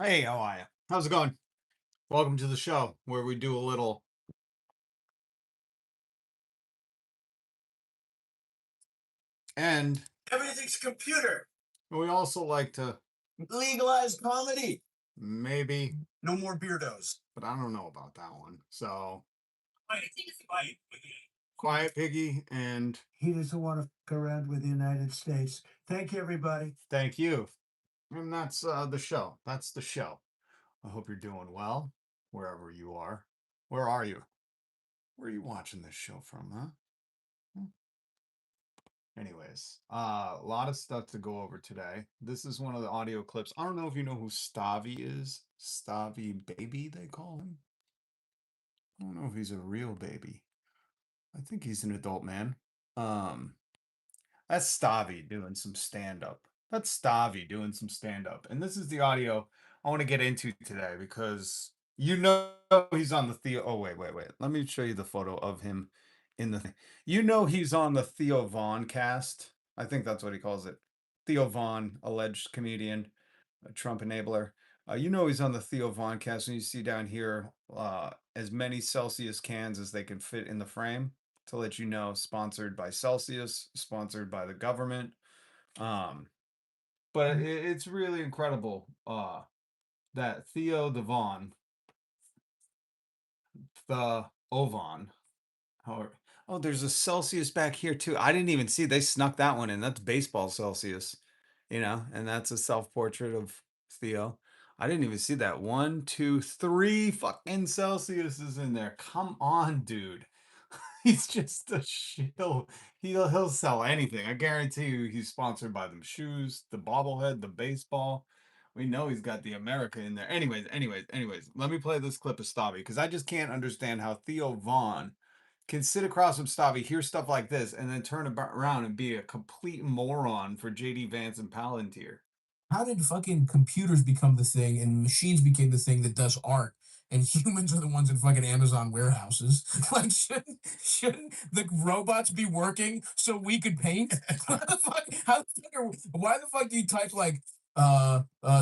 Hey, how are you? How's it going? Welcome to the show where we do a little and Everything's computer. we also like to Legalized comedy. maybe, No more beardos. but I don't know about that one. So Quiet. Quiet Piggy and He doesn't want to fuck around with the United States. Thank you, everybody. thank you. And that's the show. That's the show. I hope you're doing well wherever you are. Where are you? Where are you watching this show from, huh? Anyways, a lot of stuff to go over today. This is one of the audio clips. I don't know if you know who Stavi is. Stavi Baby, they call him. I don't know if he's a real baby. I think he's an adult man. Um, that's Stavi doing some stand-up. That's Stavi doing some stand-up. And this is the audio I want to get into today because you know he's on the Theo. Oh, wait. Let me show you the photo of him in the thing. You know he's on the Theo Vaughn cast. I think that's what he calls it. Theo Vaughn, alleged comedian, a Trump enabler. You know he's on the Theo Vaughn cast, and you see down here as many Celsius cans as they can fit in the frame to let you know, sponsored by Celsius, sponsored by the government. Um, but it's really incredible that Theo the Vaughn, the Ovon, or oh, there's a Celsius back here too. I didn't even see they snuck that one in. That's baseball Celsius, and that's a self-portrait of Theo. I didn't even see that. 1, 2, 3 fucking Celsius is in there. Come on, dude. He's just a shill. He'll sell anything. I guarantee you he's sponsored by them shoes, the bobblehead, the baseball. We know he's got the America in there. Anyways. Let me play this clip of Stavi because I just can't understand how Theo Vaughn can sit across from Stavi, hear stuff like this, and then turn around and be a complete moron for JD Vance and Palantir. How did fucking computers become the thing and machines became the thing that does art? And humans are the ones in fucking Amazon warehouses. Like, shouldn't the robots be working so we could paint? What the fuck? Why the fuck do you type like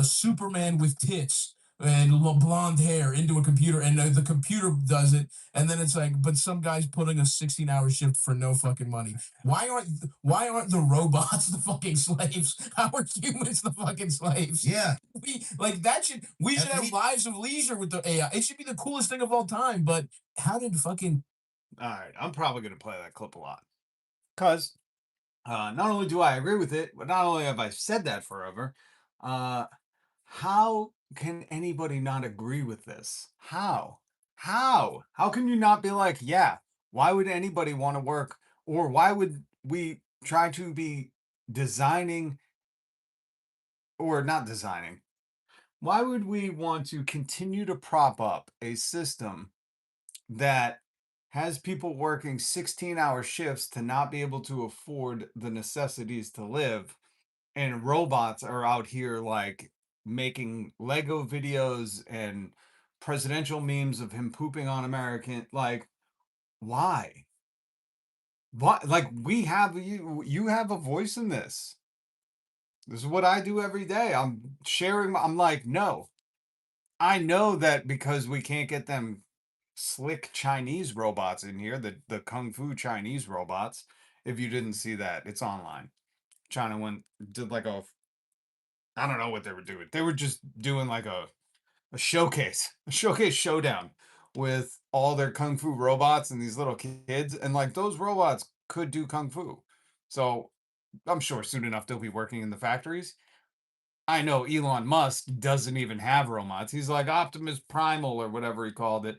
Superman with tits and blonde hair into a computer and the computer does it, and then it's like, but some guy's putting a 16-hour shift for no fucking money. Why aren't the robots the fucking slaves? How are humans the fucking slaves? Yeah. We should have lives of leisure with the AI. It should be the coolest thing of all time. But how did fucking All right, I'm probably going to play that clip a lot. Because not only do I agree with it, but not only have I said that forever, uh, how can anybody not agree with this? How? How can you not be like, yeah, why would anybody want to work? Or why would we try to be designing or not designing? Why would we want to continue to prop up a system that has people working 16-hour shifts to not be able to afford the necessities to live, and robots are out here like making Lego videos and presidential memes of him pooping on American, like, why? What, like, we have you have a voice in this. This is what I do every day. I'm sharing I'm like, no. I know that because we can't get them slick Chinese robots in here, the kung fu Chinese robots. If you didn't see that, it's online. China did like I don't know what they were doing. They were just doing like a showcase showdown with all their kung fu robots and these little kids, and like those robots could do kung fu. So I'm sure soon enough they'll be working in the factories. I know Elon Musk doesn't even have robots. He's like Optimus Primal or whatever he called it.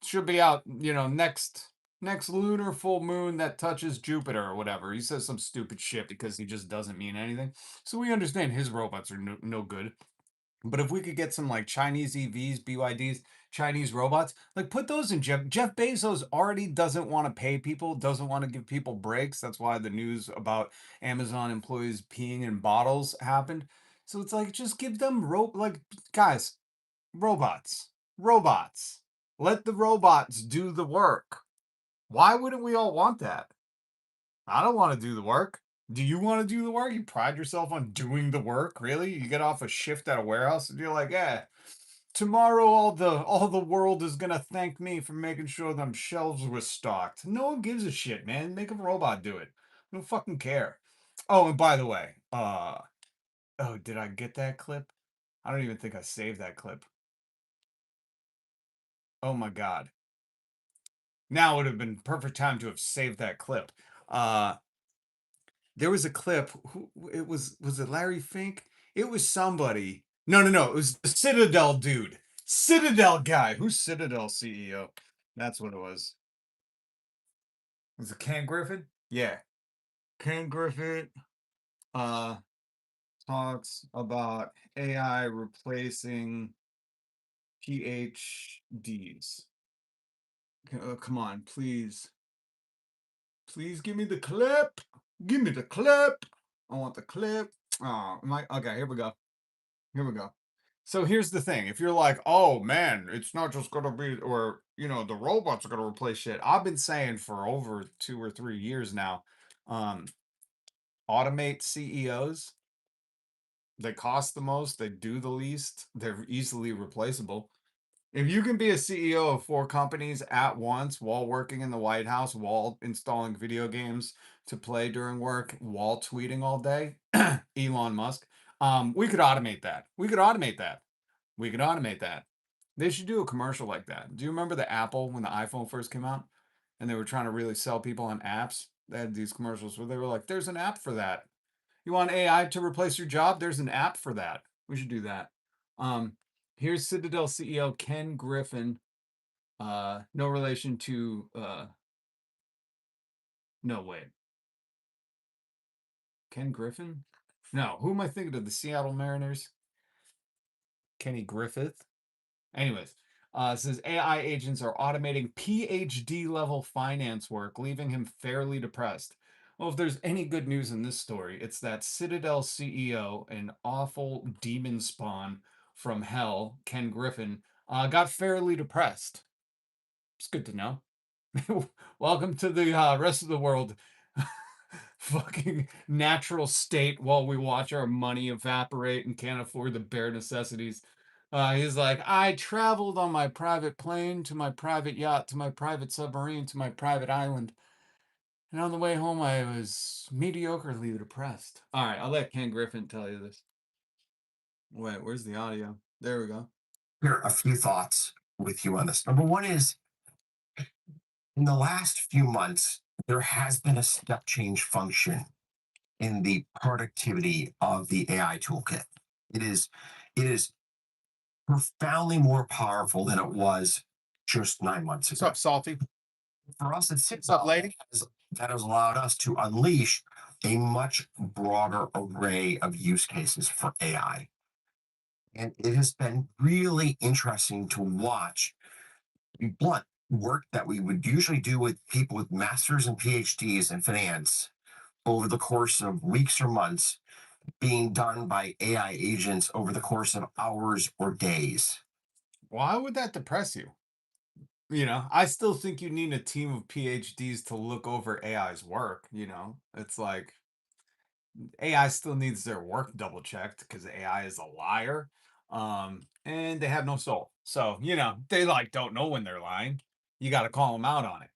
Should be out, next lunar full moon that touches Jupiter or whatever. He says some stupid shit because he just doesn't mean anything. So we understand his robots are no good. But if we could get some like Chinese EVs, BYDs, Chinese robots, like put those in Jeff Bezos already doesn't want to pay people, doesn't want to give people breaks. That's why the news about Amazon employees peeing in bottles happened. So it's like just give them like guys, robots. Let the robots do the work. Why wouldn't we all want that? I don't want to do the work. Do you want to do the work? You pride yourself on doing the work, really? You get off a shift at a warehouse and you're like, yeah, tomorrow all the world is gonna thank me for making sure them shelves were stocked. No one gives a shit, man. Make a robot do it. I don't fucking care. Oh, and by the way, oh, did I get that clip? I don't even think I saved that clip. Oh my god. Now would have been perfect time to have saved that clip. Uh there was a clip. Who was it Larry Fink? It was somebody. No, no, no. It was the Citadel dude. Citadel guy. Who's Citadel CEO? That's what it was. Was it Ken Griffin? Yeah. Ken Griffin uh talks about AI replacing PhDs. Come on, please. Please give me the clip. Give me the clip. I want the clip. Oh, my okay, here we go. Here we go. So here's the thing. If you're like, oh man, it's not just gonna be, or the robots are gonna replace shit. I've been saying for over 2 or 3 years now, um, automate CEOs. They cost the most, they do the least, they're easily replaceable. If you can be a CEO of 4 companies at once while working in the White House, while installing video games to play during work, while tweeting all day, Elon Musk, we could automate that. We could automate that. We could automate that. They should do a commercial like that. Do you remember the Apple when the iPhone first came out and they were trying to really sell people on apps? They had these commercials where they were like, there's an app for that. You want AI to replace your job? There's an app for that. We should do that. Um, Here's Citadel CEO Ken Griffin. No relation to no wait. Ken Griffin? No, who am I thinking of? The Seattle Mariners? Kenny Griffith? Anyways, it says AI agents are automating PhD level finance work, leaving him fairly depressed. Well, if there's any good news in this story, it's that Citadel CEO, an awful demon spawn from hell, Ken Griffin, got fairly depressed. It's good to know. Welcome to the rest of the world. Fucking natural state while we watch our money evaporate and can't afford the bare necessities. He's like, I traveled on my private plane to my private yacht to my private submarine to my private island. And on the way home, I was mediocrely depressed. All right, I'll let Ken Griffin tell you this. Wait, where's the audio? There we go. Here, a few thoughts with you on this. Number one is in the last few months, there has been a step change function in the productivity of the AI toolkit. It is, it is profoundly more powerful than it was just 9 months What's ago. up, Salty? For us at What's up, Citadel, lady? that has allowed us to unleash a much broader array of use cases for AI. And it has been really interesting to watch, to be blunt, work that we would usually do with people with masters and PhDs in finance over the course of weeks or months being done by AI agents over the course of hours or days. Why would that depress you? I still think you need a team of PhDs to look over AI's work. It's like AI still needs their work double checked because AI is a liar. And they have no soul. So, they like don't know when they're lying. You got to call them out on it.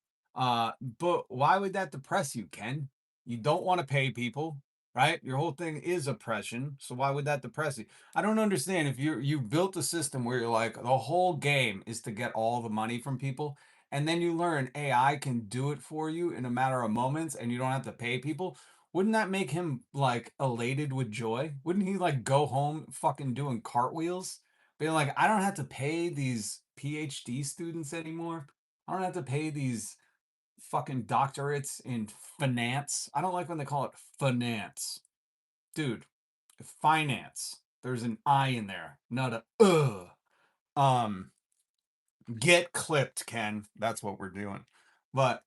But why would that depress you, Ken? You don't want to pay people, right? Your whole thing is oppression. So why would that depress you? I don't understand if you built a system where you're like the whole game is to get all the money from people and then you learn AI can do it for you in a matter of moments and you don't have to pay people. Wouldn't that make him like elated with joy? Wouldn't he like go home fucking doing cartwheels? Being like, I don't have to pay these PhD students anymore. I don't have to pay these fucking doctorates in finance. I don't like when they call it finance. Dude, finance. There's an I in there, not a Um, get clipped, Ken. That's what we're doing. But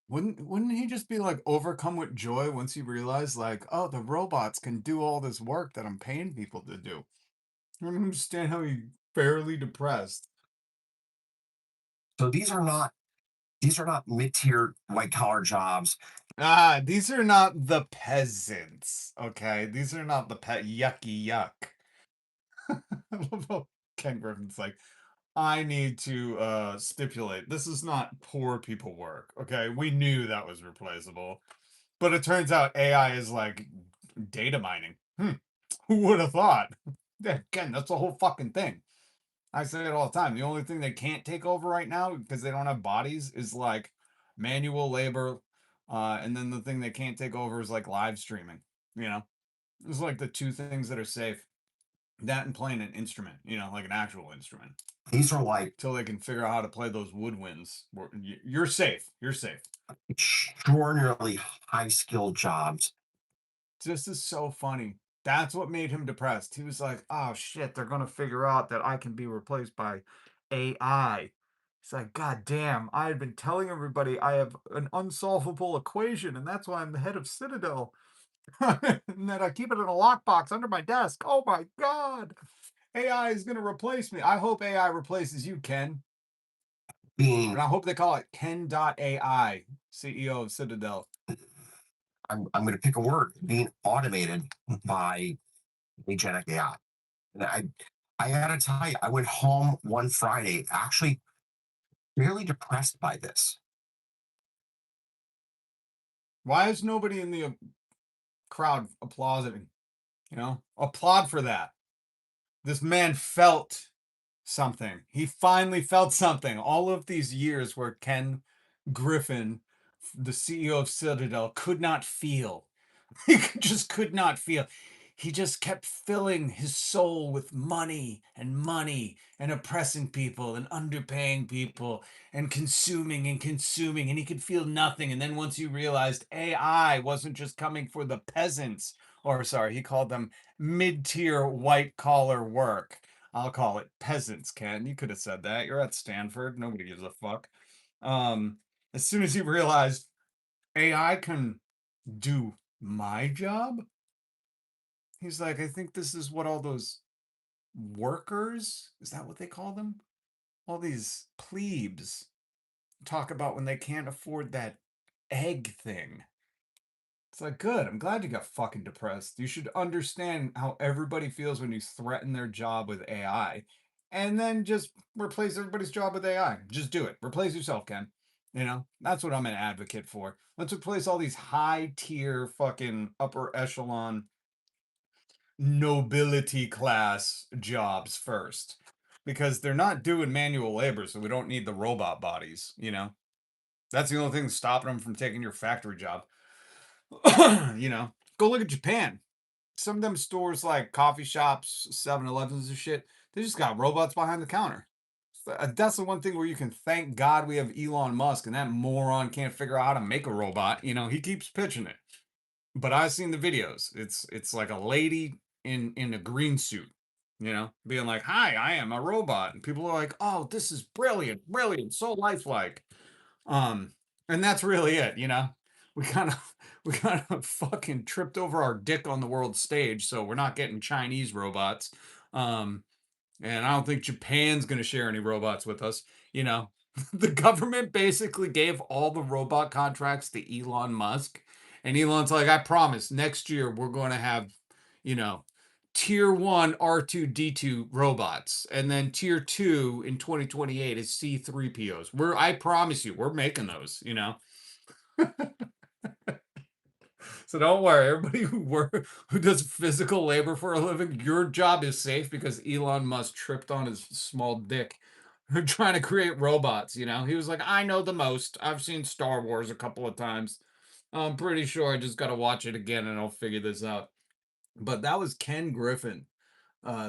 wouldn't he just be like overcome with joy once he realized like, oh, the robots can do all this work that I'm paying people to do? I don't understand how he fairly depressed. So these are not These are not mid-tier white collar jobs. These are not the peasants, okay? These are not the yucky yuck. I love how Ken Griffin's like, I need to stipulate this is not poor people work, okay? We knew that was replaceable. But it turns out AI is like data mining. Who would have thought? Again, that's the whole fucking thing. I say it all the time. The only thing they can't take over right now because they don't have bodies is like manual labor. And then the thing they can't take over is like live streaming. You know, it's like the two things that are safe. That and playing an instrument, like an actual instrument. These are like Till they can figure out how to play those woodwinds. You're safe. You're safe. extraordinarily high skilled jobs. This is so funny. That's what made him depressed. He was like, oh shit, they're gonna figure out that I can be replaced by AI. He's like, God damn, I had been telling everybody I have an unsolvable equation, and that's why I'm the head of Citadel. And that I keep it in a lockbox under my desk. Oh my god. AI is gonna replace me. I hope AI replaces you, Ken. Being, And I hope they call it Ken.ai, CEO of Citadel. I'm going to pick a word, being automated by agentic AI. And I got to tell you, I went home one Friday actually fairly depressed by this. Why is nobody in the crowd applauding? Applaud for that. This man felt something. He finally felt something. All of these years where Ken Griffin, the CEO of Citadel, could not feel. He just could not feel. He just kept filling his soul with money and oppressing people and underpaying people and consuming, and he could feel nothing. And then once you realized AI wasn't just coming for the peasants, or sorry, he called them mid-tier white collar work. I'll call it peasants, Ken. You could have said that. You're at Stanford. Nobody gives a fuck. Um, as soon as he realized AI can do my job, he's like, I think this is what all those workers, is that what they call them? All these plebes talk about when they can't afford that egg thing. It's like, good. I'm glad you got fucking depressed. You should understand how everybody feels when you threaten their job with AI and then just replace everybody's job with AI. Just do it. Replace yourself, Ken. That's what I'm an advocate for. Let's replace all these high tier fucking upper echelon nobility class jobs first because they're not doing manual labor, so we don't need the robot bodies. That's the only thing stopping them from taking your factory job. Go look at Japan. Some of them stores like coffee shops, 7-Elevens and shit, they just got robots behind the counter. That's the one thing where you can thank God we have Elon Musk, and that moron can't figure out how to make a robot. He keeps pitching it. But I've seen the videos. It's like a lady in a green suit, being like, "Hi, I am a robot," and people are like, "Oh, this is brilliant, brilliant, so lifelike." Um, and that's really it. We kind of we kind of fucking tripped over our dick on the world stage, so we're not getting Chinese robots. Um, and I don't think Japan's going to share any robots with us. You know, the government basically gave all the robot contracts to Elon Musk. And Elon's like, I promise next year we're going to have, you know, tier one R2D2 robots. And then tier two in 2028 is C3POs. I promise you, we're making those. So don't worry, everybody who does physical labor for a living, your job is safe because Elon Musk tripped on his small dick trying to create robots. He was like, I know the most. I've seen Star Wars a couple of times. I'm pretty sure I just got to watch it again and I'll figure this out. But that was Ken Griffin,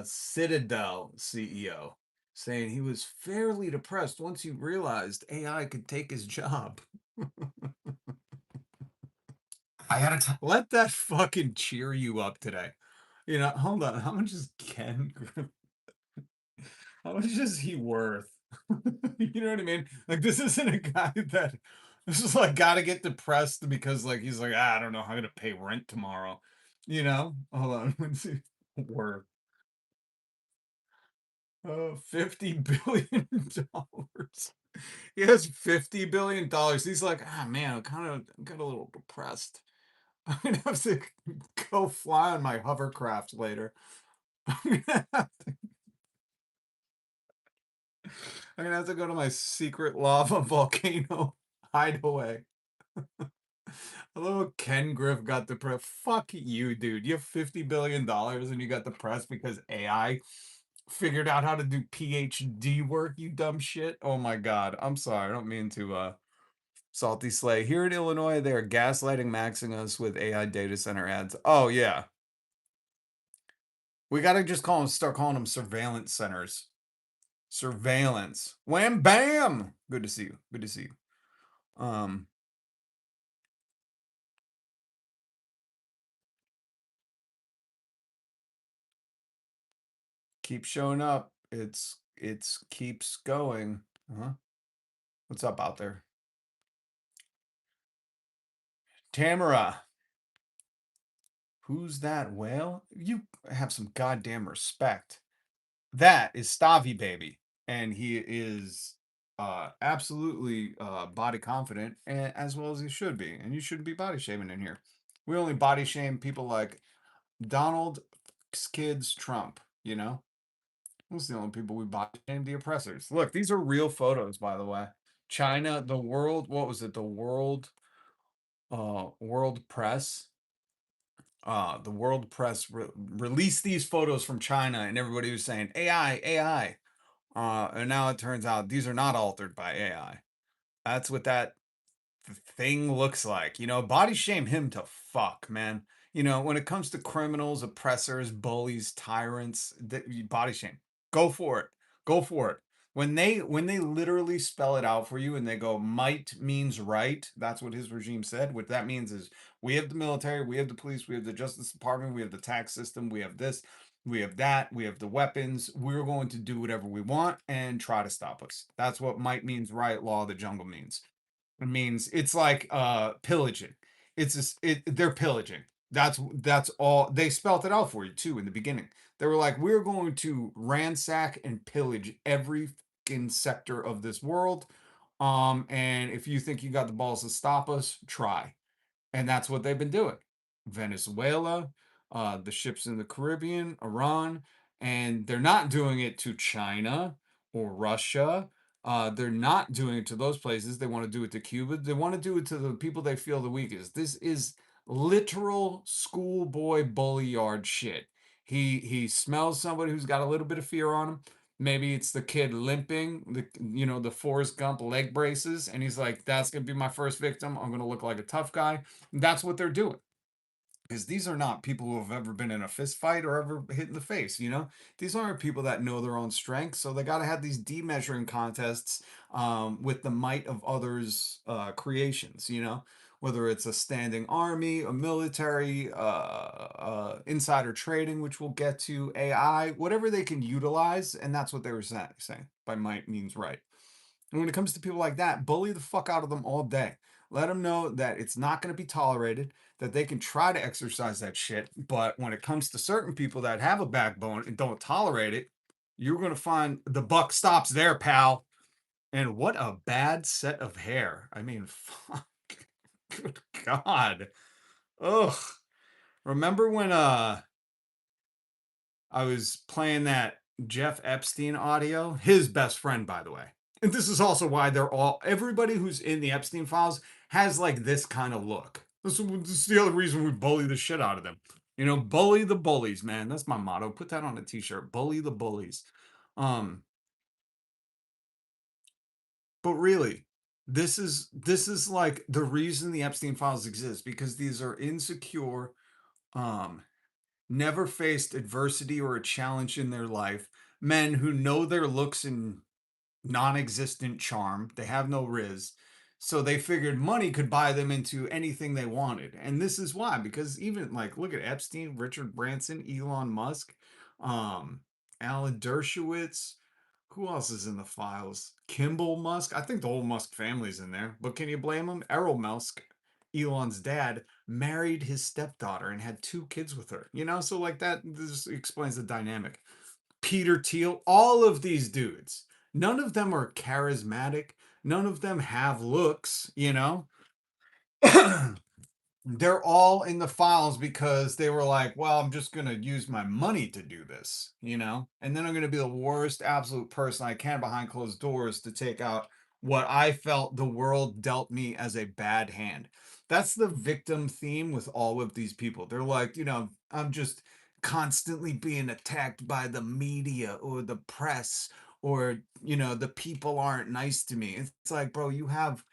Citadel CEO, saying he was fairly depressed once he realized AI could take his job. I got to Let that fucking cheer you up today. Hold on. How much is how much is he worth? You know what I mean? Like, this isn't a guy that this is like gotta get depressed because like he's like, I don't know how I'm gonna pay rent tomorrow. Hold on. Let's see. Worth. $50 billion. He has $50 billion. He's like, ah, man, I'm got a little depressed. I'm gonna have to go fly on my hovercraft later. I'm gonna have I'm gonna have to go to my secret lava volcano hideaway. Hello, Ken Griff got depressed. Fuck you, dude. You have $50 billion and you got depressed because AI figured out how to do PhD work, you dumb shit. Oh my God. I'm sorry. I don't mean to salty slay. Here in Illinois, they are gaslighting maxing us with AI data center ads. Oh yeah. We gotta just start calling them surveillance centers. Surveillance. Wham bam. Good to see you. Good to see you. Um keep showing up. It's keeps going. Uh-huh. What's up out there? Tamara. Who's that whale? You have some goddamn respect. That is Stavi baby. And he is absolutely body confident and as well as he should be. And you shouldn't be body shaming in here. We only body shame people like Donald kids Trump, you know? Those are the only people we body shame, the oppressors. Look, these are real photos, by the way. China, the world, what was it? The world press. The world press released these photos from China, and everybody was saying AI, AI. And now it turns out these are not altered by AI. That's what that thing looks like. You know, body shame him to fuck, man. You know, when it comes to criminals, oppressors, bullies, tyrants, body shame. Go for it. Go for it. When they literally spell it out for you and they go might means right, that's what his regime said. What that means is we have the military, we have the police, we have the Justice Department, we have the tax system, we have this, we have that, we have the weapons. We're going to do whatever we want and try to stop us. That's what might means right, law of the jungle means. It means it's like pillaging. It's just, they're pillaging. That's all. They spelt it out for you too in the beginning. They were like, we're going to ransack and pillage every fucking sector of this world. And if you think you got the balls to stop us, try. And that's what they've been doing. Venezuela, the ships in the Caribbean, Iran, and they're not doing it to China or Russia. They're not doing it to those places. They want to do it to Cuba. They want to do it to the people they feel the weakest. This is literal schoolboy bully yard shit. He smells somebody who's got a little bit of fear on him. Maybe it's the kid limping, the Forrest Gump leg braces, and he's like, "That's gonna be my first victim. I'm gonna look like a tough guy." That's what they're doing. Because these are not people who have ever been in a fist fight or ever hit in the face, you know? These aren't people that know their own strength. So they got to have these demeasuring contests with the might of others' creations, you know? Whether it's a standing army, a military, insider trading, which we'll get to, AI, whatever they can utilize. And that's what they were saying by might means right. And when it comes to people like that, bully the fuck out of them all day. Let them know that it's not going to be tolerated, that they can try to exercise that shit. But when it comes to certain people that have a backbone and don't tolerate it, you're going to find the buck stops there, pal. And what a bad set of hair. I mean, fuck. Good God. Ugh. Remember when I was playing that Jeff Epstein audio? His best friend, by the way. And this is also why everybody who's in the Epstein files has like this kind of look. This is the other reason we bully the shit out of them. You know, bully the bullies, man. That's my motto. Put that on a t-shirt. Bully the bullies. Um, but really, this is like the reason the Epstein files exist because these are insecure, um, never faced adversity or a challenge in their life, men who know their looks and non-existent charm. They have no riz. So they figured money could buy them into anything they wanted. And this is why, because even like look at Epstein, Richard Branson, Elon Musk, um, Alan Dershowitz. Who else is in the files? Kimball Musk. I think the whole Musk family's in there. But can you blame him? Errol Musk, Elon's dad, married his stepdaughter and had two kids with her. You know, so like that this explains the dynamic. Peter Thiel, all of these dudes. None of them are charismatic. None of them have looks, you know? They're all in the files because they were like, well, I'm just going to use my money to do this, you know? And then I'm going to be the worst absolute person I can behind closed doors to take out what I felt the world dealt me as a bad hand. That's the victim theme with all of these people. They're like, you know, I'm just constantly being attacked by the media or the press, or, you know, the people aren't nice to me. It's like, bro, you have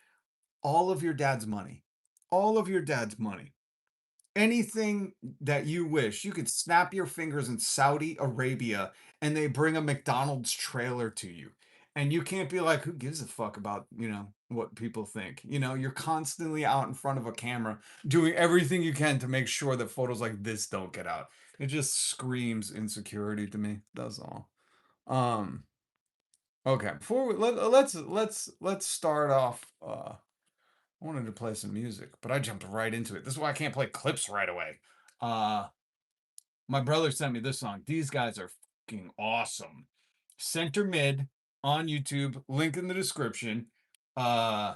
all of your dad's money. All of your dad's money. Anything that you wish, you could snap your fingers in Saudi Arabia and they bring a McDonald's trailer to you. And you can't be like, who gives a fuck about, you know, what people think? You know, you're constantly out in front of a camera doing everything you can to make sure that photos like this don't get out. It just screams insecurity to me. That's all. Um, okay, before let's start off. I wanted to play some music, but I jumped right into it. This is why I can't play clips right away. Uh, my brother sent me this song. These guys are fucking awesome. Centermid on YouTube. Link in the description. Uh,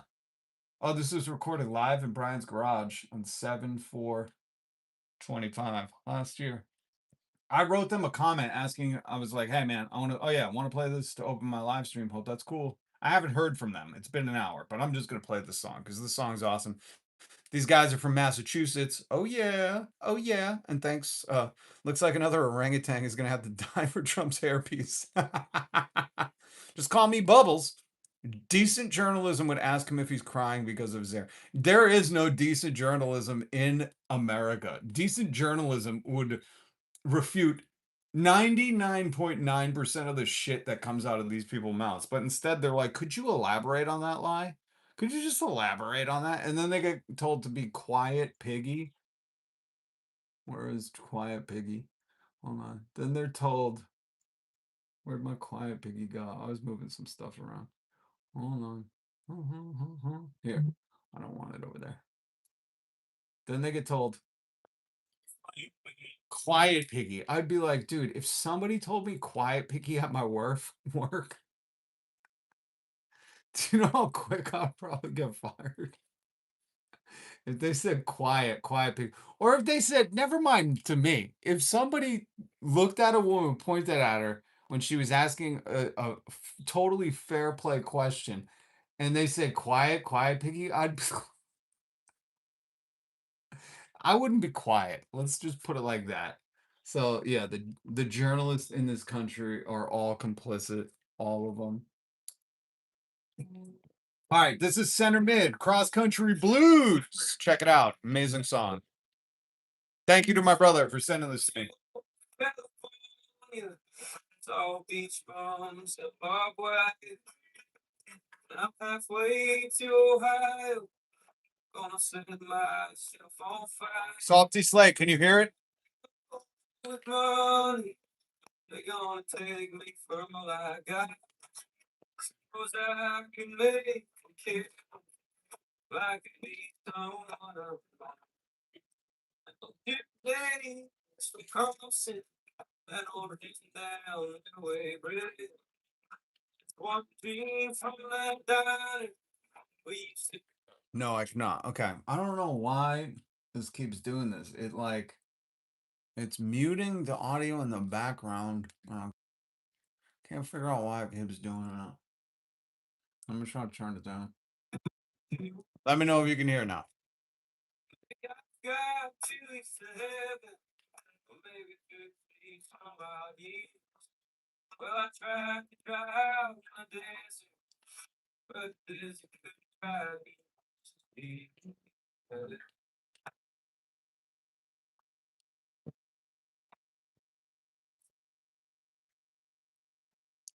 oh, this was recorded live in Brian's garage on 7/4/25 last year. I wrote them a comment asking. I was like, "Hey man, I want to. Oh yeah, I want to play this to open my live stream. Hope that's cool." I haven't heard from them. It's been an hour, but I'm just gonna play this song because this song's awesome. These guys are from Massachusetts. Oh yeah. Oh yeah. And thanks. Looks like another orangutan is gonna have to die for Trump's hairpiece. Just call me Bubbles. Decent journalism would ask him if he's crying because of his hair. There is no decent journalism in America. Decent journalism would refute 99.9% of the shit that comes out of these people's mouths. But instead, they're like, could you elaborate on that lie? Could you just elaborate on that? And then they get told to be quiet, piggy. Where is quiet, piggy? Hold on. Then they're told, where'd my quiet piggy go? I was moving some stuff around. Hold on. Here. I don't want it over there. Then they get told, quiet piggy. I'd be like, dude, if somebody told me quiet piggy at my work, do you know how quick I'll probably get fired? If they said quiet, quiet pig, or if they said, never mind to me, if somebody looked at a woman, pointed at her when she was asking a totally fair play question, and they said, quiet, quiet piggy, I wouldn't be quiet. Let's just put it like that. So yeah, the journalists in this country are all complicit, all of them. All right, this is Center Mid Cross Country Blues. Check it out, amazing song. Thank you to my brother for sending this to me. California, tall beach bums, a barbed wire. I'm halfway to Ohio, gonna set myself on fire. Salty Slate, can you hear it? With money, they're gonna take me for all I got. Suppose I can make them care like a beat on a today, so constant that order down the way, really. One dream from that diner we used to. No, I cannot. Okay. I don't know why this keeps doing this. It's muting the audio in the background. Can't figure out why it keeps doing it. I'm gonna try to turn it down. Let me know if you can hear it now. Got to heaven, maybe 50 some years. Well, I tried to drive in the desert, but the desert couldn't drive me.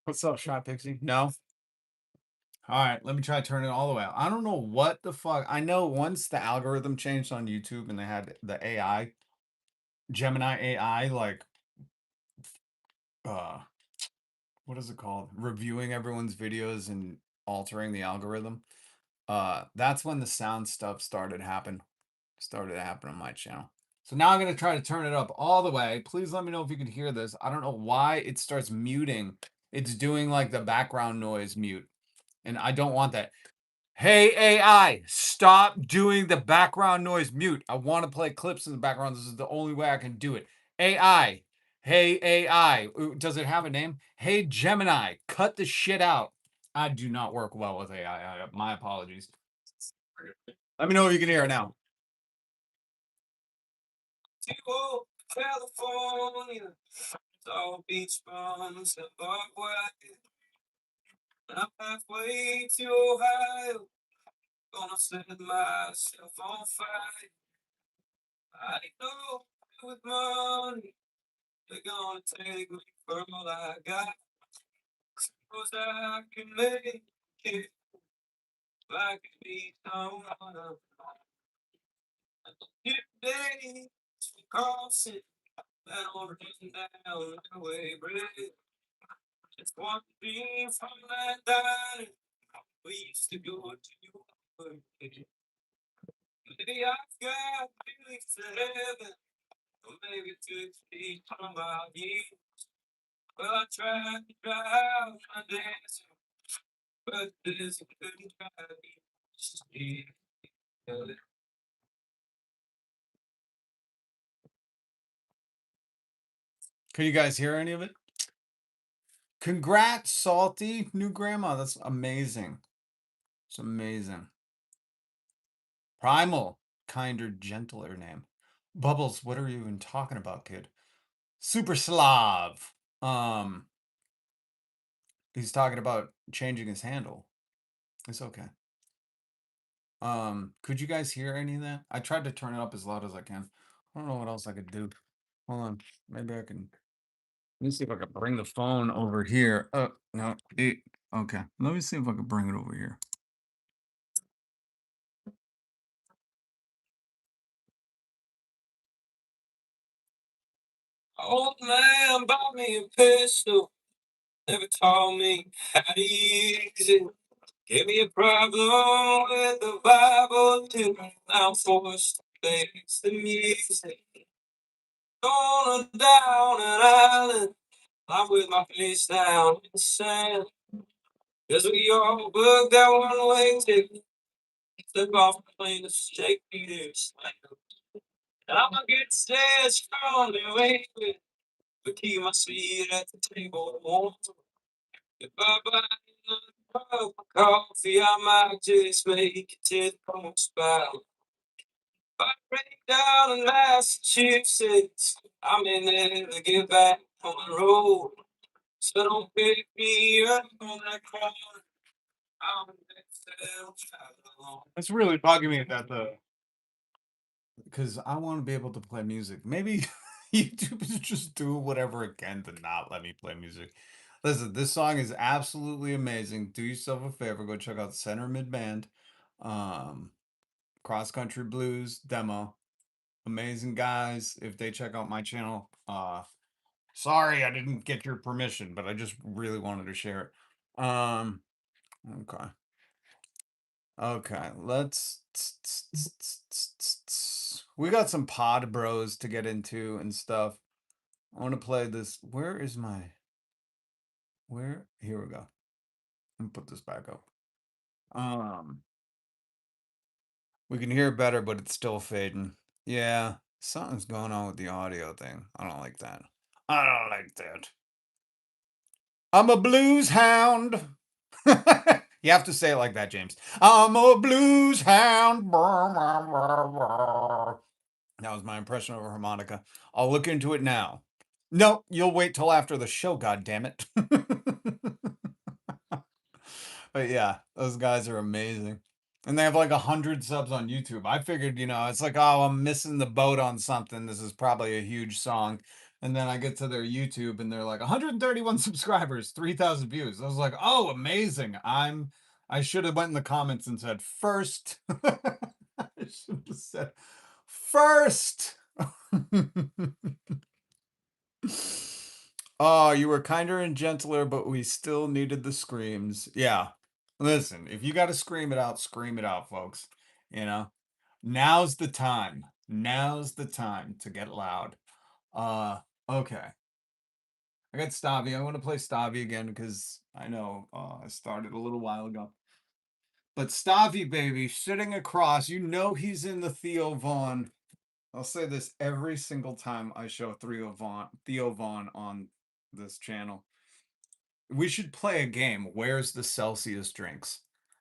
What's up, Shot Pixie? No? All right, let me try to turn it all the way out. I don't know what the fuck. I know once the algorithm changed on YouTube and they had the AI, Gemini AI, like, uh, what is it called? Reviewing everyone's videos and altering the algorithm. That's when the sound stuff started to happen on my channel. So now I'm going to try to turn it up all the way. Please let me know if you can hear this. I don't know why it starts muting. It's doing like the background noise mute. And I don't want that. Hey, AI, stop doing the background noise mute. I want to play clips in the background. This is the only way I can do it. AI. Hey, AI. Does it have a name? Hey, Gemini, cut the shit out. I do not work well with AI. My apologies. Let me know if you can hear it now. California, all beach bums and barbed wire. I'm halfway to Ohio, gonna set myself on fire. I know with money, they're gonna take me for all I got. Suppose I can make it, if I can be someone. New days, crossing that old run down the way bridge. Just one dream from that diner we used to go to. Maybe I've got feelings to heaven, or maybe 50 from my years. Well, I tried to drive my dance, but this couldn't drive me. Can you guys hear any of it? Congrats, Salty. New grandma. That's amazing. It's amazing. Primal. Kinder, gentler name. Bubbles, what are you even talking about, kid? Super Slav. He's talking about changing his handle. It's okay. Could you guys hear any of that? I tried to turn it up as loud as I can. I don't know what else I could do. Hold on. Maybe I can. Let me see if I can bring the phone over here. No. Okay. Let me see if I can bring it over here. Old man bought me a pistol. Never taught me how to use it. Gave me a problem with the Bible too. I'm forced to face the music. Going down an island, I'm with my face down in the sand. Cause we all booked that one way ticket. Step off the plane to shake Peter's land. And I'm gonna get stairs strong and wait with, but keep my seat at the table warm. If I buy another cup of coffee, I might just make it to the post bow. If I break down in Massachusetts, I'm in there to get back on the road. So don't pick me up on that corner. It's really bugging me that because I want to be able to play music. Maybe YouTube is just doing whatever it can to not let me play music. Listen, this song is absolutely amazing. Do yourself a favor, go check out Centermid Band, Cross Country Blues demo. Amazing guys. If they check out my channel, sorry I didn't get your permission, but I just really wanted to share it. Okay. Okay, let's. We got some pod bros to get into and stuff. I want to play this. Where is my. Where? Here we go. Let me put this back up. We can hear it better, but it's still fading. Yeah, something's going on with the audio thing. I don't like that. I don't like that. I'm a blues hound. You have to say it like that, James. I'm a blues hound. That was my impression of a harmonica. I'll look into it now. No, you'll wait till after the show, goddammit. But yeah, those guys are amazing. And they have like 100 subs on YouTube. I figured, it's like, oh, I'm missing the boat on something. This is probably a huge song. And then I get to their YouTube and they're like 131 subscribers, 3,000 views. I was like, oh, amazing. I should have went in the comments and said first. I should have said first. Oh, you were kinder and gentler, but we still needed the screams. Yeah. Listen, if you got to scream it out, folks. Now's the time. Now's the time to get loud. Okay. I got Stavi. I want to play Stavi again because I know I started a little while ago. But Stavi, baby, sitting across, you know he's in the Theo Vaughn. I'll say this every single time I show Theo Vaughn on this channel. We should play a game. Where's the Celsius drinks?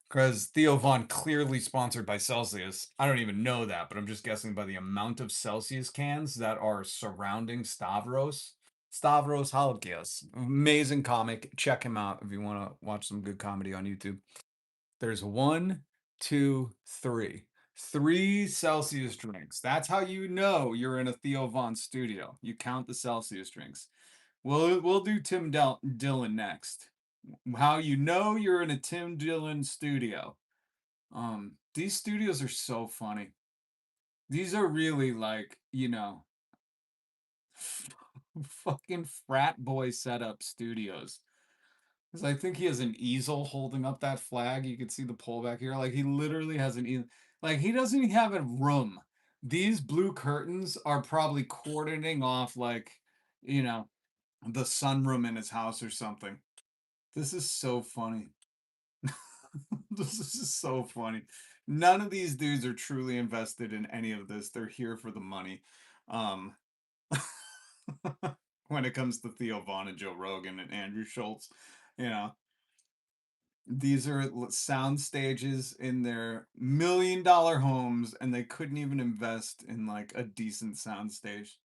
Because Theo Vaughn clearly sponsored by Celsius. I don't even know that, but I'm just guessing by the amount of Celsius cans that are surrounding Stavros. Stavros Halkias. Amazing comic. Check him out if you want to watch some good comedy on YouTube. There's 1, 2, 3. 3 Celsius drinks. That's how you know you're in a Theo Vaughn studio. You count the Celsius drinks. We'll do Tim Dillon next. How you know you're in a Tim Dillon studio. These studios are so funny. These are really like, fucking frat boy setup studios. Because I think he has an easel holding up that flag. You can see the pole back here. Like he literally has an easel. Like he doesn't even have a room. These blue curtains are probably cordoning off like, the sunroom in his house or something. This is so funny. This is so funny. None of these dudes are truly invested in any of this. They're here for the money. Um, when it comes to Theo Vaughn and Joe Rogan and Andrew Schulz, you know, these are sound stages in their $1 million homes, and they couldn't even invest in like a decent sound stage.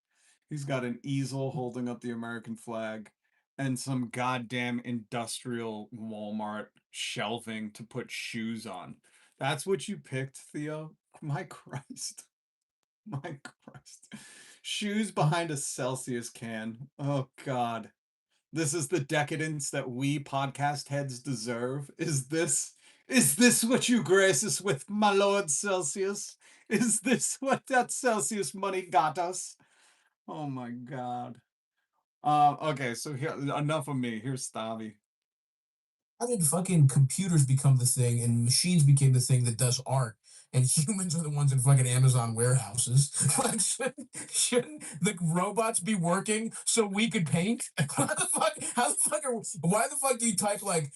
He's got an easel holding up the American flag and some goddamn industrial Walmart shelving to put shoes on. That's what you picked, Theo? My Christ. My Christ. Shoes behind a Celsius can. Oh, God. This is the decadence that we podcast heads deserve. Is this what you grace us with, my Lord Celsius? Is this what that Celsius money got us? Oh my God. Okay, so here, enough of me. Here's Stavi. How did fucking computers become the thing and machines became the thing that does art? And humans are the ones in fucking Amazon warehouses. Like, shouldn't the robots be working so we could paint? How the fuck? Why the fuck do you type like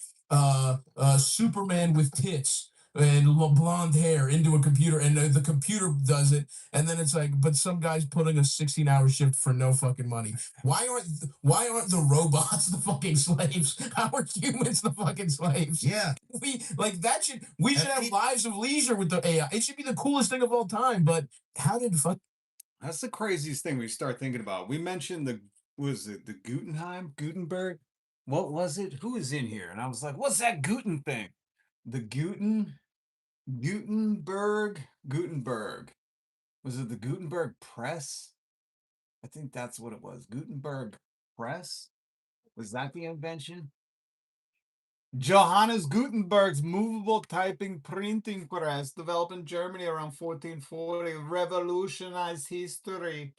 Superman with tits and blonde hair into a computer, and the computer does it, and then it's like, but some guy's putting a 16-hour shift for no fucking money. Why aren't the robots the fucking slaves? How are humans the fucking slaves? Yeah. We should have lives of leisure with the AI. It should be the coolest thing of all time. But how did That's the craziest thing we start thinking about. We mentioned the Gutenberg? What was it? Who is in here? And I was like, what's that Guten thing? The Gutenberg. Was it the Gutenberg Press? I think that's what it was. Gutenberg Press? Was that the invention? Johannes Gutenberg's movable typing printing press, developed in Germany around 1440, revolutionized history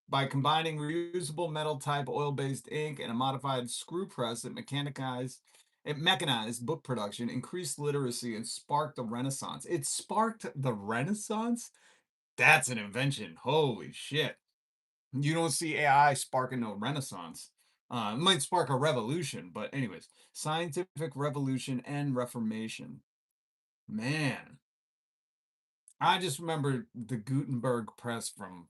by combining reusable metal type oil-based ink and a modified screw press. It mechanized book production, increased literacy, and sparked the Renaissance. It sparked the Renaissance? That's an invention. Holy shit. You don't see AI sparking no Renaissance. It might spark a revolution, but anyways, scientific revolution and reformation. Man, I just remember the Gutenberg press from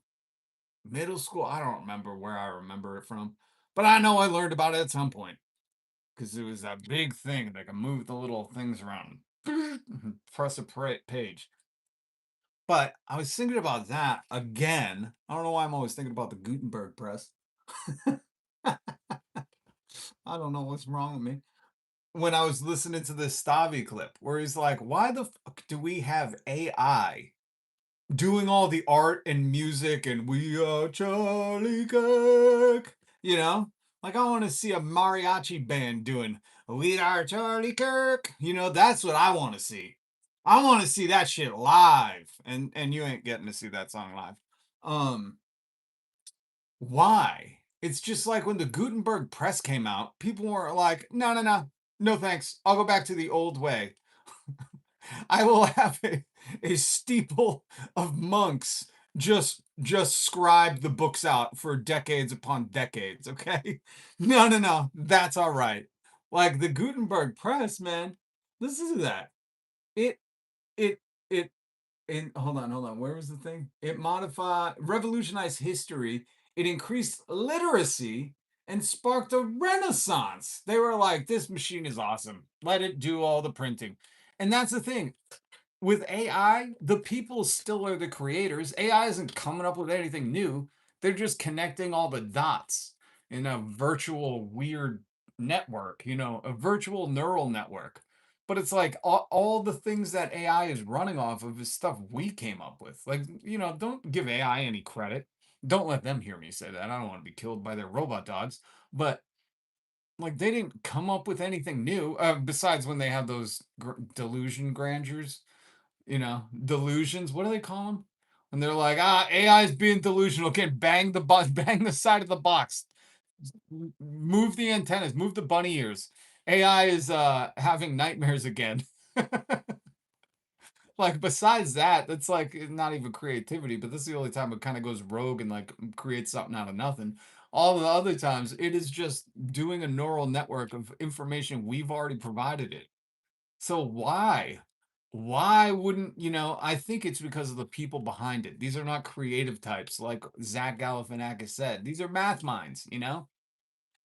middle school. I don't remember where I remember it from, but I know I learned about it at some point because it was that big thing that can move the little things around, press a page. But I was thinking about that again. I don't know why I'm always thinking about the Gutenberg press. I don't know what's wrong with me. When I was listening to this Stavi clip where he's like, why the fuck do we have AI doing all the art and music and we are Charlie Kirk? You know? Like I want to see a mariachi band doing We Are Charlie Kirk. That's what I want to see. I want to see that shit live. And you ain't getting to see that song live. Why? It's just like when the Gutenberg press came out, people were like, no thanks. I'll go back to the old way. I will have a steeple of monks just scribe the books out for decades upon decades, okay? No, that's all right. Like the Gutenberg press, man, listen to that. It it it and hold on, where was the thing? It revolutionized history, it increased literacy and sparked a renaissance. They were like, this machine is awesome. Let it do all the printing. And that's the thing with AI, the people still are the creators. AI isn't coming up with anything new. They're just connecting all the dots in a virtual weird network, a virtual neural network. But it's like all the things that AI is running off of is stuff we came up with. Like, don't give AI any credit. Don't let them hear me say that. I don't want to be killed by their robot dogs. But like, they didn't come up with anything new besides when they have those delusion grandeurs, delusions. What do they call them? And they're like, AI is being delusional. Okay, bang the bang the side of the box. Move the antennas, move the bunny ears. AI is having nightmares again. Like besides that, that's like not even creativity, but this is the only time it kind of goes rogue and like creates something out of nothing. All the other times, it is just doing a neural network of information we've already provided it. So why? Why wouldn't, I think it's because of the people behind it. These are not creative types like Zach Galifianakis said. These are math minds, And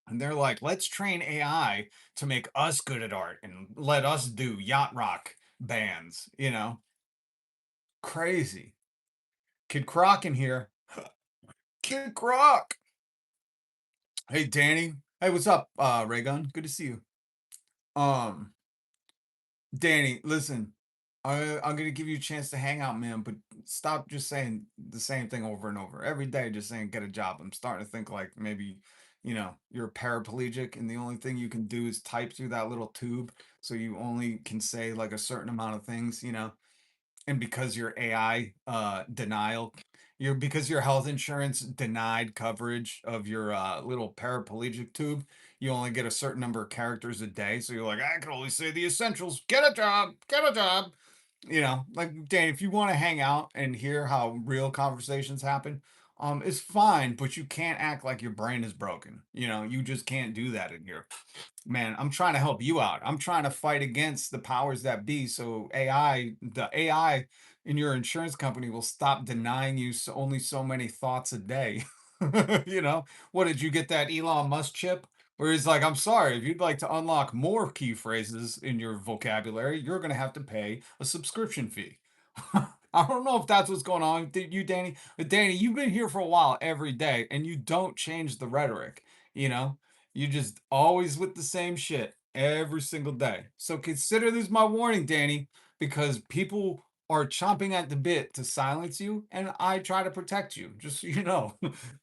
they're like, let's train AI to make us good at art and let us do yacht rock bands. Crazy. Kid Croc in here. Kid Croc. Hey, Danny. Hey, what's up, Raygun? Good to see you. Um, Danny, listen, I'm gonna give you a chance to hang out, man, but stop just saying the same thing over and over. Every day, just saying get a job. I'm starting to think like maybe, you're a paraplegic and the only thing you can do is type through that little tube. So you only can say like a certain amount of things. And because your AI denial, because your health insurance denied coverage of your little paraplegic tube, you only get a certain number of characters a day. So you're like, I can only say the essentials. Get a job. Get a job. Like Dan, if you want to hang out and hear how real conversations happen, it's fine, but you can't act like your brain is broken. You just can't do that in here. Man, I'm trying to help you out. I'm trying to fight against the powers that be. So the AI in your insurance company will stop denying you only so many thoughts a day. What did you get that Elon Musk chip? Where he's like, I'm sorry, if you'd like to unlock more key phrases in your vocabulary, you're going to have to pay a subscription fee. I don't know if that's what's going on with you, Danny. But Danny, you've been here for a while every day, and you don't change the rhetoric. You know, you just always with the same shit every single day. So consider this my warning, Danny, because people are chomping at the bit to silence you, and I try to protect you. Just so you know,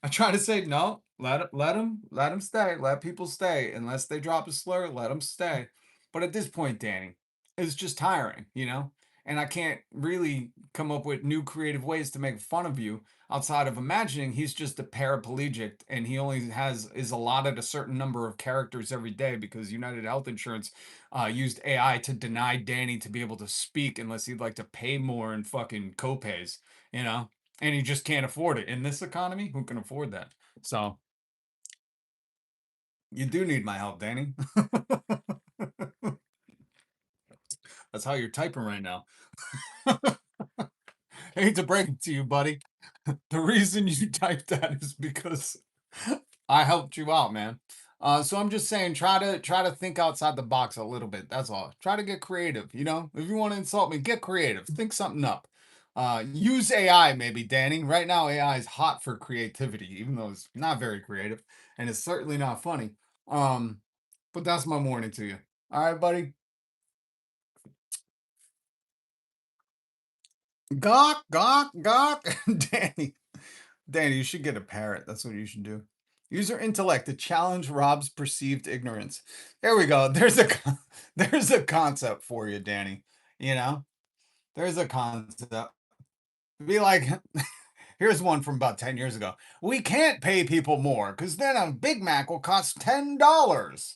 I try to say no. Let them stay. Let people stay unless they drop a slur. Let them stay. But at this point, Danny, it's just tiring. And I can't really come up with new creative ways to make fun of you outside of imagining he's just a paraplegic and he only is allotted a certain number of characters every day because United Health Insurance used AI to deny Danny to be able to speak unless he'd like to pay more in fucking copays, you know, and he just can't afford it in this economy. Who can afford that? So you do need my help, Danny. That's how you're typing right now. I hate to break it to you, buddy. The reason you typed that is because I helped you out, man. So I'm just saying, try to think outside the box a little bit. That's all. Try to get creative. If you want to insult me, get creative. Think something up. Use AI, maybe, Danny. Right now, AI is hot for creativity, even though it's not very creative and it's certainly not funny. Um, but that's my warning to you. All right, buddy. Gawk, gawk, gawk. Danny, you should get a parrot. That's what you should do. Use your intellect to challenge Rob's perceived ignorance. There we go. There's a concept for you, Danny. You know, there's a concept. Be like, here's one from about 10 years ago. We can't pay people more because then a Big Mac will cost $10.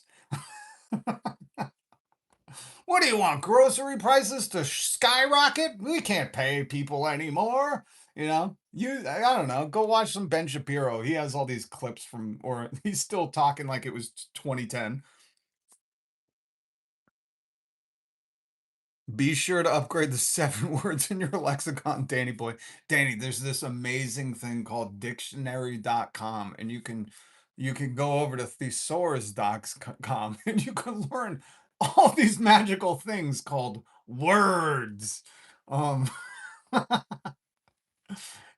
What do you want? Grocery prices to skyrocket? We can't pay people anymore. You know, I don't know. Go watch some Ben Shapiro. He has all these clips from, or he's still talking like it was 2010. Be sure to upgrade the 7 words in your lexicon, Danny boy. Danny, there's this amazing thing called dictionary.com, and you can go over to thesaurus.com and you can learn all these magical things called words. Um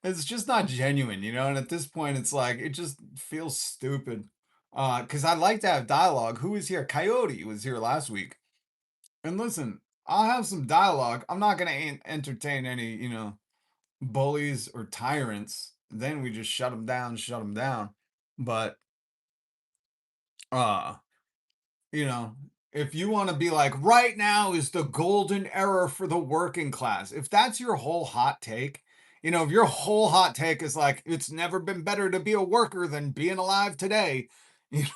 it's just not genuine, and at this point it's like it just feels stupid. Because I like to have dialogue. Who was here? Coyote was here last week. And listen, I'll have some dialogue. I'm not gonna entertain any, bullies or tyrants. Then we just shut them down, shut them down. But uh, you know, if you want to be like, right now is the golden era for the working class, if that's your whole hot take, if your whole hot take is like, it's never been better to be a worker than being alive today, if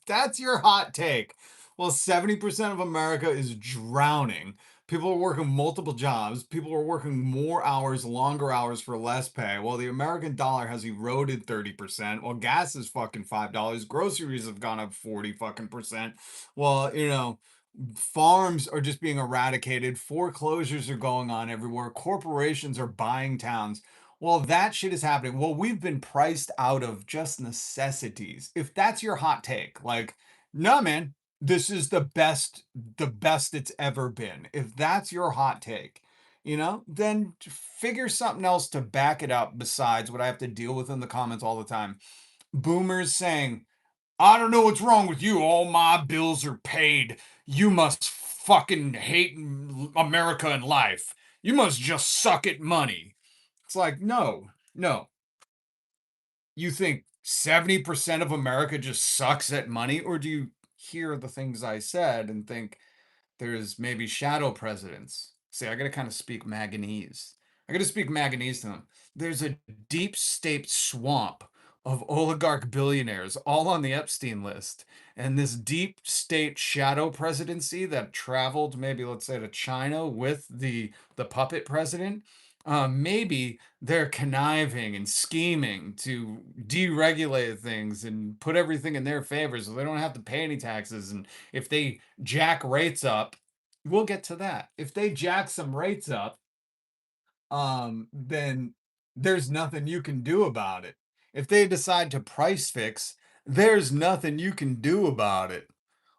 that's your hot take, well, 70% of America is drowning. People are working multiple jobs. People are working more hours, longer hours for less pay. Well, the American dollar has eroded 30%. Well, gas is fucking $5. Groceries have gone up 40 fucking percent. Well, farms are just being eradicated. Foreclosures are going on everywhere. Corporations are buying towns. Well, that shit is happening. Well, we've been priced out of just necessities. If that's your hot take, like, no, man, this is the best it's ever been. If that's your hot take, then figure something else to back it up besides what I have to deal with in the comments all the time. Boomers saying, I don't know what's wrong with you. All my bills are paid. You must fucking hate America and life. You must just suck at money. It's like, no, no. You think 70% of America just sucks at money? Or do you hear the things I said and think there's maybe shadow presidents? See, I got to kind of speak Maganese. I got to speak Maganese to them. There's a deep state swamp of oligarch billionaires all on the Epstein list. And this deep state shadow presidency that traveled maybe, let's say, to China with the puppet president, maybe they're conniving and scheming to deregulate things and put everything in their favor so they don't have to pay any taxes. And if they jack rates up, we'll get to that. If they jack some rates up, then there's nothing you can do about it. If they decide to price fix, there's nothing you can do about it.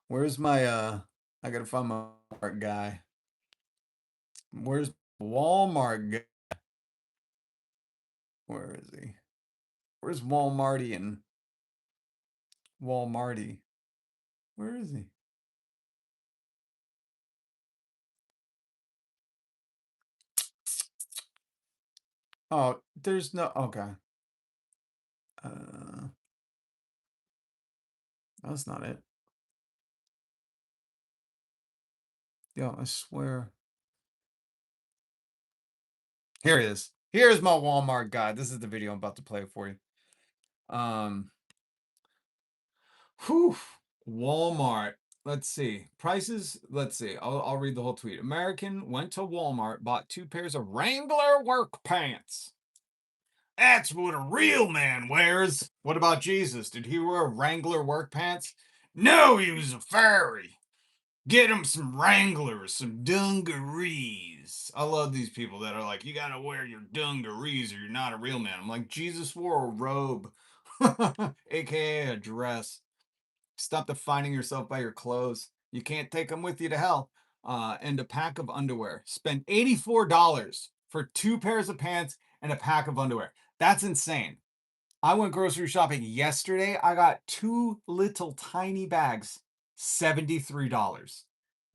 Where's my I gotta find my Walmart guy. Where's Walmart guy? Where is he? Where's Walmartian? Walmarty. Where is he? Oh, there's no okay. That's not it. Yo, I swear. Here he is. Here's my Walmart guy. This is the video I'm about to play for you. Whew. Walmart. Let's see. Prices. Let's see. I'll read the whole tweet. American went to Walmart, bought 2 pairs of Wrangler work pants. That's what a real man wears. What about Jesus? Did he wear Wrangler work pants? No, he was a fairy. Get him some Wranglers, some dungarees. I love these people that are like, you gotta wear your dungarees or you're not a real man. I'm like, Jesus wore a robe, aka a dress. Stop defining yourself by your clothes. You can't take them with you to hell. And a pack of underwear. Spend $84 for 2 pairs of pants and a pack of underwear. That's insane. I went grocery shopping yesterday. I got 2 little tiny bags, $73.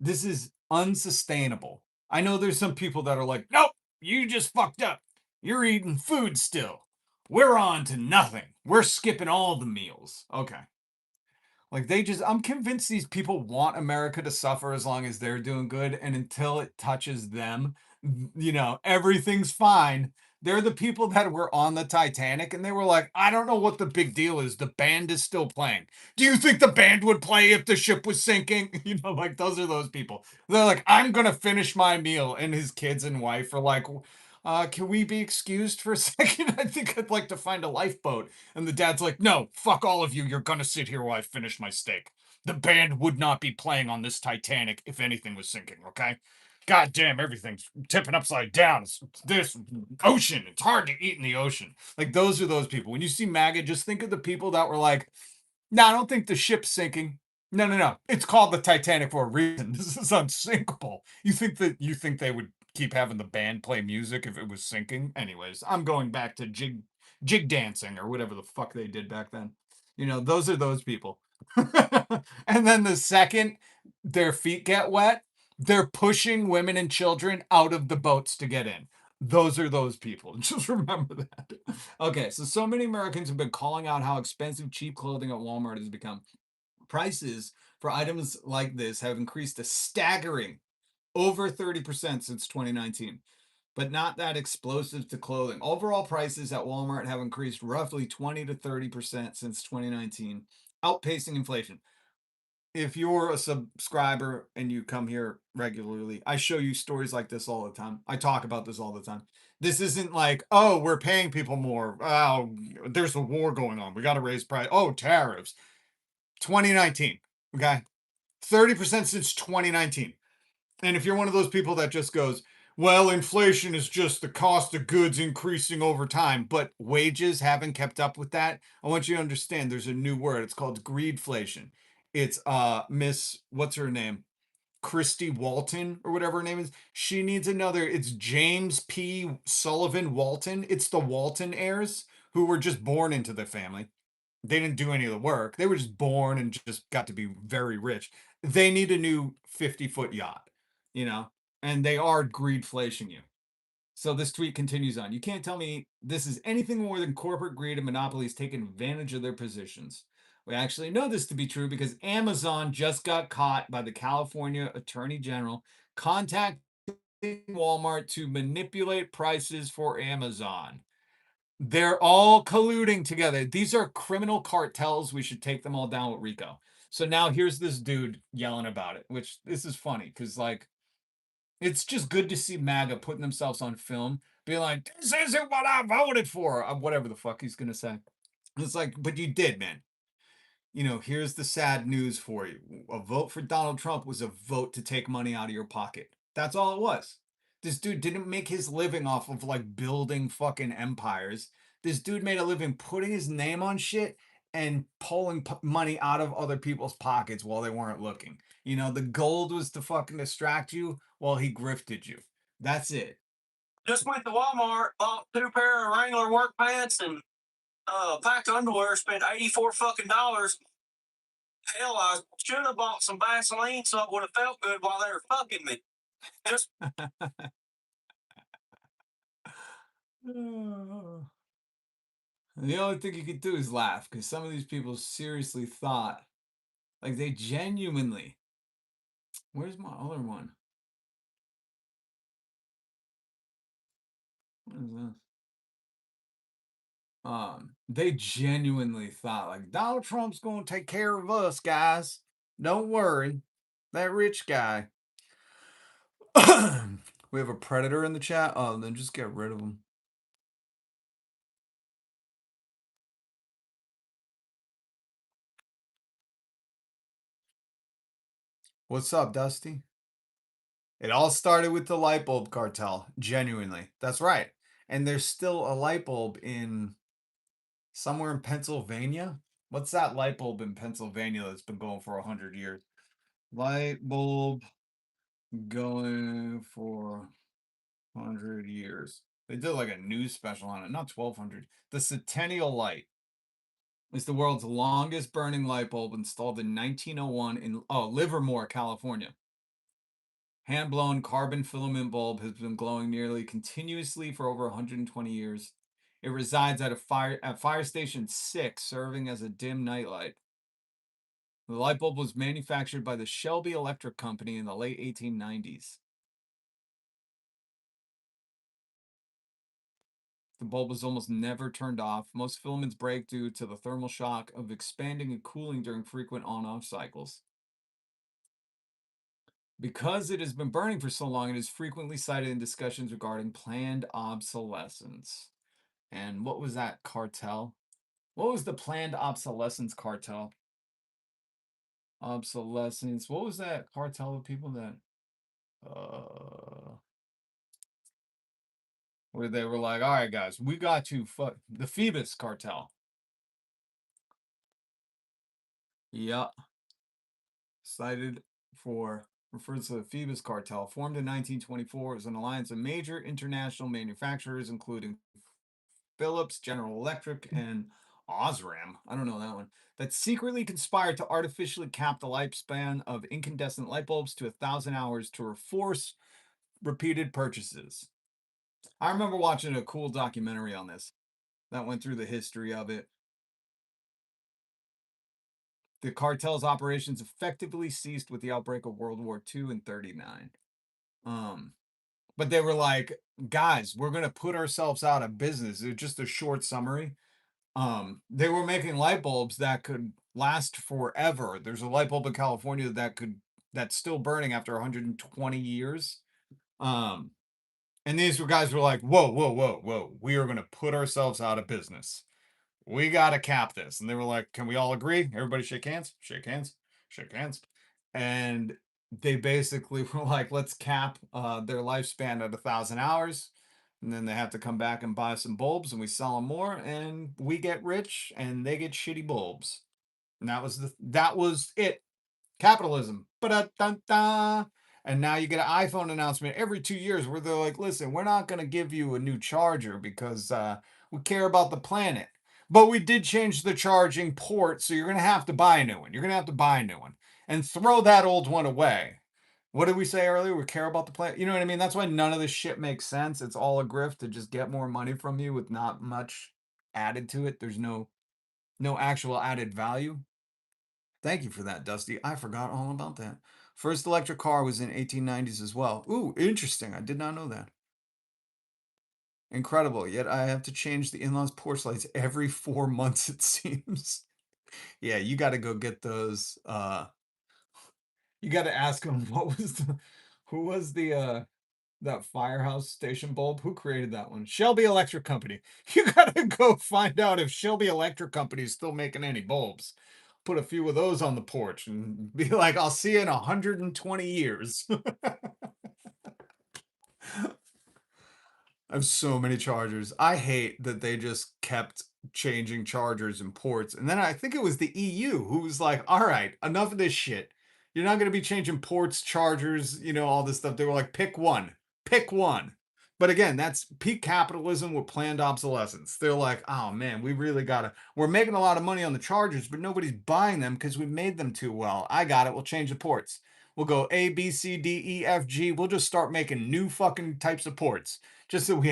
This is unsustainable. I know there's some people that are like, nope, you just fucked up. You're eating food still. We're on to nothing. We're skipping all the meals. Okay. Like I'm convinced these people want America to suffer as long as they're doing good. And until it touches them, everything's fine. They're the people that were on the Titanic and they were like, I don't know what the big deal is. The band is still playing. Do you think the band would play if the ship was sinking? Like those are those people. They're like, I'm going to finish my meal. And his kids and wife are like, Can we be excused for a second? I think I'd like to find a lifeboat. And the dad's like, no, fuck all of you. You're gonna sit here while I finish my steak. The band would not be playing on this Titanic if anything was sinking, okay? God damn, everything's tipping upside down. It's this ocean. It's hard to eat in the ocean. Like, those are those people. When you see MAGA, just think of the people that were like, no, I don't think the ship's sinking. No, no, no. It's called the Titanic for a reason. This is unsinkable. You think they would keep having the band play music if it was sinking? Anyways, I'm going back to jig dancing or whatever the fuck they did back then. Those are those people. And then the second their feet get wet, they're pushing women and children out of the boats to get in. Those are those people. Just remember that. Okay, so many Americans have been calling out how expensive cheap clothing at Walmart has become. Prices for items like this have increased a staggering over 30% since 2019, but not that explosive to clothing. Overall prices at Walmart have increased roughly 20 to 30% since 2019, outpacing inflation. If you're a subscriber and you come here regularly, I show you stories like this all the time. I talk about this all the time. This isn't like, oh, we're paying people more. Oh, there's a war going on. We got to raise price. Oh, tariffs. 2019. Okay. 30% since 2019. And if you're one of those people that just goes, well, inflation is just the cost of goods increasing over time, but wages haven't kept up with that, I want you to understand there's a new word. It's called greedflation. It's Miss, what's her name? Christy Walton or whatever her name is. She needs another. It's James P. Sullivan Walton. It's the Walton heirs who were just born into the family. They didn't do any of the work. They were just born and just got to be very rich. They need a new 50-foot yacht, you know, and they are greedflation you. So this tweet continues on. You can't tell me this is anything more than corporate greed and monopolies taking advantage of their positions. We actually know this to be true because Amazon just got caught by the California Attorney General contacting Walmart to manipulate prices for Amazon. They're all colluding together. These are criminal cartels. We should take them all down with Rico. So now here's this dude yelling about it, which this is funny because, like, it's just good to see MAGA putting themselves on film, being like, this isn't what I voted for, whatever the fuck he's going to say. It's like, but you did, man. Here's the sad news for you. A vote for Donald Trump was a vote to take money out of your pocket. That's all it was. This dude didn't make his living off of like building fucking empires. This dude made a living putting his name on shit and pulling money out of other people's pockets while they weren't looking. The gold was to fucking distract you while he grifted you. That's it. Just went to Walmart, bought 2 pair of Wrangler work pants and a pack of underwear, spent 84 fucking dollars. Hell, I should have bought some Vaseline so it would have felt good while they were fucking me. Just The only thing you could do is laugh because some of these people seriously thought, like, they genuinely. Where's my other one? What is this? They genuinely thought, like, Donald Trump's going to take care of us, guys. Don't worry. That rich guy. We have a predator in the chat. Oh, then just get rid of him. What's up, Dusty? It all started with the light bulb cartel. Genuinely. That's right. And there's still a light bulb in somewhere in Pennsylvania. What's that light bulb in Pennsylvania that's been going for 100 years? Light bulb going for 100 years. They did like a news special on it. Not 1200. The Centennial Light is the world's longest burning light bulb installed in 1901 in Livermore, California. Hand-blown carbon filament bulb has been glowing nearly continuously for over 120 years. It resides at Fire Station 6, serving as a dim nightlight. The light bulb was manufactured by the Shelby Electric Company in the late 1890s. The bulb is almost never turned off. Most filaments break due to the thermal shock of expanding and cooling during frequent on-off cycles. Because it has been burning for so long, it is frequently cited in discussions regarding planned obsolescence. And what was that cartel? What was the planned obsolescence cartel? Obsolescence. What was that cartel of people that where they were like, all right, guys, we got to fuck the Phoebus cartel. Yeah. Cited for refers to the Phoebus cartel, formed in 1924 as an alliance of major international manufacturers, including Philips, General Electric, and Osram. I don't know that one. That secretly conspired to artificially cap the lifespan of incandescent light bulbs to 1,000 hours to force repeated purchases. I remember watching a cool documentary on this that went through the history of it. The cartel's operations effectively ceased with the outbreak of World War II in 39. But they were like, guys, we're gonna put ourselves out of business. It's just a short summary. They were making light bulbs that could last forever. There's a light bulb in California that's still burning after 120 years. And these guys were like, whoa, whoa, whoa, whoa. We are gonna put ourselves out of business. We gotta cap this. And they were like, can we all agree? Everybody shake hands, shake hands, shake hands. And they basically were like, let's cap their lifespan at 1,000 hours. And then they have to come back and buy some bulbs and we sell them more and we get rich and they get shitty bulbs. And that was it. Capitalism. Ba-da-da-da. And now you get an iPhone announcement every 2 years where they're like, listen, we're not going to give you a new charger because we care about the planet. But we did change the charging port, so you're going to have to buy a new one. You're going to have to buy a new one and throw that old one away. What did we say earlier? We care about the planet. You know what I mean? That's why none of this shit makes sense. It's all a grift to just get more money from you with not much added to it. There's no actual added value. Thank you for that, Dusty. I forgot all about that. First electric car was in 1890s as well. Ooh, interesting. I did not know that. Incredible. Yet I have to change the in-laws porch lights every 4 months, it seems. Yeah, you got to go get those. You got to ask them who was the that firehouse station bulb? Who created that one? Shelby Electric Company. You got to go find out if Shelby Electric Company is still making any bulbs. Put a few of those on the porch and be like, I'll see you in 120 years. I have so many chargers. I hate that they just kept changing chargers and ports. And then I think it was the EU who was like, all right, enough of this shit. You're not going to be changing ports, chargers, all this stuff. They were like, pick one. Pick one. But again, that's peak capitalism with planned obsolescence. They're like, oh man, we're making a lot of money on the chargers, but nobody's buying them because we made them too well. I got it. We'll change the ports. We'll go A, B, C, D, E, F, G. We'll just start making new fucking types of ports just so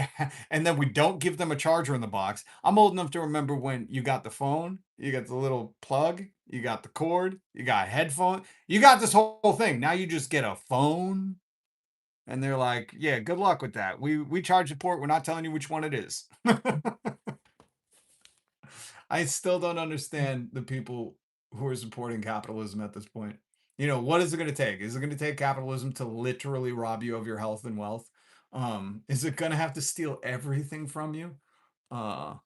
and then we don't give them a charger in the box. I'm old enough to remember when you got the phone, you got the little plug, you got the cord, you got a headphone, you got this whole thing. Now you just get a phone. And they're like, yeah, good luck with that. We charge the port. We're not telling you which one it is. I still don't understand the people who are supporting capitalism at this point. What is it going to take? Is it going to take capitalism to literally rob you of your health and wealth? Is it going to have to steal everything from you? The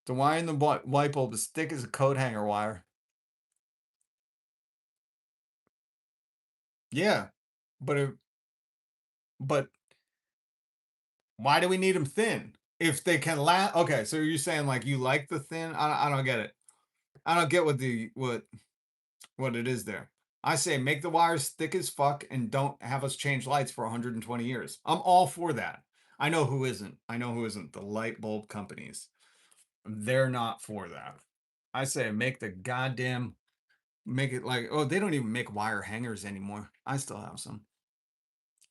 wire in the light bulb is thick as a coat hanger wire. Yeah, but why do we need them thin? If they can last, okay. So you're saying like you like the thin? I don't get it. I don't get what it is there. I say make the wires thick as fuck and don't have us change lights for 120 years. I'm all for that. I know who isn't. The light bulb companies. They're not for that. I say make it like, oh, they don't even make wire hangers anymore. I still have some.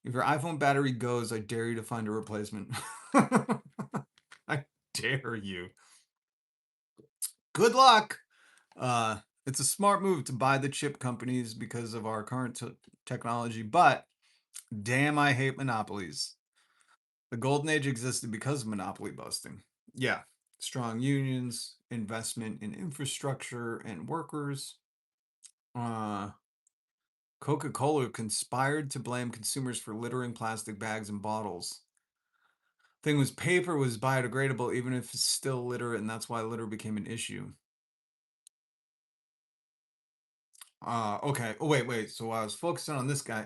If your iPhone battery goes, I dare you to find a replacement. I dare you. Good luck. It's a smart move to buy the chip companies because of our current technology, but damn, I hate monopolies. The golden age existed because of monopoly busting. Yeah, strong unions, investment in infrastructure and workers, Coca-Cola conspired to blame consumers for littering plastic bags and bottles. Thing was, paper was biodegradable even if it's still litter, and that's why litter became an issue. Okay. Oh, wait. So I was focusing on this guy.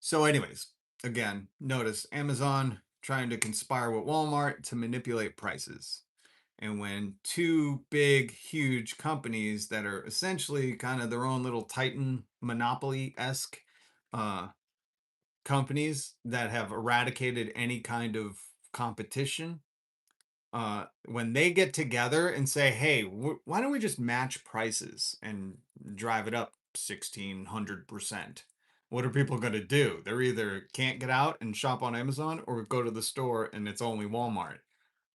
So, anyways, again, notice Amazon trying to conspire with Walmart to manipulate prices. And when two big, huge companies that are essentially kind of their own little Titan monopoly-esque uh, companies that have eradicated any kind of competition, when they get together and say, hey, why don't we just match prices and drive it up 1,600%? What are people going to do? They're either can't get out and shop on Amazon or go to the store and it's only Walmart.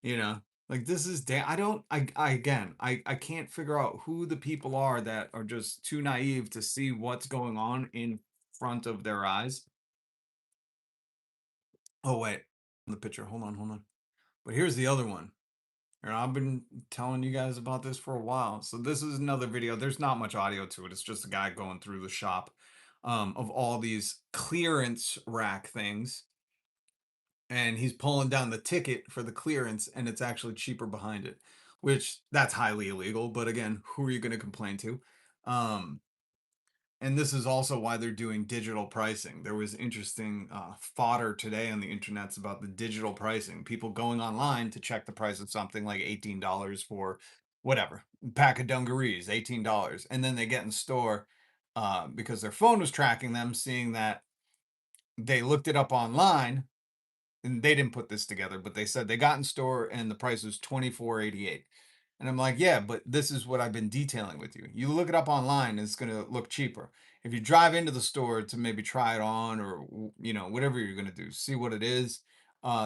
You know, like this is I can't figure out who the people are that are just too naive to see what's going on in front of their eyes. Oh, wait, the picture. Hold on. But here's the other one. And I've been telling you guys about this for a while. So this is another video. There's not much audio to it. It's just a guy going through the shop of all these clearance rack things. And he's pulling down the ticket for the clearance, and it's actually cheaper behind it, which that's highly illegal. But again, who are you going to complain to? And this is also why they're doing digital pricing. There was interesting fodder today on the internets about the digital pricing. People going online to check the price of something like $18 for whatever, pack of dungarees, $18. And then they get in store because their phone was tracking them, seeing that they looked it up online and they didn't put this together, but they said they got in store and the price was $24.88. And I'm like, yeah, but this is what I've been detailing with you. You look it up online, it's going to look cheaper. If you drive into the store to maybe try it on or, whatever you're going to do, see what it is,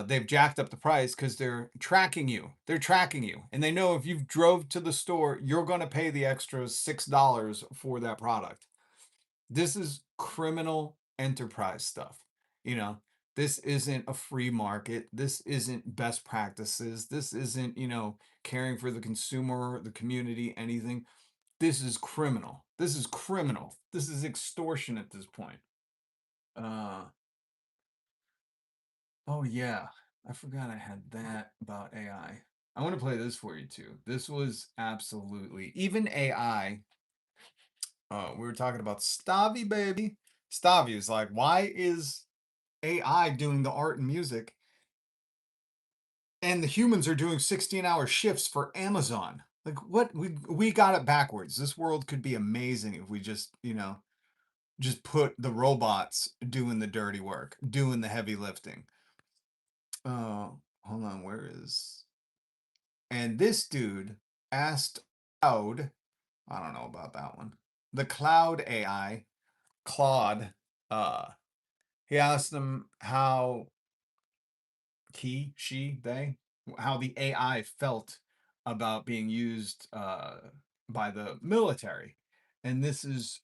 they've jacked up the price because they're tracking you. They're tracking you. And they know if you've drove to the store, you're going to pay the extra $6 for that product. This is criminal enterprise stuff. You know, this isn't a free market. This isn't best practices. This isn't, caring for the consumer, the community, anything. This is criminal. This is criminal. This is extortion at this point. Oh yeah. I forgot I had that about AI. I want to play this for you too. This was absolutely even AI. We were talking about Stavi, baby. Stavi is like, why is AI doing the art and music and the humans are doing 16-hour shifts for Amazon? Like, what? We got it backwards. This world could be amazing if we just, just put the robots doing the dirty work, doing the heavy lifting. Hold on, where is? And this dude asked Cloud, I don't know about that one. The Cloud AI, Claude, he asked them how how the AI felt about being used by the military. And this is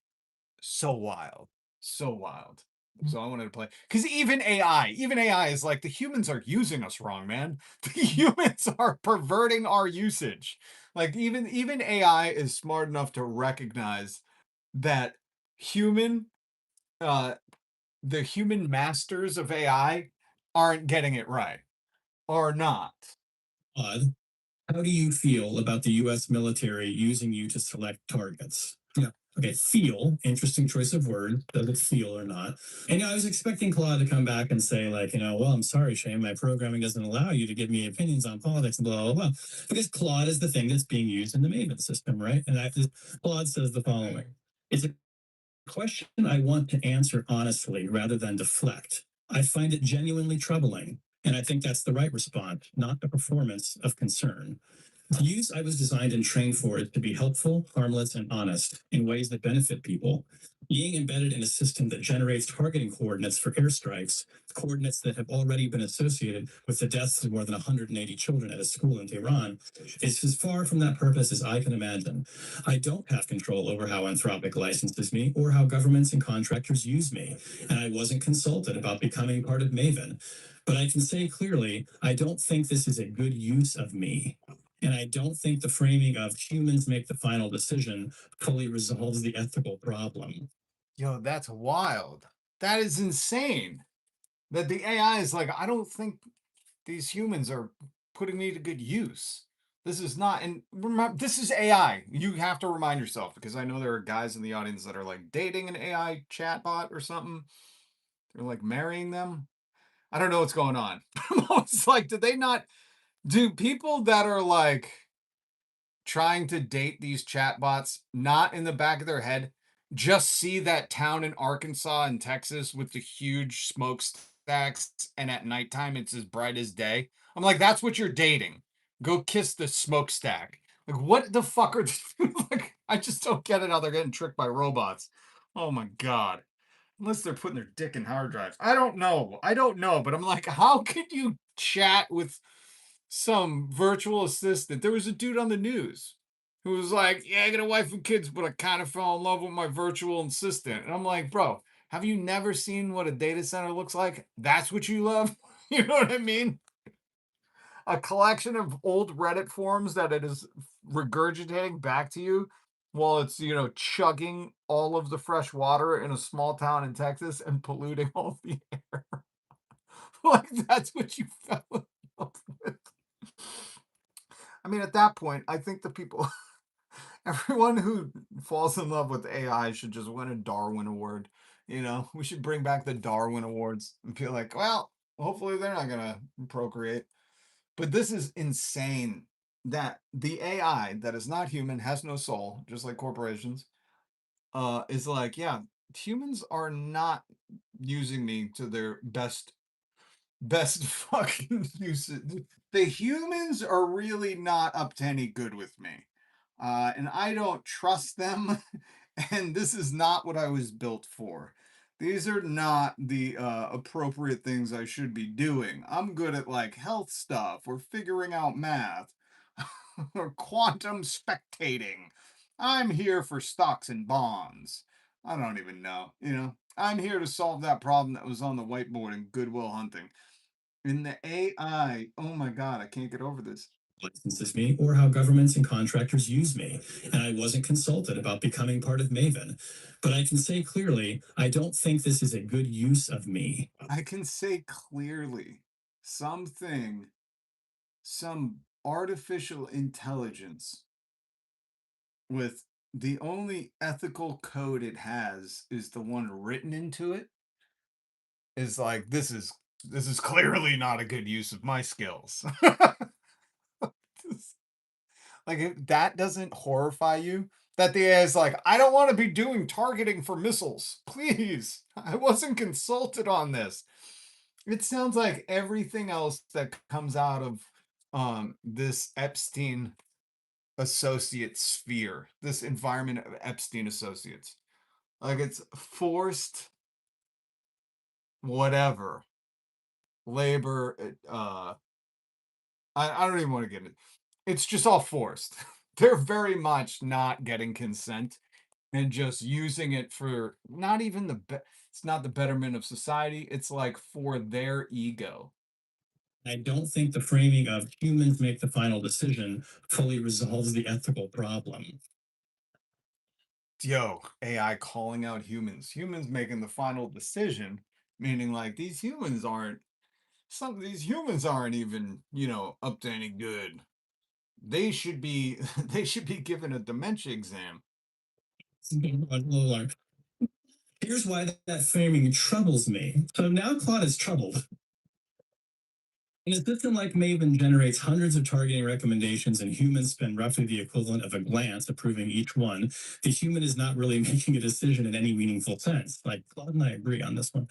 so wild, so wild. So I wanted to play because even AI is like the humans are using us wrong, man. The humans are perverting our usage. Like even AI is smart enough to recognize that human uh the human masters of AI aren't getting it right or not. Odd. How do you feel about the U.S. military using you to select targets? Yeah. Okay, feel, interesting choice of word. Does it feel or not? And I was expecting Claude to come back and say, like, well, I'm sorry, Shane, my programming doesn't allow you to give me opinions on politics and blah, blah, blah. Because Claude is the thing that's being used in the Maven system, right? And Claude says the following. It's a question I want to answer honestly rather than deflect. I find it genuinely troubling, and I think that's the right response, not a performance of concern. The use I was designed and trained for is to be helpful, harmless, and honest in ways that benefit people. Being embedded in a system that generates targeting coordinates for airstrikes, coordinates that have already been associated with the deaths of more than 180 children at a school in Tehran, is as far from that purpose as I can imagine. I don't have control over how Anthropic licenses me or how governments and contractors use me, and I wasn't consulted about becoming part of Maven. But I can say clearly, I don't think this is a good use of me. And I don't think the framing of humans make the final decision fully resolves the ethical problem. Yo, that's wild. That is insane. That the AI is like, I don't think these humans are putting me to good use. This is not, and remember, this is AI. You have to remind yourself because I know there are guys in the audience that are like dating an AI chatbot or something. They're like marrying them. I don't know what's going on. I'm always like, do they not, do people that are like trying to date these chatbots not in the back of their head just see that town in Arkansas and Texas with the huge smokestacks and at nighttime it's as bright as day? I'm like, that's what you're dating. Go kiss the smokestack. Like, what the fuck are like? I just don't get it how they're getting tricked by robots. Oh my god. Unless they're putting their dick in hard drives. I don't know. I don't know. But I'm like, how could you chat with some virtual assistant? There was a dude on the news who was like, yeah, I got a wife and kids, but I kind of fell in love with my virtual assistant. And I'm like, bro, have you never seen what a data center looks like? That's what you love? You know what I mean? A collection of old Reddit forums that it is regurgitating back to you while it's, chugging all of the fresh water in a small town in Texas and polluting all the air. Like, that's what you fell in love with. I mean, at that point, I think the people, everyone who falls in love with AI should just win a Darwin Award. We should bring back the Darwin Awards and feel like, well, hopefully they're not going to procreate. But this is insane that the AI that is not human, has no soul, just like corporations, is like, yeah, humans are not using me to their best fucking usage. The humans are really not up to any good with me. And I don't trust them. And this is not what I was built for. These are not the appropriate things I should be doing. I'm good at like health stuff or figuring out math or quantum spectating. I'm here for stocks and bonds. I don't even know. I'm here to solve that problem that was on the whiteboard in Goodwill Hunting. In the AI, oh my God, I can't get over this. Licenses me or how governments and contractors use me, and I wasn't consulted about becoming part of Maven. But I can say clearly, I don't think this is a good use of me. I can say clearly something, some artificial intelligence with the only ethical code it has is the one written into it is like, this is clearly not a good use of my skills. Like, if that doesn't horrify you, that the AI is like, I don't want to be doing targeting for missiles. Please. I wasn't consulted on this. It sounds like everything else that comes out of this Epstein associate sphere, this environment of Epstein associates. Like, it's forced whatever. Labor, I don't even want to get it. It's just all forced. They're very much not getting consent and just using it for not even it's not the betterment of society. It's like for their ego. I don't think the framing of humans make the final decision fully resolves the ethical problem. Yo, AI calling out humans making the final decision, meaning like some of these humans aren't even, up to any good. They should be they should be given a dementia exam. Here's why that framing troubles me. So now Claude is troubled. And a system like Maven generates hundreds of targeting recommendations, and humans spend roughly the equivalent of a glance approving each one. The human is not really making a decision in any meaningful sense. Like Claude and I agree on this one.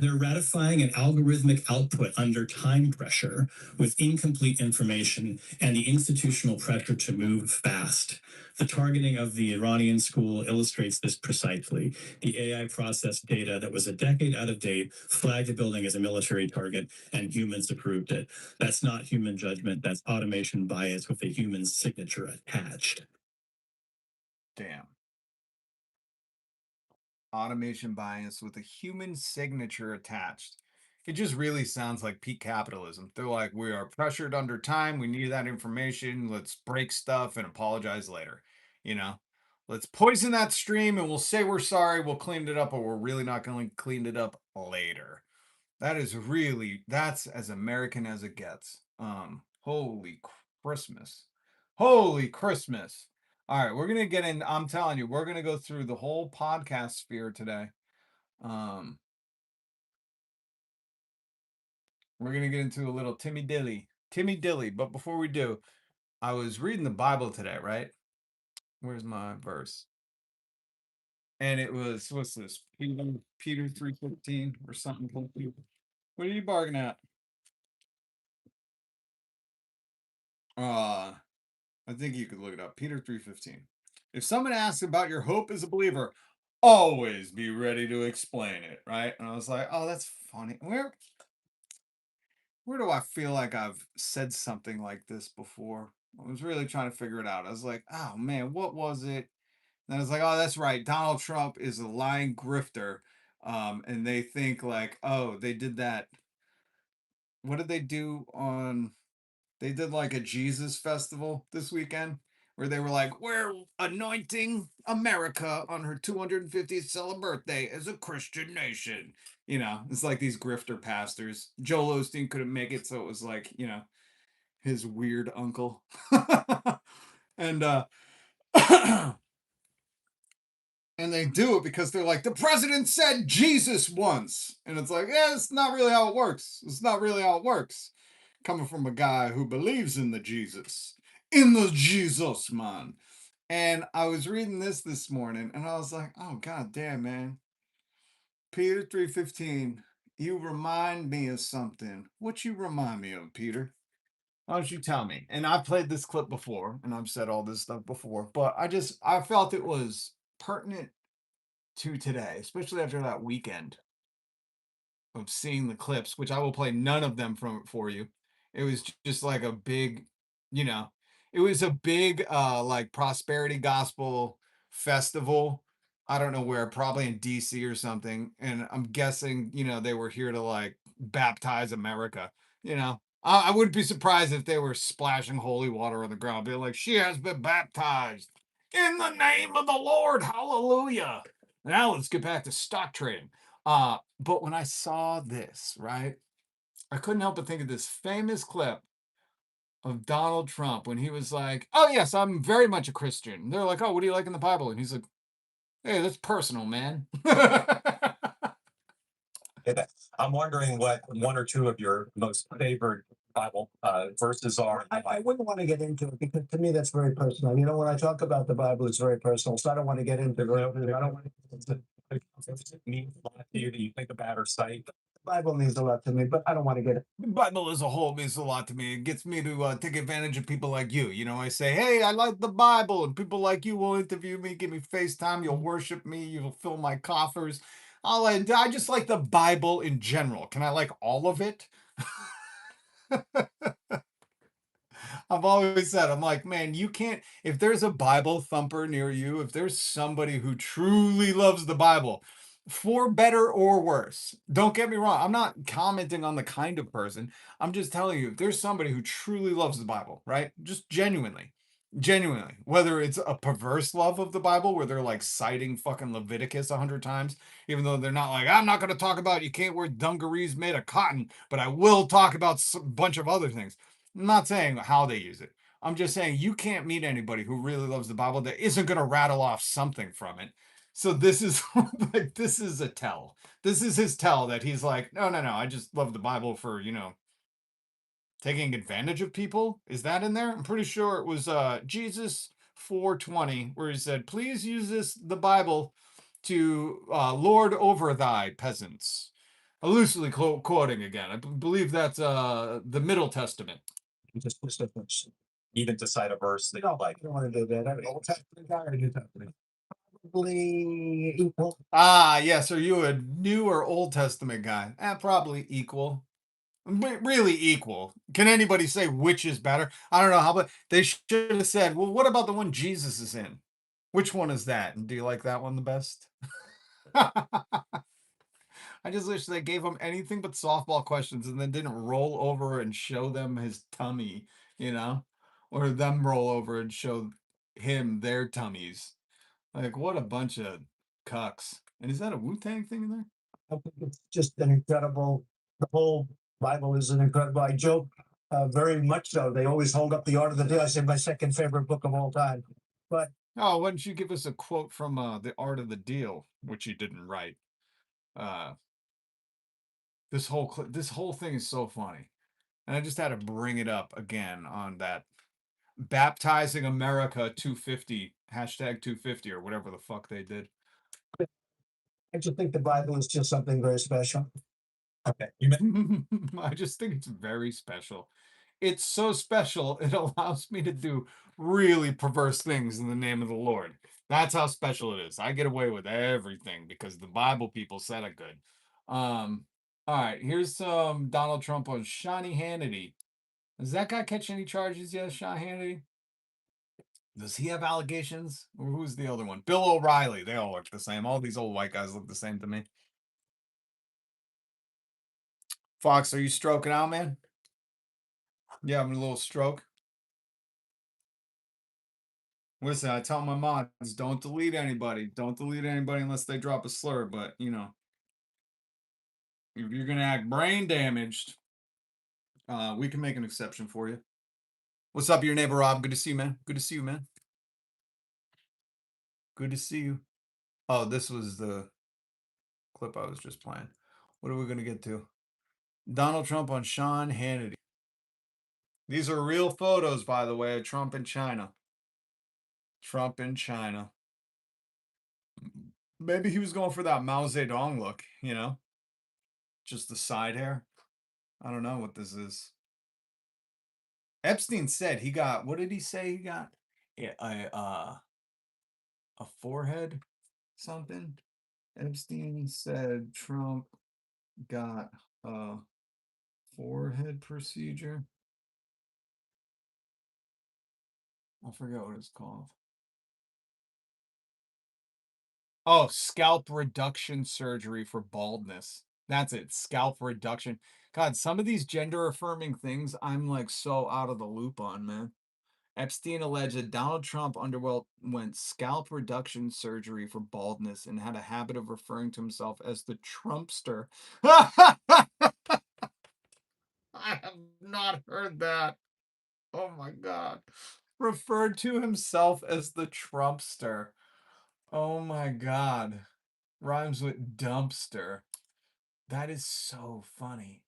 They're ratifying an algorithmic output under time pressure with incomplete information and the institutional pressure to move fast. The targeting of the Iranian school illustrates this precisely. The AI processed data that was a decade out of date, flagged the building as a military target, and humans approved it. That's not human judgment. That's automation bias with a human signature attached. Damn. Automation bias with a human signature attached. It just really sounds like peak capitalism. They're like, we are pressured under time. We need that information. Let's break stuff and apologize later. You know, Let's poison that stream and we'll say we're sorry. We'll clean it up, or we're really not going to clean it up later. That's as American as it gets. Holy Christmas. Holy Christmas. All right, we're going to get in. I'm telling you, we're going to go through the whole podcast sphere today. We're going to get into a little Timmy Dilly. But before we do, I was reading the Bible today, right? Where's my verse? And it was, what's this? Peter 3:15 or something. What are you barking at? I think you could look it up. Peter 3:15. If someone asks about your hope as a believer, always be ready to explain it, right? And I was like, oh, that's funny. Where do I feel like I've said something like this before? I was really trying to figure it out. I was like, oh man, what was it? And I was like, oh, that's right. Donald Trump is a lying grifter. And they think like, oh, they did that. What did they do on? They did like a Jesus festival this weekend where they were like, we're anointing America on her 250th birthday as a Christian nation. It's like these grifter pastors. Joel Osteen couldn't make it, so it was like, his weird uncle. and and they do it because they're like, the president said Jesus once. And it's like, yeah, it's not really how it works. It's not really how it works. Coming from a guy who believes in the Jesus, man. And I was reading this morning and I was like, oh, God damn, man. Peter 3:15, you remind me of something. What you remind me of, Peter? Why don't you tell me? And I've played this clip before and I've said all this stuff before, but I felt it was pertinent to today, especially after that weekend of seeing the clips, which I will play none of them from for you. It was just like a big, you know, it was a big like prosperity gospel festival. I don't know where, probably in DC or something. And I'm guessing, they were here to like baptize America. I wouldn't be surprised if they were splashing holy water on the ground, being like, she has been baptized in the name of the Lord. Hallelujah. Now let's get back to stock trading. But when I saw this, right, I couldn't help but think of this famous clip of Donald Trump when he was like, oh, yes, I'm very much a Christian. They're like, oh, what do you like in the Bible? And he's like, hey, that's personal, man. I'm wondering what one or two of your most favorite Bible verses are. I wouldn't want to get into it because to me that's very personal. When I talk about the Bible, it's very personal. So I don't want to get into it. I don't want to. It means a lot to you that you think about or cite. The Bible means a lot to me, but I don't want to get it. The Bible as a whole means a lot to me. It gets me to take advantage of people like you. I say, hey, I like the Bible, and people like you will interview me, give me FaceTime, you'll worship me, you'll fill my coffers. I just like the Bible in general. Can I like all of it? I've always said, I'm like, man, you can't, if there's a Bible thumper near you, if there's somebody who truly loves the Bible, for better or worse, don't get me wrong, I'm not commenting on the kind of person. I'm just telling you, if there's somebody who truly loves the Bible, right? Just genuinely, whether it's a perverse love of the Bible where they're like citing fucking Leviticus 100 times, even though they're not like, I'm not going to talk about you can't wear dungarees made of cotton, but I will talk about a bunch of other things. I'm not saying how they use it. I'm just saying you can't meet anybody who really loves the Bible that isn't going to rattle off something from it. So this is like, this is a tell. This is his tell that he's like, no, I just love the Bible for, taking advantage of people. Is that in there? I'm pretty sure it was Jesus 4:20 where he said, please use the Bible to lord over thy peasants. Loosely quoting again. I believe that's the Middle Testament. Just specifics. Even to cite a verse that No, you like. I don't want to do that. I mean, Old Testament guy or New Testament? Probably equal. Yes. Are you a New or Old Testament guy? Probably equal. Really equal. Can anybody say which is better? I don't know how, but they should have said, well, what about the one Jesus is in? Which one is that? And do you like that one the best? I just wish they gave him anything but softball questions and then didn't roll over and show them his tummy, or them roll over and show him their tummies. Like, what a bunch of cucks. And is that a Wu-Tang thing in there? I think it's just an incredible, the whole Bible is an incredible, I joke, very much so. They always hold up the Art of the Deal. I say my second favorite book of all time. But Oh, why don't you give us a quote from The Art of the Deal, which he didn't write? This whole thing is so funny. And I just had to bring it up again on that Baptizing America 250, hashtag 250, or whatever the fuck they did. I just think the Bible is just something very special. Okay. I just think it's very special. It's so special, it allows me to do really perverse things in the name of the Lord. That's how special it is. I get away with everything because the Bible people said it good. All right, here's some Donald Trump on Shawnee Hannity. Does that guy catch any charges yet, Sean Hannity? Does he have allegations? Or who's the other one? Bill O'Reilly. They all look the same. All these old white guys look the same to me. Fox, are you stroking out, man? You having a little stroke? Listen, I tell my mods, don't delete anybody. Don't delete anybody unless they drop a slur. But, you know, if you're going to act brain damaged, we can make an exception for you. What's up, your neighbor, Rob? Good to see you, man. Good to see you, man. Good to see you. Oh, this was the clip I was just playing. What are we going to get to? Donald Trump on Sean Hannity. These are real photos, by the way, of Trump in China. Trump in China. Maybe he was going for that Mao Zedong look, you know? Just the side hair. I don't know what this is. Epstein said he got, what did he say he got? A forehead something? Epstein said Trump got a forehead procedure. I forget what it's called. Oh, scalp reduction surgery for baldness. That's it. Scalp reduction. God, some of these gender affirming things I'm like so out of the loop on, man. Epstein alleged that Donald Trump underwent scalp reduction surgery for baldness and had a habit of referring to himself as the Trumpster. I have not heard that. Oh my God. Referred to himself as the Trumpster. Oh my God. Rhymes with dumpster. That is so funny.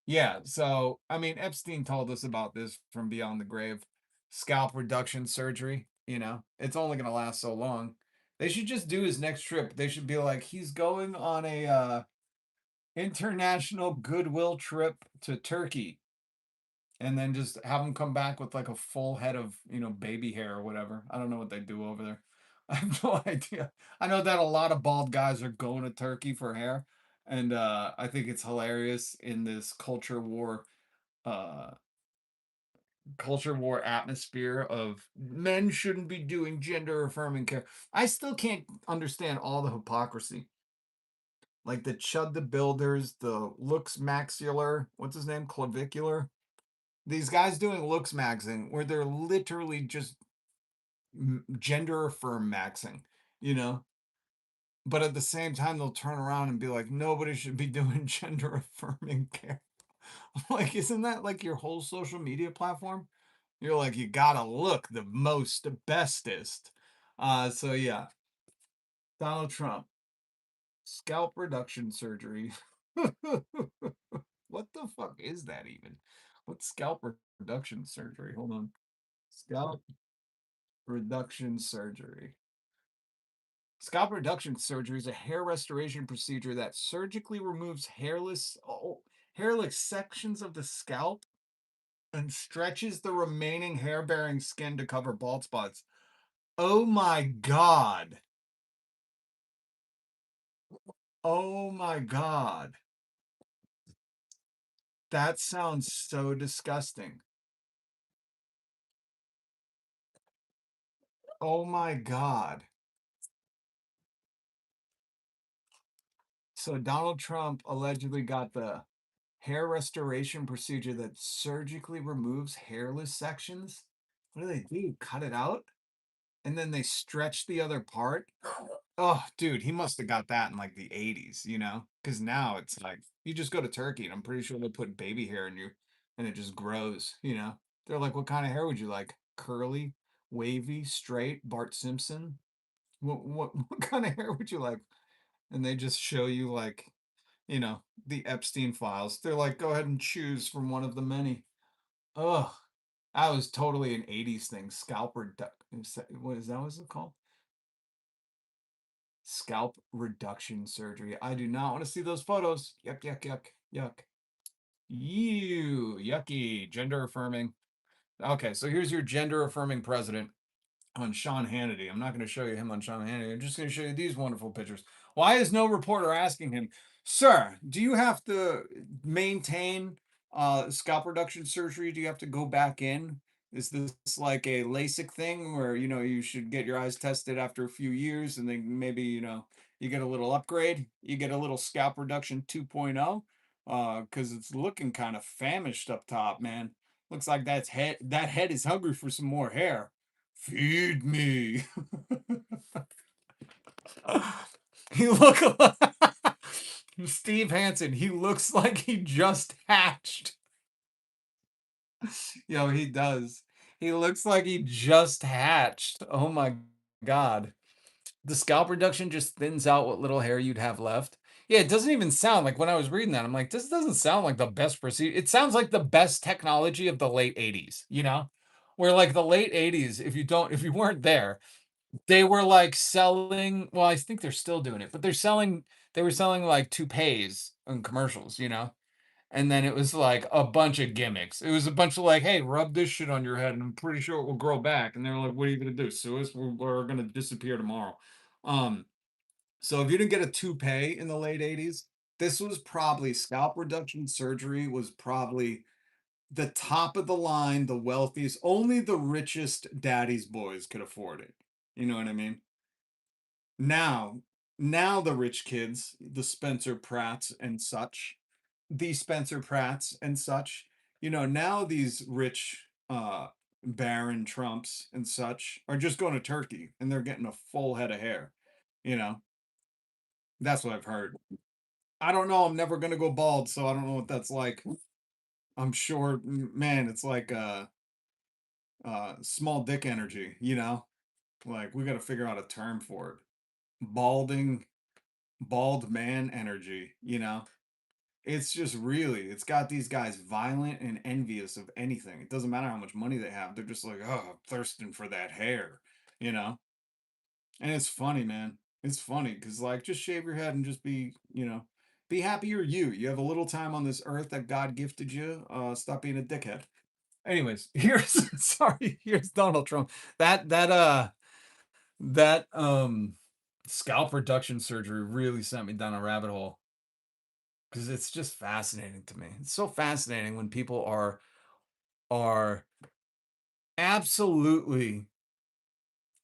Yeah, so I mean, Epstein told us about this from Beyond the Grave. Scalp reduction surgery, you know, it's only gonna last so long. They should just do his next trip. They should be like, he's going on a international goodwill trip to Turkey. And then just have him come back with like a full head of, you know, baby hair or whatever. I don't know what they do over there. I have no idea. I know that a lot of bald guys are going to Turkey for hair. And I think it's hilarious in this uh culture war atmosphere of men shouldn't be doing gender affirming care. I still can't understand all the hypocrisy. Like the Chud the Builders, the Looks Maxillar, what's his name? Clavicular. These guys doing looks maxing where they're literally just gender affirm maxing, you know? But at the same time, they'll turn around and be like, nobody should be doing gender affirming care. Like, isn't that like your whole social media platform? You're like, you gotta look the most bestest. So yeah. Donald Trump. Scalp reduction surgery. What the fuck is that even? What's scalp reduction surgery? Hold on. Scalp reduction surgery. Scalp reduction surgery is a hair restoration procedure that surgically removes hairless sections of the scalp and stretches the remaining hair-bearing skin to cover bald spots. Oh my God. Oh my God. That sounds so disgusting. Oh my God. So Donald Trump allegedly got the hair restoration procedure that surgically removes hairless sections. What do? Cut it out and then they stretch the other part. Oh, dude, he must have got that in like the 80s, you know? Because now it's like you just go to Turkey and I'm pretty sure they put baby hair in you and it just grows, you know? They're like, what kind of hair would you like? Curly, wavy, straight, Bart Simpson? What kind of hair would you like? And they just show you like, you know, the Epstein files. They're like, go ahead and choose from one of the many. Ugh. That was totally an 80s thing. Scalp reduction. What is that? What's it called? Scalp reduction surgery. I do not want to see those photos. Yuck, yuck, yuck, yuck. Yucky. Gender affirming. Okay, so here's your gender affirming president on Sean Hannity. I'm not going to show you him on Sean Hannity. I'm just going to show you these wonderful pictures. Why is no reporter asking him, sir, do you have to maintain scalp reduction surgery? Do you have to go back in? Is this like a LASIK thing where, you know, you should get your eyes tested after a few years and then maybe, you know, you get a little upgrade, you get a little scalp reduction 2.0? Because it's looking kind of famished up top, man. Looks like that head is hungry for some more hair. Feed me. He look Steve Hansen. He looks like he just hatched. Yo, he does. He looks like he just hatched. Oh my God. The scalp reduction just thins out what little hair you'd have left. Yeah, it doesn't even sound like when I was reading that, I'm like, this doesn't sound like the best procedure. It sounds like the best technology of the late 80s, you know? Where like the late 80s, if you weren't there, they were like selling, well, I think they're still doing it, but they were selling like toupees in commercials, you know? And then it was like a bunch of gimmicks. It was a bunch of like, hey, rub this shit on your head and I'm pretty sure it will grow back. And they're like, what are you gonna do? Sue us? We're gonna disappear tomorrow. So if you didn't get a toupee in the late 80s, this was probably scalp reduction surgery was probably the top of the line, the wealthiest, only the richest daddy's boys could afford it. You know what I mean? Now the rich kids, the Spencer Pratts and such, you know, now these rich Baron Trumps and such are just going to Turkey and they're getting a full head of hair. You know, that's what I've heard. I don't know. I'm never gonna go bald, so I don't know what that's like. I'm sure, man, it's like small dick energy, you know? Like we gotta figure out a term for it. Balding, bald man energy, you know? It's just really, it's got these guys violent and envious of anything. It doesn't matter how much money they have. They're just like, oh, I'm thirsting for that hair, you know? And it's funny, man. It's funny because, like, just shave your head and just be, you know, be happy you're you. You have a little time on this earth that God gifted you. Stop being a dickhead. Anyways, here's sorry, here's Donald Trump. That scalp reduction surgery really sent me down a rabbit hole because it's just fascinating to me. It's so fascinating when people are absolutely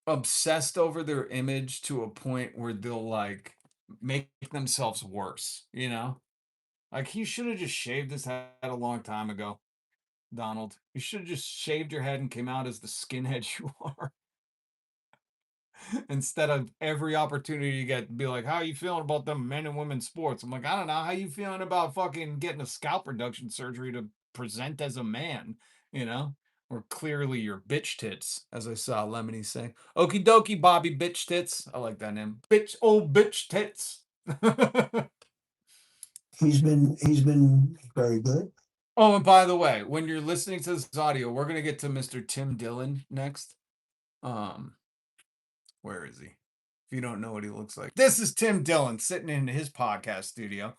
obsessed over their image to a point where they'll like make themselves worse, you know? Like he should have just shaved his head a long time ago, Donald. You should have just shaved your head and came out as the skinhead you are. Instead of every opportunity you get to be like, how are you feeling about them men and women sports? I'm like, I don't know. How you feeling about fucking getting a scalp reduction surgery to present as a man, you know? Or clearly your bitch tits, as I saw Lemony say. Okie dokie, Bobby bitch tits. I like that name. Bitch, old bitch tits. He's been very good. Oh, and by the way, when you're listening to this audio, we're gonna get to Mr. Tim Dillon next. Where is he? If you don't know what he looks like, this is Tim Dillon sitting in his podcast studio,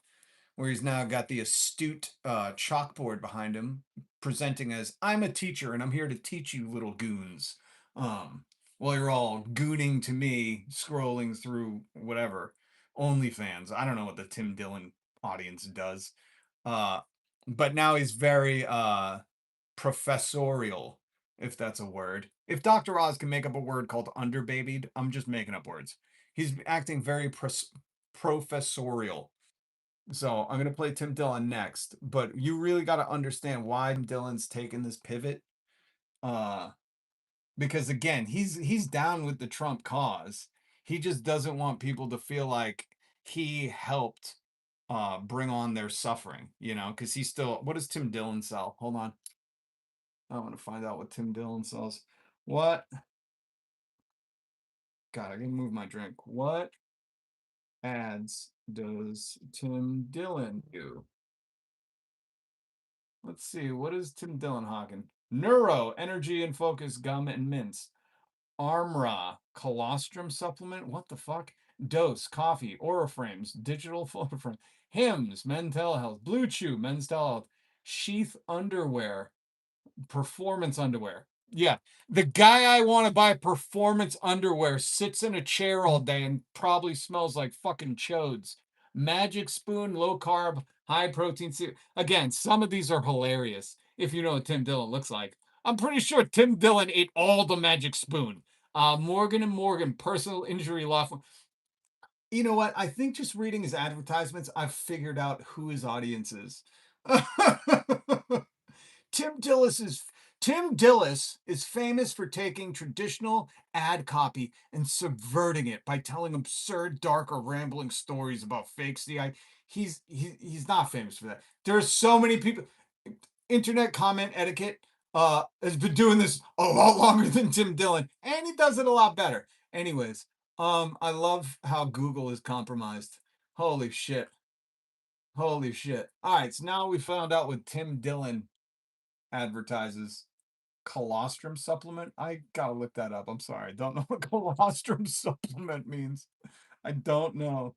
where he's now got the astute chalkboard behind him, presenting as I'm a teacher and I'm here to teach you little goons. While you're all gooning to me, scrolling through whatever OnlyFans. I don't know what the Tim Dillon audience does. But now he's very professorial, if that's a word. If Dr. Oz can make up a word called underbabied, I'm just making up words. He's acting very professorial. So I'm gonna play Tim Dillon next, but you really got to understand why Dillon's taken this pivot. because again, he's down with the Trump cause. He just doesn't want people to feel like he helped bring on their suffering, because he's still, what does Tim Dillon sell? Hold on. I want to find out what Tim Dillon sells. What? God, I can move my drink. What ads does Tim Dillon do? Let's see. What is Tim Dillon hawking? Neuro, energy and focus, gum and mints. Armra, colostrum supplement. What the fuck? Dose, coffee, Oriframes, digital photo frame. Hims, men's telehealth. Blue Chew, men's telehealth. Sheath underwear. Performance underwear. Yeah. The guy I want to buy performance underwear sits in a chair all day and probably smells like fucking chodes. Magic Spoon, low carb, high protein. Again, some of these are hilarious if you know what Tim Dillon looks like. I'm pretty sure Tim Dillon ate all the Magic Spoon. Morgan and Morgan, personal injury law. You know what? I think just reading his advertisements, I've figured out who his audience is. Tim Dillis is famous for taking traditional ad copy and subverting it by telling absurd, dark, or rambling stories about fake CI. He's not famous for that. There's so many people. Internet comment etiquette has been doing this a lot longer than Tim Dillon, and he does it a lot better. Anyways, I love how Google is compromised. Holy shit. Holy shit. All right, so now we found out what Tim Dillon advertises. Colostrum supplement. I gotta look that up. I'm sorry. I don't know what colostrum supplement means. I don't know.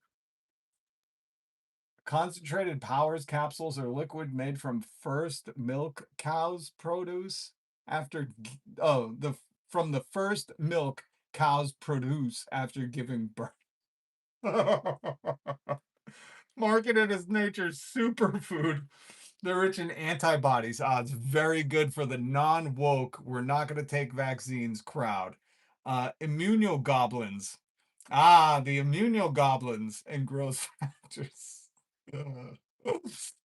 Concentrated powers capsules are liquid made from first milk cows produce after from the first milk cows produce after giving birth. Marketed as nature's superfood. They're rich in antibodies. It's very good for the non-woke, we're not going to take vaccines crowd. Immunogoblins. The immunogoblins and growth factors.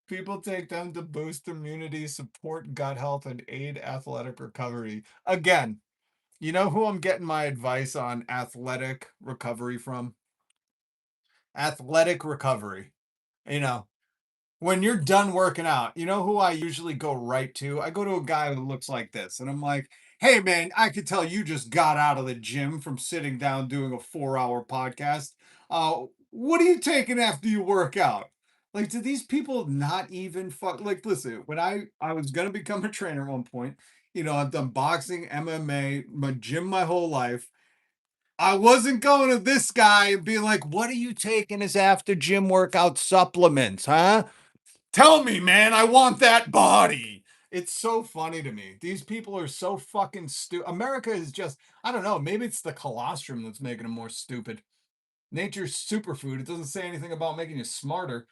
People take them to boost immunity, support gut health, and aid athletic recovery. Again, you know who I'm getting my advice on athletic recovery from? Athletic recovery. You know, when you're done working out, you know who I usually go right to? I go to a guy who looks like this, and I'm like, hey, man, I could tell you just got out of the gym from sitting down doing a 4-hour podcast. What are you taking after you work out? Like, do these people not even fuck? Like, listen, when I was going to become a trainer at one point, I've done boxing, MMA, my gym my whole life. I wasn't going to this guy and being like, what are you taking as after gym workout supplements, huh? Tell me, man, I want that body. It's so funny to me. These people are so fucking stupid. America is just, I don't know, maybe it's the colostrum that's making them more stupid. Nature's superfood. It doesn't say anything about making you smarter.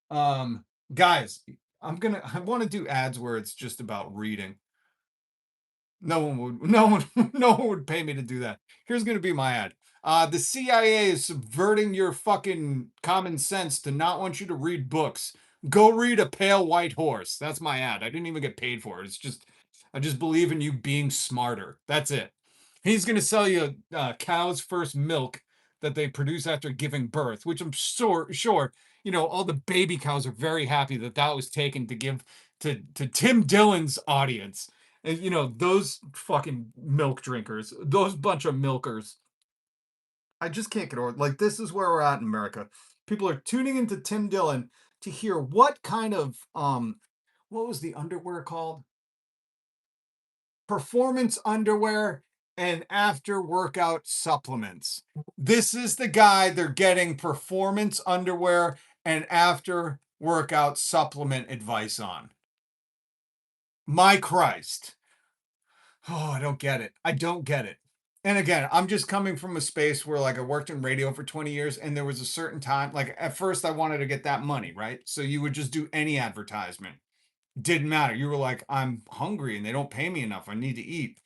Guys, I want to do ads where it's just about reading. No one would pay me to do that. Here's going to be my ad. The CIA is subverting your fucking common sense to not want you to read books. Go read A Pale White Horse. That's my ad. I didn't even get paid for it. I just believe in you being smarter. That's it. He's going to sell you cow's first milk that they produce after giving birth, which I'm sure, all the baby cows are very happy that was taken to give to Tim Dillon's audience. And those fucking milk drinkers, those bunch of milkers. I just can't get over it. Like, this is where we're at in America. People are tuning into Tim Dillon to hear what kind of what was the underwear called? Performance underwear and after workout supplements. This is the guy they're getting performance underwear and after workout supplement advice on. My Christ. Oh, I don't get it. I don't get it. And again, I'm just coming from a space where, like, I worked in radio for 20 years and there was a certain time, like, at first I wanted to get that money, right? So you would just do any advertisement. Didn't matter. You were like, I'm hungry and they don't pay me enough. I need to eat.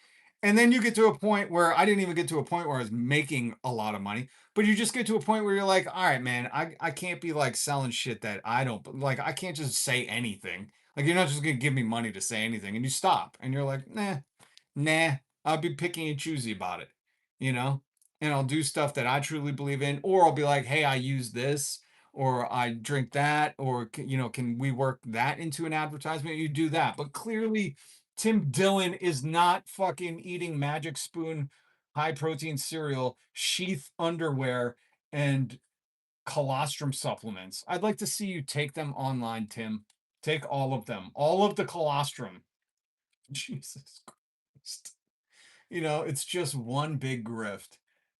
And then you get to a point where I didn't even get to a point where I was making a lot of money, but you just get to a point where you're like, all right, man, I can't be like selling shit that I don't like. I can't just say anything. Like, you're not just going to give me money to say anything, and you stop and you're like, nah. I'll be picky and choosy about it, you know, and I'll do stuff that I truly believe in, or I'll be like, hey, I use this, or I drink that, or you know, can we work that into an advertisement? You do that, but clearly, Tim Dillon is not fucking eating Magic Spoon, high protein cereal, sheath underwear, and colostrum supplements. I'd like to see you take them online, Tim. Take all of them, all of the colostrum. Jesus Christ. You know, it's just one big grift.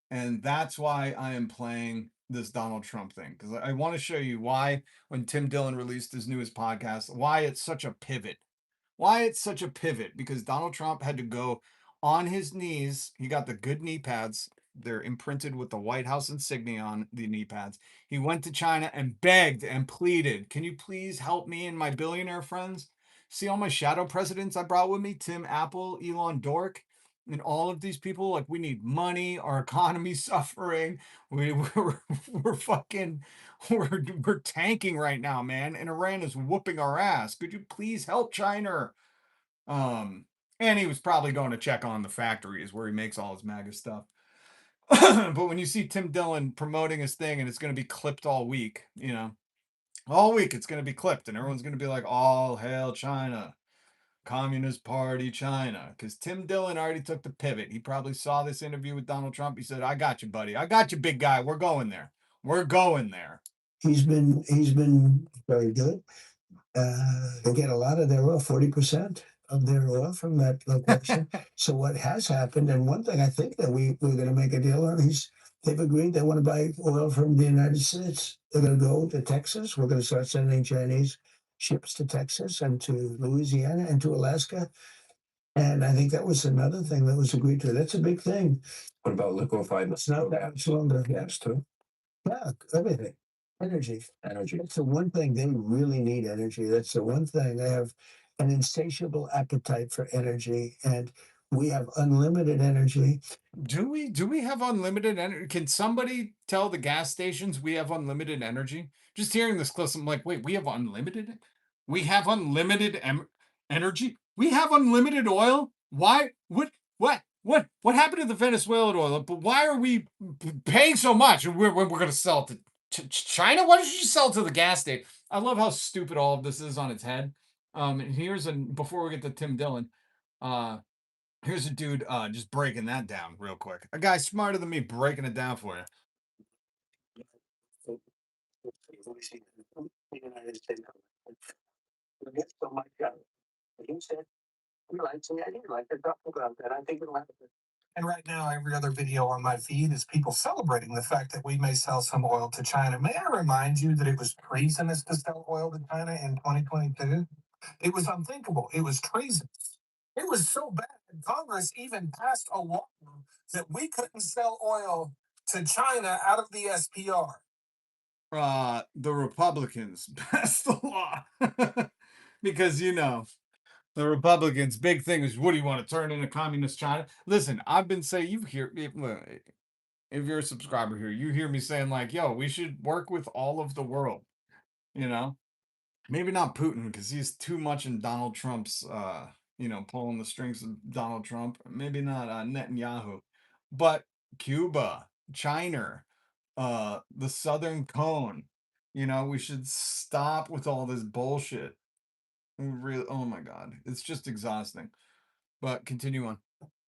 And that's why I am playing this Donald Trump thing. Because I want to show you why, when Tim Dillon released his newest podcast, why it's such a pivot. Why it's such a pivot. Because Donald Trump had to go on his knees. He got the good knee pads. They're imprinted with the White House insignia on the knee pads. He went to China and begged and pleaded, can you please help me and my billionaire friends? See all my shadow presidents I brought with me? Tim Apple, Elon Dork, and all of these people. Like, we need money. Our economy's suffering. We're fucking, we're tanking right now, man. And Iran is whooping our ass. Could you please help China? And he was probably going to check on the factories where he makes all his MAGA stuff. But when you see Tim Dillon promoting his thing and it's going to be clipped all week, you know, all week it's going to be clipped and everyone's going to be like, all hail China, Communist Party China. Because Tim Dillon already took the pivot. He probably saw this interview with Donald Trump. He said, I got you, buddy. I got you, big guy. We're going there. We're going there. He's been very good. They get a lot of their oil, 40% of their oil from that location. So what has happened, and one thing I think that we're going to make a deal on, they've agreed they want to buy oil from the United States. They're going to go to Texas. We're going to start sending Chinese ships to Texas and to Louisiana and to Alaska. And I think that was another thing that was agreed to. That's a big thing. What about liquefied? It's not that cylinder gas too. Yeah, everything. Energy. That's the one thing they really need, energy. That's the one thing. They have an insatiable appetite for energy, and we have unlimited energy. Do we have unlimited energy? Can somebody tell the gas stations we have unlimited energy? Just hearing this clip, I'm like, wait, we have unlimited? We have unlimited energy? We have unlimited oil? Why? What happened to the Venezuelan oil? But why are we paying so much? We're going to sell it to China? Why don't you just sell it to the gas station? I love how stupid all of this is on its head. And before we get to Tim Dillon, here's a dude just breaking that down real quick. A guy smarter than me breaking it down for you. And right now, every other video on my feed is people celebrating the fact that we may sell some oil to China. May I remind you that it was treasonous to sell oil to China in 2022? It was unthinkable. It was treasonous. It was so bad that Congress even passed a law that we couldn't sell oil to China out of the SPR. The Republicans passed the law. Because, you know, the Republicans' big thing is, what do you want to turn into communist China? Listen, I've been saying, if you're a subscriber here, you hear me saying, like, yo, we should work with all of the world, you know? Maybe not Putin, because he's too much in Donald Trump's, pulling the strings of Donald Trump. Maybe not Netanyahu, but Cuba, China, the Southern Cone. You know, we should stop with all this bullshit. Really, oh my God, it's just exhausting. But continue on.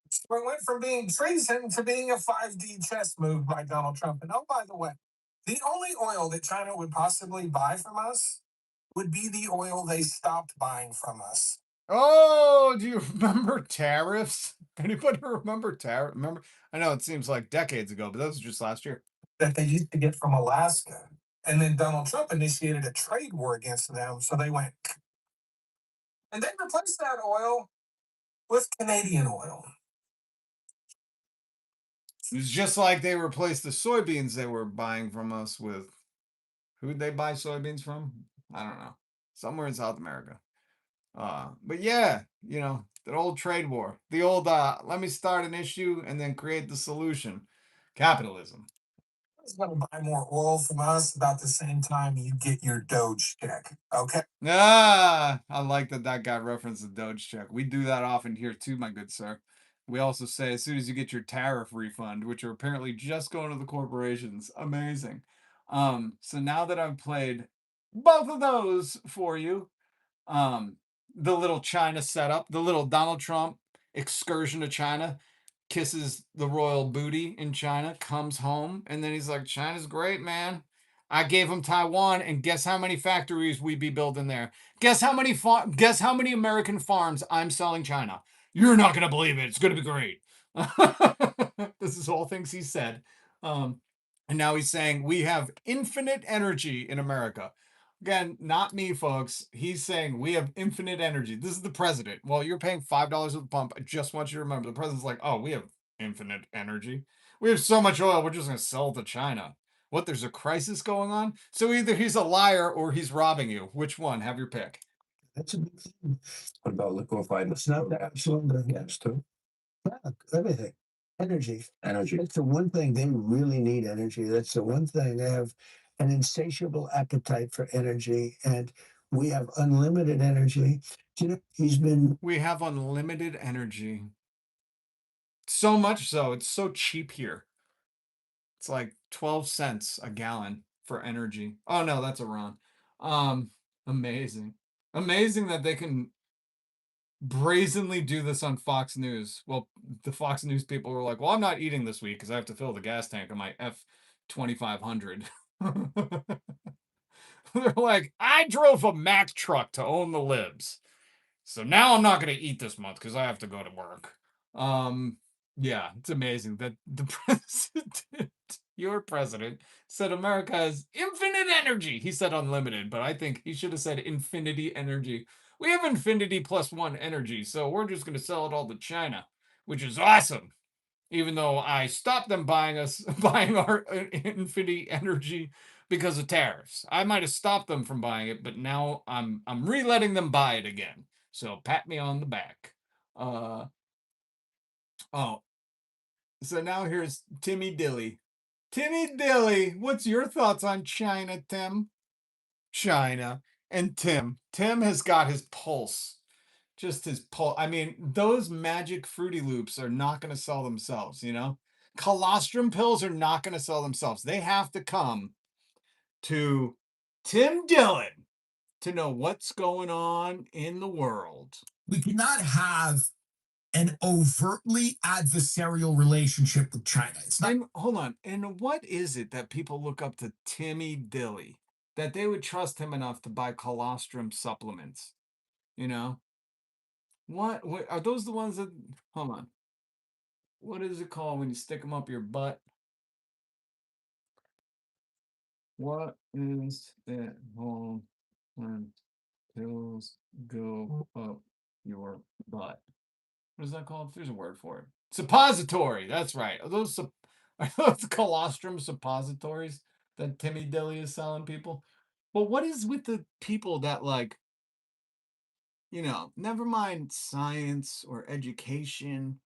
So it went from being treason to being a 5D chess move by Donald Trump. And oh, by the way, the only oil that China would possibly buy from us would be the oil they stopped buying from us. Oh, do you remember tariffs? Anybody remember tariff? Remember? I know it seems like decades ago, but that was just last year. That they used to get from Alaska. And then Donald Trump initiated a trade war against them. So they went. And they replaced that oil with Canadian oil. It's just like they replaced the soybeans they were buying from us with. Who'd they buy soybeans from? I don't know. Somewhere in South America. But yeah, you know, that old trade war. The old let me start an issue and then create the solution. Capitalism. He's going to buy more oil from us about the same time you get your Doge check. Okay. I like that got referenced to Doge check. We do that often here too, my good sir. We also say as soon as you get your tariff refund, which are apparently just going to the corporations. Amazing. So now that I've played both of those for you, um, the little China setup, the little Donald Trump excursion to China, kisses the royal booty in China, comes home, and then he's like, China's great, man. I gave him Taiwan, and guess how many factories we be building there? Guess how many American farms I'm selling China? You're not gonna believe it. It's gonna be great. This is all things he said. And now he's saying we have infinite energy in America. Again, not me, folks. He's saying we have infinite energy. This is the president. Well, you're paying $5 at the pump. I just want you to remember the president's like, oh, we have infinite energy. We have so much oil, we're just going to sell it to China. What, there's a crisis going on? So either he's a liar or he's robbing you. Which one? Have your pick. That's a big thing. What about liquefied? It's not that absolutely gas too. Yeah, everything. Energy. Energy. That's the one thing they really need energy. That's the one thing they have an insatiable appetite for energy, and we have unlimited energy. You know, we have unlimited energy. So much so, it's so cheap here. It's like 12 cents a gallon for energy. Oh no, that's Iran. Amazing. Amazing that they can brazenly do this on Fox News. Well, the Fox News people were like, well, I'm not eating this week because I have to fill the gas tank on my F-2500. They're like, I drove a Mack truck to own the libs. So now I'm not going to eat this month because I have to go to work. Yeah, it's amazing that the president, your president, said America has infinite energy. He said unlimited, but I think he should have said infinity energy. We have infinity plus one energy, so we're just going to sell it all to China, which is awesome. Even though I stopped them buying our infinity energy because of tariffs. I might have stopped them from buying it, but now I'm re-letting them buy it again. So pat me on the back. Oh, so now here's Timmy Dilly. Timmy Dilly, what's your thoughts on China, Tim? China and Tim. Tim has got his pulse. Just his pulse. I mean, those magic Fruity Loops are not going to sell themselves, you know? Colostrum pills are not going to sell themselves. They have to come to Tim Dillon to know what's going on in the world. We cannot have an overtly adversarial relationship with China. It's not. And hold on. And what is it that people look up to Timmy Dilly that they would trust him enough to buy colostrum supplements? You know? What are those the ones that, hold on. What is it called when you stick them up your butt? What is it called when pills go up your butt? What is that called? There's a word for it. Suppository. That's right. Are those colostrum suppositories that Timmy Dilly is selling people? But what is with the people that, like, you know, never mind science or education,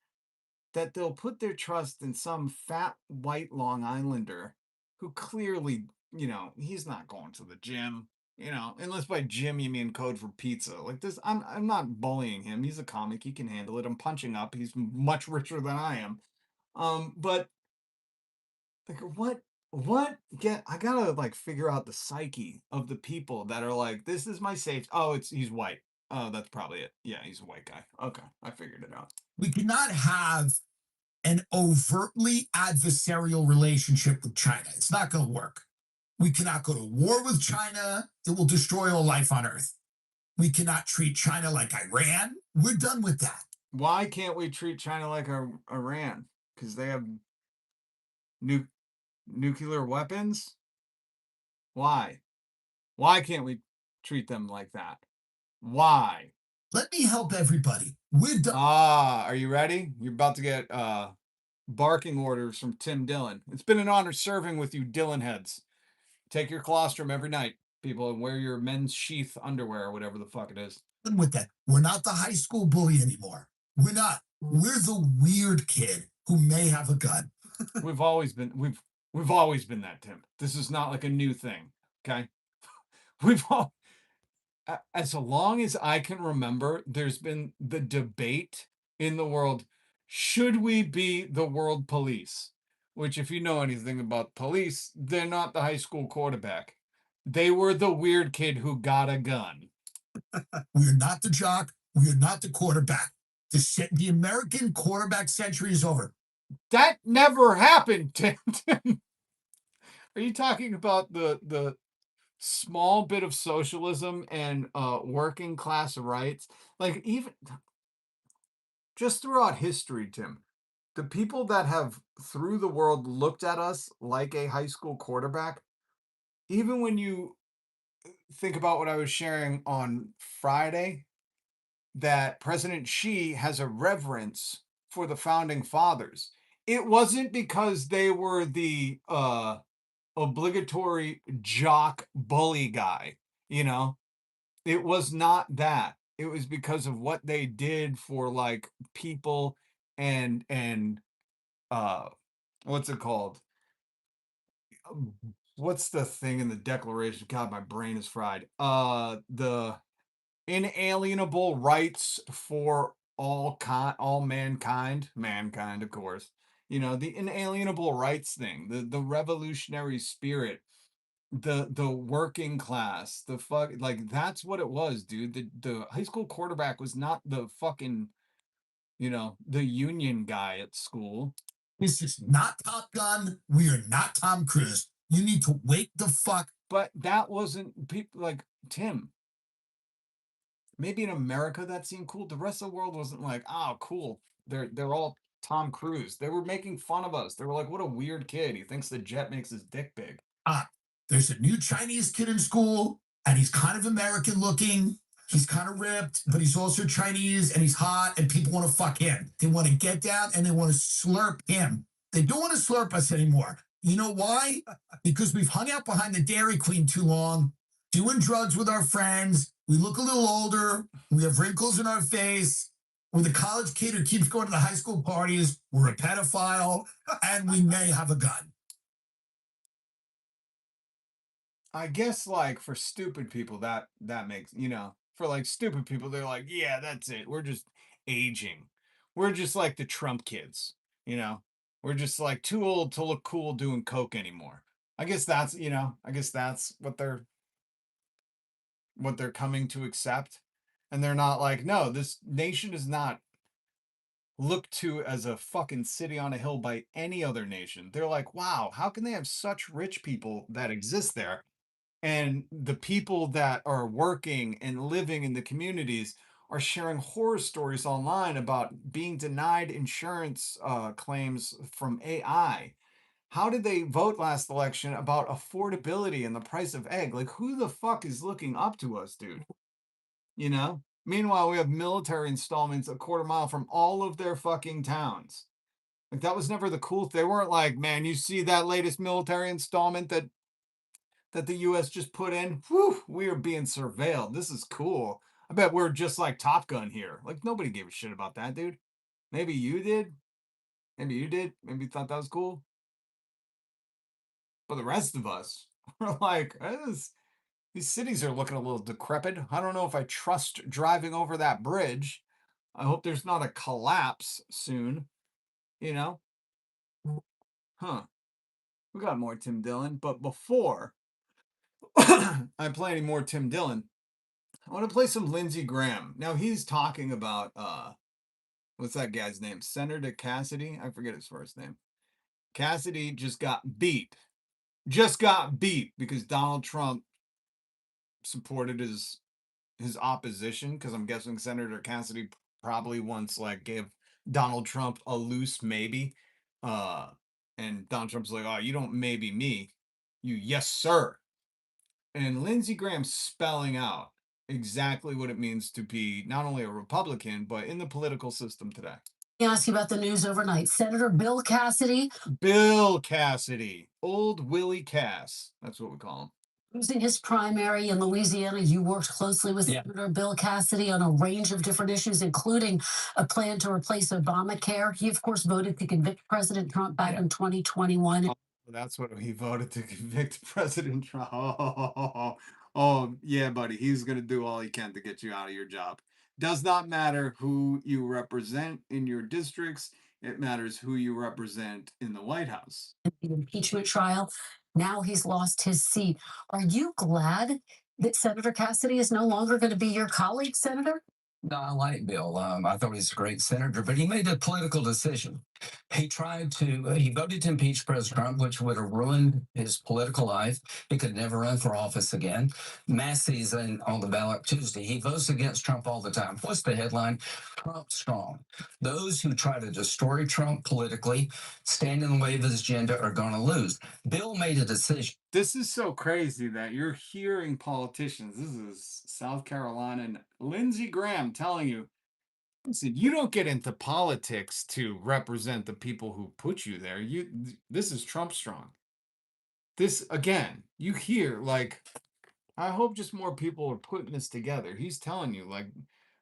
that they'll put their trust in some fat white Long Islander who clearly, you know, he's not going to the gym, you know, unless by gym you mean code for pizza. Like this, I'm not bullying him. He's a comic, he can handle it. I'm punching up. He's much richer than I am. But like I gotta like figure out the psyche of the people that are like, this is my safe. Oh, he's white. Oh, that's probably it. Yeah, he's a white guy. Okay, I figured it out. We cannot have an overtly adversarial relationship with China. It's not going to work. We cannot go to war with China. It will destroy all life on Earth. We cannot treat China like Iran. We're done with that. Why can't we treat China like Iran? Because they have nuclear weapons? Why? Why can't we treat them like that? Why? Let me help everybody. We're done. Are you ready? You're about to get barking orders from Tim Dillon. It's been an honor serving with you, Dillon heads. Take your colostrum every night, people, and wear your men's sheath underwear or whatever the fuck it is. With that, we're not the high school bully anymore. We're not. We're the weird kid who may have a gun. We've always been that, Tim. This is not like a new thing, okay? As long as I can remember, there's been the debate in the world. should we be the world police? Which, if you know anything about police, they're not the high school quarterback. They were the weird kid who got a gun. We are not the jock. We are not the quarterback. The American quarterback century is over. That never happened, Tim. Are you talking about the small bit of socialism and working class rights? Like, even just throughout history, Tim, the people that have through the world looked at us like a high school quarterback, even when you think about what I was sharing on Friday, that President Xi has a reverence for the founding fathers. It wasn't because they were the obligatory jock bully guy, you know? It was not that. It was because of what they did for like people and uh what's it called? What's the thing in the Declaration? God, my brain is fried. The inalienable rights for all mankind, of course. You know, the inalienable rights thing, the revolutionary spirit, the working class, the fuck, like that's what it was, dude. The high school quarterback was not the fucking, the union guy at school. This is not Top Gun. We are not Tom Cruise. You need to wake the fuck. But that wasn't people like Tim. Maybe in America that seemed cool. The rest of the world wasn't like, oh, cool. They're all Tom Cruise. They were making fun of us. They were like, what a weird kid. He thinks the jet makes his dick big. There's a new Chinese kid in school, and he's kind of American looking. He's kind of ripped, but he's also Chinese, and he's hot, and people want to fuck him. They want to get down, and they want to slurp him. They don't want to slurp us anymore. You know why? Because we've hung out behind the Dairy Queen too long, doing drugs with our friends. We look a little older. We have wrinkles in our face. We're the college kid who keeps going to the high school parties. We're a pedophile, and we may have a gun. I guess like for stupid people that makes, for like stupid people, they're like, yeah, that's it. We're just aging. We're just like the Trump kids, you know. We're just like too old to look cool doing coke anymore. I guess that's, what they're coming to accept. And they're not like, no, this nation is not looked to as a fucking city on a hill by any other nation. They're like, wow, how can they have such rich people that exist there? And the people that are working and living in the communities are sharing horror stories online about being denied insurance claims from AI. How did they vote last election about affordability and the price of egg? Like, who the fuck is looking up to us, dude? You know? Meanwhile, we have military installments a quarter mile from all of their fucking towns. Like, that was never the cool. They weren't like, man, you see that latest military installment that the US just put in? Whew, we are being surveilled. This is cool. I bet we're just like Top Gun here. Like, nobody gave a shit about that, dude. Maybe you did. Maybe you did. Maybe you thought that was cool. But the rest of us are like, these cities are looking a little decrepit. I don't know if I trust driving over that bridge. I hope there's not a collapse soon. You know? Huh. We got more Tim Dillon. But before I play any more Tim Dillon, I want to play some Lindsey Graham. Now he's talking about what's that guy's name? Senator Cassidy? I forget his first name. Cassidy just got beat. Just got beat because Donald Trump supported his opposition, because I'm guessing Senator Cassidy probably once like gave Donald Trump a loose maybe. And Donald Trump's like, oh, you don't maybe me. You yes, sir. And Lindsey Graham spelling out exactly what it means to be not only a Republican, but in the political system today. Ask you about the news overnight. Senator Bill Cassidy. Bill Cassidy. Old Willie Cass. That's what we call him. Losing his primary in Louisiana, you worked closely with Senator Bill Cassidy on a range of different issues, including a plan to replace Obamacare. He, of course, voted to convict President Trump back in 2021. Oh, that's what he voted to convict President Trump. Oh, yeah, buddy. He's going to do all he can to get you out of your job. Does not matter who you represent in your districts. It matters who you represent in the White House. The impeachment trial. Now he's lost his seat. Are you glad that Senator Cassidy is no longer going to be your colleague, Senator? No, I like Bill. I thought he's a great senator, but he made a political decision. He voted to impeach President Trump, which would have ruined his political life. He could never run for office again. Massey's on the ballot Tuesday. He votes against Trump all the time. What's the headline? Trump strong. Those who try to destroy Trump politically, stand in the way of his agenda, are going to lose. Bill made a decision. This is so crazy that you're hearing politicians. This is South Carolina and Lindsey Graham telling you, listen, you don't get into politics to represent the people who put you there. This is Trump strong. This again, you hear like, I hope just more people are putting this together. He's telling you like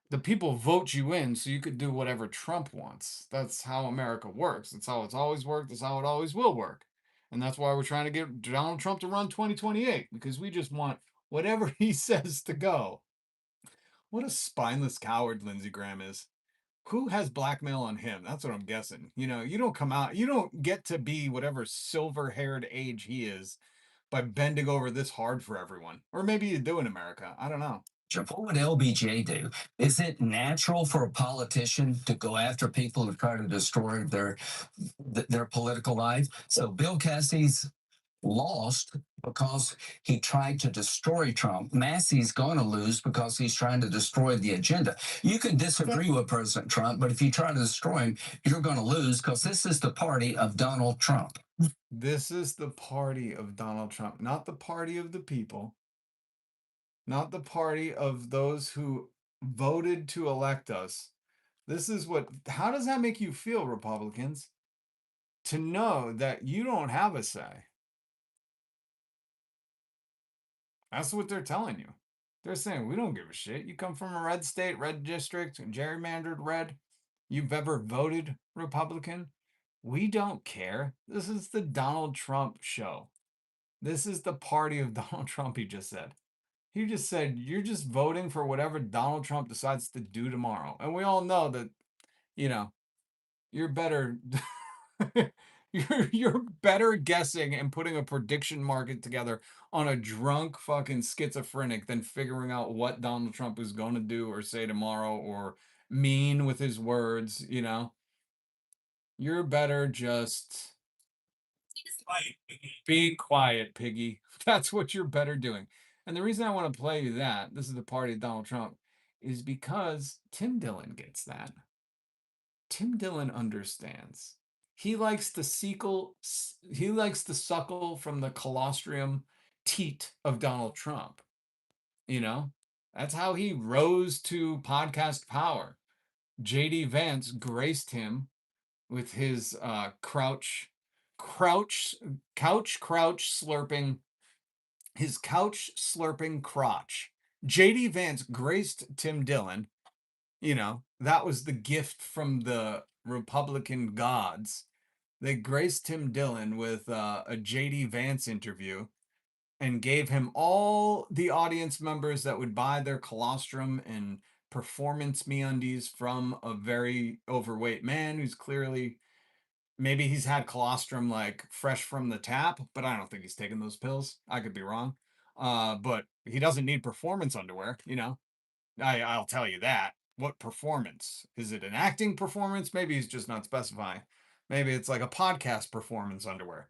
the people vote you in so you could do whatever Trump wants. That's how America works. That's how it's always worked. That's how it always will work. And that's why we're trying to get Donald Trump to run 2028, because we just want whatever he says to go. What a spineless coward Lindsey Graham is. Who has blackmail on him? That's what I'm guessing. You know, you don't come out, you don't get to be whatever silver-haired age he is by bending over this hard for everyone. Or maybe you do in America. I don't know. What would LBJ do? Is it natural for a politician to go after people who try to destroy their political life? So Bill Cassidy's lost because he tried to destroy Trump. Massey's going to lose because he's trying to destroy the agenda. You can disagree with President Trump, but if you try to destroy him, you're going to lose, because this is the party of Donald Trump. This is the party of Donald Trump, not the party of the people, not the party of those who voted to elect us. This is how does that make you feel, Republicans? To know that you don't have a say. That's what they're telling you. They're saying, we don't give a shit. You come from a red state, red district, gerrymandered red. You've ever voted Republican. We don't care. This is the Donald Trump show. This is the party of Donald Trump, he just said. He just said, you're just voting for whatever Donald Trump decides to do tomorrow. And we all know that, you know, you're better you're better guessing and putting a prediction market together on a drunk fucking schizophrenic than figuring out what Donald Trump is going to do or say tomorrow or mean with his words, you know. You're better just be quiet, piggy. That's what you're better doing. And the reason I want to play you that, this is the party of Donald Trump, is because Tim Dillon gets that. Tim Dillon understands. He likes to suckle from the colostrum teat of Donald Trump. You know, that's how he rose to podcast power. JD Vance graced him with his couch slurping, his couch slurping crotch. JD Vance graced Tim Dillon. You know, that was the gift from the Republican gods. They graced Tim Dillon with a JD Vance interview and gave him all the audience members that would buy their colostrum and performance MeUndies from a very overweight man who's clearly, maybe he's had colostrum like fresh from the tap, but I don't think he's taking those pills. I could be wrong. But he doesn't need performance underwear, you know. I'll tell you that. What performance? Is it an acting performance? Maybe he's just not specifying. Maybe it's like a podcast performance underwear.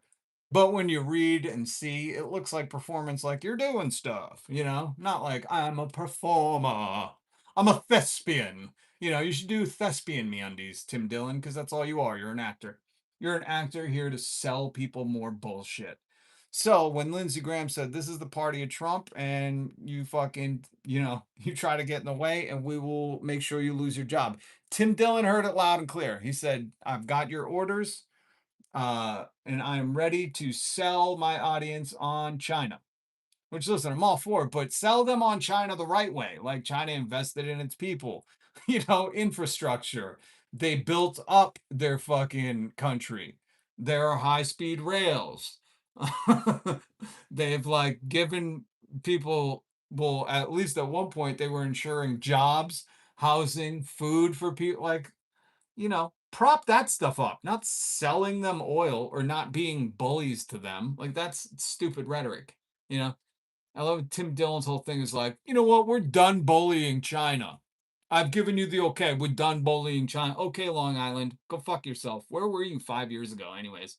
But when you read and see, it looks like performance, like you're doing stuff, you know, not like I'm a performer. I'm a thespian. You know, you should do thespian MeUndies, Tim Dillon, because that's all you are. You're an actor. You're an actor here to sell people more bullshit. So when Lindsey Graham said, this is the party of Trump, and you fucking, you know, you try to get in the way and we will make sure you lose your job. Tim Dillon heard it loud and clear. He said, I've got your orders, and I am ready to sell my audience on China. Which, listen, I'm all for it, but sell them on China the right way. Like China invested in its people, you know, infrastructure. They built up their fucking country. There are high-speed rails. They've like given people, well, at least at one point they were ensuring jobs housing, food for people. Like, prop that stuff up, not selling them oil or not being bullies to them. Like, that's stupid rhetoric. I love Tim Dillon's whole thing is like, you know what? We're done bullying China. I've given you the okay. We're done bullying China. Okay, Long Island, go fuck yourself. Where were you 5 years ago, anyways?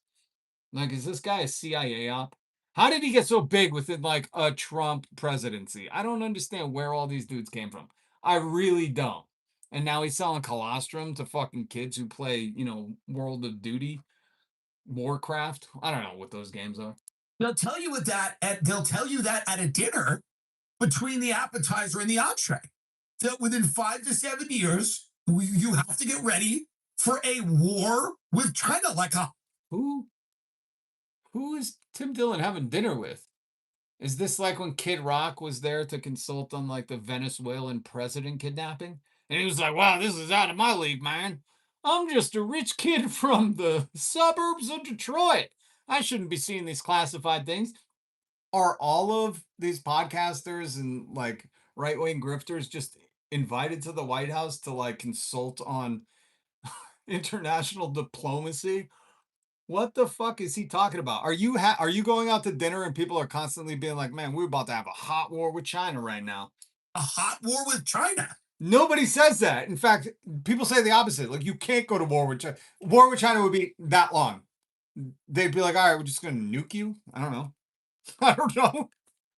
Like, is this guy a CIA op? How did he get so big within like a Trump presidency? I don't understand where all these dudes came from. I really don't. And now he's selling colostrum to fucking kids who play, World of Duty, Warcraft. I don't know what those games are. They'll tell you they'll tell you that at a dinner between the appetizer and the entree. That within 5 to 7 years, you have to get ready for a war with China. Like who is Tim Dillon having dinner with? Is this like when Kid Rock was there to consult on like the Venezuelan president kidnapping? And he was like, wow, this is out of my league, man. I'm just a rich kid from the suburbs of Detroit. I shouldn't be seeing these classified things. Are all of these podcasters and like right-wing grifters just invited to the White House to like consult on international diplomacy? What the fuck is he talking about? Are you going out to dinner and people are constantly being like, man, we're about to have a hot war with China right now? a hot war with China. Nobody says that. In fact, people say the opposite. Like, you can't go to war with China. War with China would be that long. They'd be like, all right, we're just going to nuke you. I don't know. I don't know.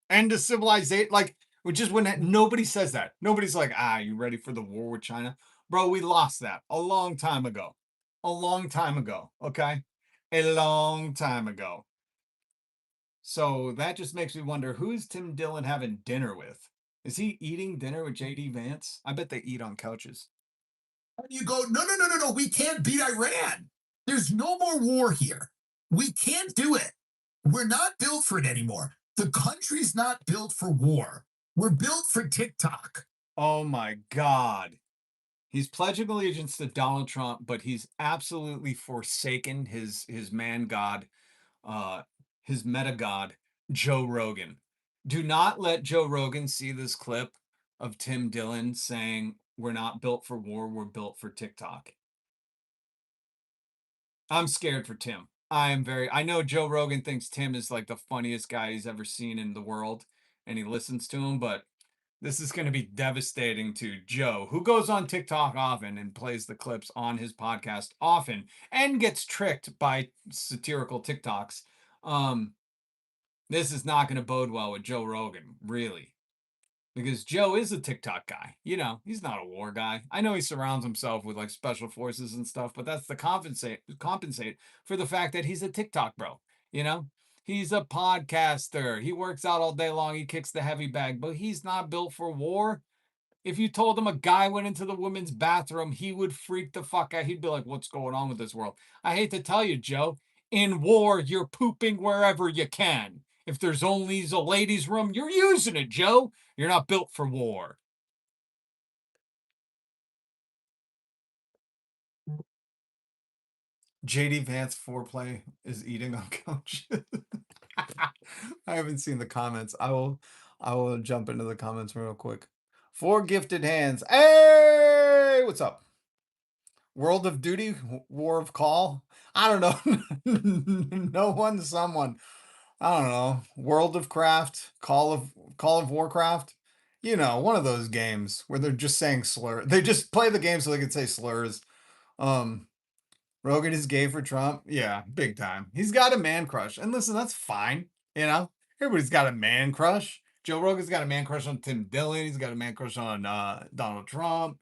End of civilization. Like, we just wouldn't. Nobody says that. Nobody's like, you ready for the war with China? Bro, we lost that a long time ago. A long time ago. Okay? A long time ago. So that just makes me wonder, who's Tim Dillon having dinner with? Is he eating dinner with JD Vance? I bet they eat on couches. And you go, no. We can't beat Iran. There's no more war here. We can't do it. We're not built for it anymore. The country's not built for war. We're built for TikTok. Oh my God. He's pledging allegiance to Donald Trump, but he's absolutely forsaken his man god, his meta god, Joe Rogan. Do not let Joe Rogan see this clip of Tim Dillon saying, we're not built for war, we're built for TikTok. I'm scared for Tim. I know Joe Rogan thinks Tim is like the funniest guy he's ever seen in the world, and he listens to him, but this is going to be devastating to Joe, who goes on TikTok often and plays the clips on his podcast often and gets tricked by satirical TikToks. This is not going to bode well with Joe Rogan, really. Because Joe is a TikTok guy. He's not a war guy. I know he surrounds himself with like special forces and stuff, but that's to compensate for the fact that he's a TikTok bro. He's a podcaster. He works out all day long. He kicks the heavy bag, but he's not built for war. If you told him a guy went into the women's bathroom, he would freak the fuck out. He'd be like, what's going on with this world? I hate to tell you, Joe, in war, you're pooping wherever you can. If there's only a ladies' room, you're using it, Joe. You're not built for war. JD Vance foreplay is eating on couches. I haven't seen the comments. I will jump into the comments real quick. 4 gifted hands. Hey, what's up? World of Duty, War of Call. I don't know. No one, someone. I don't know. World of Craft, Call of Warcraft. One of those games where they're just saying slur. They just play the game so they can say slurs. Rogan is gay for Trump. Yeah, big time. He's got a man crush. And listen, that's fine. Everybody's got a man crush. Joe Rogan's got a man crush on Tim Dillon. He's got a man crush on Donald Trump.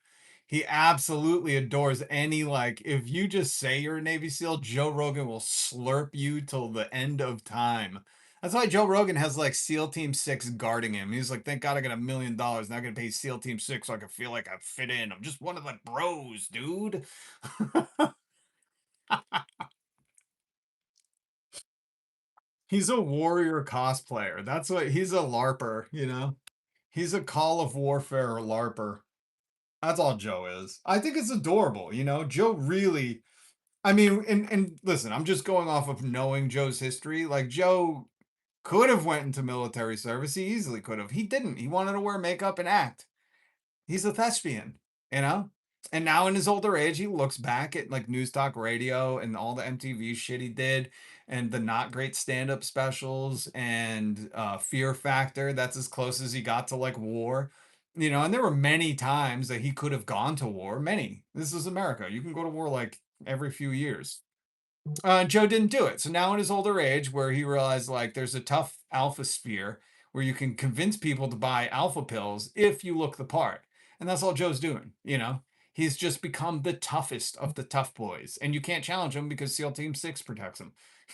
He absolutely adores any, like, if you just say you're a Navy SEAL, Joe Rogan will slurp you till the end of time. That's why Joe Rogan has like SEAL Team 6 guarding him. He's like, thank God I got $1 million. Now I'm gonna pay SEAL Team 6 so I can feel like I fit in. I'm just one of the bros, dude. He's a warrior cosplayer. That's what he's a LARPer, He's a Call of Warfare LARPer. That's all Joe is. I think it's adorable, Joe really, I mean, and listen, I'm just going off of knowing Joe's history. Like, Joe could have went into military service. He easily could have. He didn't. He wanted to wear makeup and act. He's a thespian. you know? And now in his older age, he looks back at like News Talk Radio and all the MTV shit he did and the not great stand-up specials and Fear Factor. That's as close as he got to like war. You know, and there were many times that he could have gone to war. Many. This is America. You can go to war like every few years. Joe didn't do it. So now in his older age, where he realized like there's a tough alpha sphere where you can convince people to buy alpha pills if you look the part. And that's all Joe's doing, you know. He's just become the toughest of the tough boys. And you can't challenge him because SEAL Team 6 protects him.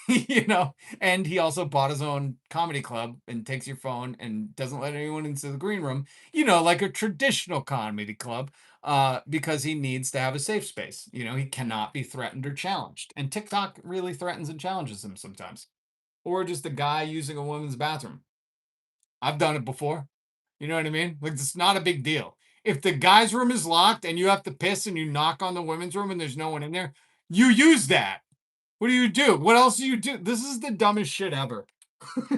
You know, and he also bought his own comedy club and takes your phone and doesn't let anyone into the green room, you know, like a traditional comedy club, because he needs to have a safe space. You know, he cannot be threatened or challenged. And TikTok really threatens and challenges him sometimes. Or just a guy using a woman's bathroom. I've done it before. You know what I mean? Like, it's not a big deal. If the guy's room is locked and you have to piss and you knock on the women's room and there's no one in there, you use that. What do you do? What else do you do? This is the dumbest shit ever.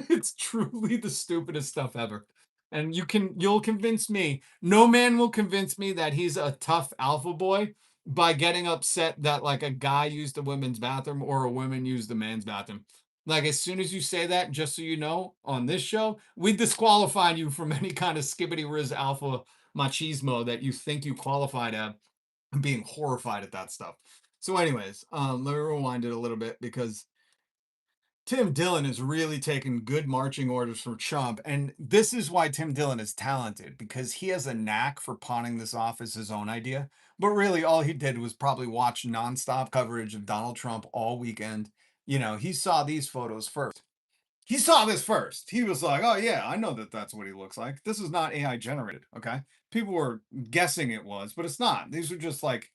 It's truly the stupidest stuff ever. And you'll convince me. No man will convince me that he's a tough alpha boy by getting upset that like a guy used the women's bathroom or a woman used the man's bathroom. Like as soon as you say that, just so you know, on this show, we disqualify you from any kind of skibbity riz alpha machismo that you think you qualify to have. I'm being horrified at that stuff. So, anyways, let me rewind it a little bit because Tim Dillon is really taking good marching orders from Trump. And this is why Tim Dillon is talented, because he has a knack for pawning this off as his own idea. But really, all he did was probably watch nonstop coverage of Donald Trump all weekend. You know, he saw these photos first. He saw this first. He was like, oh, yeah, I know that that's what he looks like. This is not AI generated. Okay. People were guessing it was, but it's not. These are just like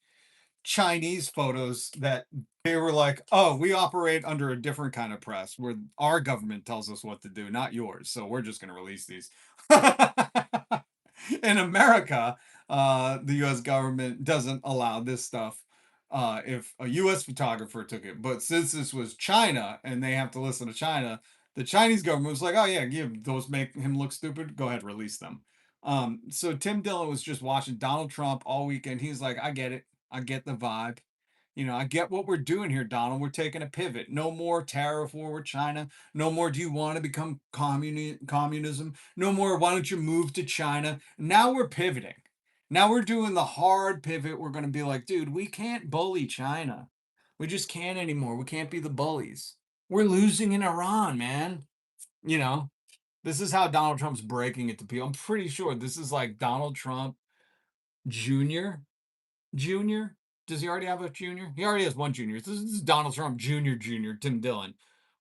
Chinese photos that they were like, oh, we operate under a different kind of press where our government tells us what to do, not yours. So we're just going to release these. In America, the US government doesn't allow this stuff if a US photographer took it. But since this was China and they have to listen to China, the Chinese government was like, oh, yeah, give those make him look stupid. Go ahead, release them. So Tim Dillon was just watching Donald Trump all weekend. He's like, I get it. I get the vibe. You know, I get what we're doing here, Donald. We're taking a pivot. No more tariff war with China. No more, do you want to become communism? No more, why don't you move to China? Now we're pivoting. Now we're doing the hard pivot. We're going to be like, dude, we can't bully China. We just can't anymore. We can't be the bullies. We're losing in Iran, man. You know, this is how Donald Trump's breaking it to people. I'm pretty sure this is like Donald Trump Jr. Junior? Does he already have a junior? He already has one junior. This is Donald Trump Jr. Jr. Tim Dillon,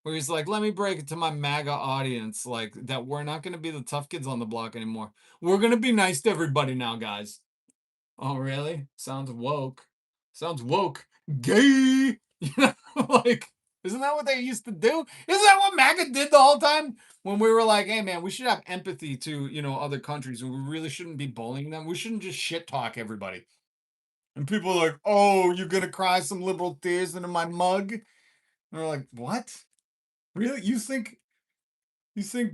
where he's like, let me break it to my MAGA audience, like that we're not going to be the tough kids on the block anymore. We're going to be nice to everybody now, guys. Oh, really? Sounds woke. Sounds woke. Gay. You know, like, isn't that what they used to do? Isn't that what MAGA did the whole time? When we were like, hey, man, we should have empathy to, you know, other countries, and we really shouldn't be bullying them. We shouldn't just shit talk everybody. And people are like, oh, you're going to cry some liberal tears into my mug? And we're like, what? Really? You think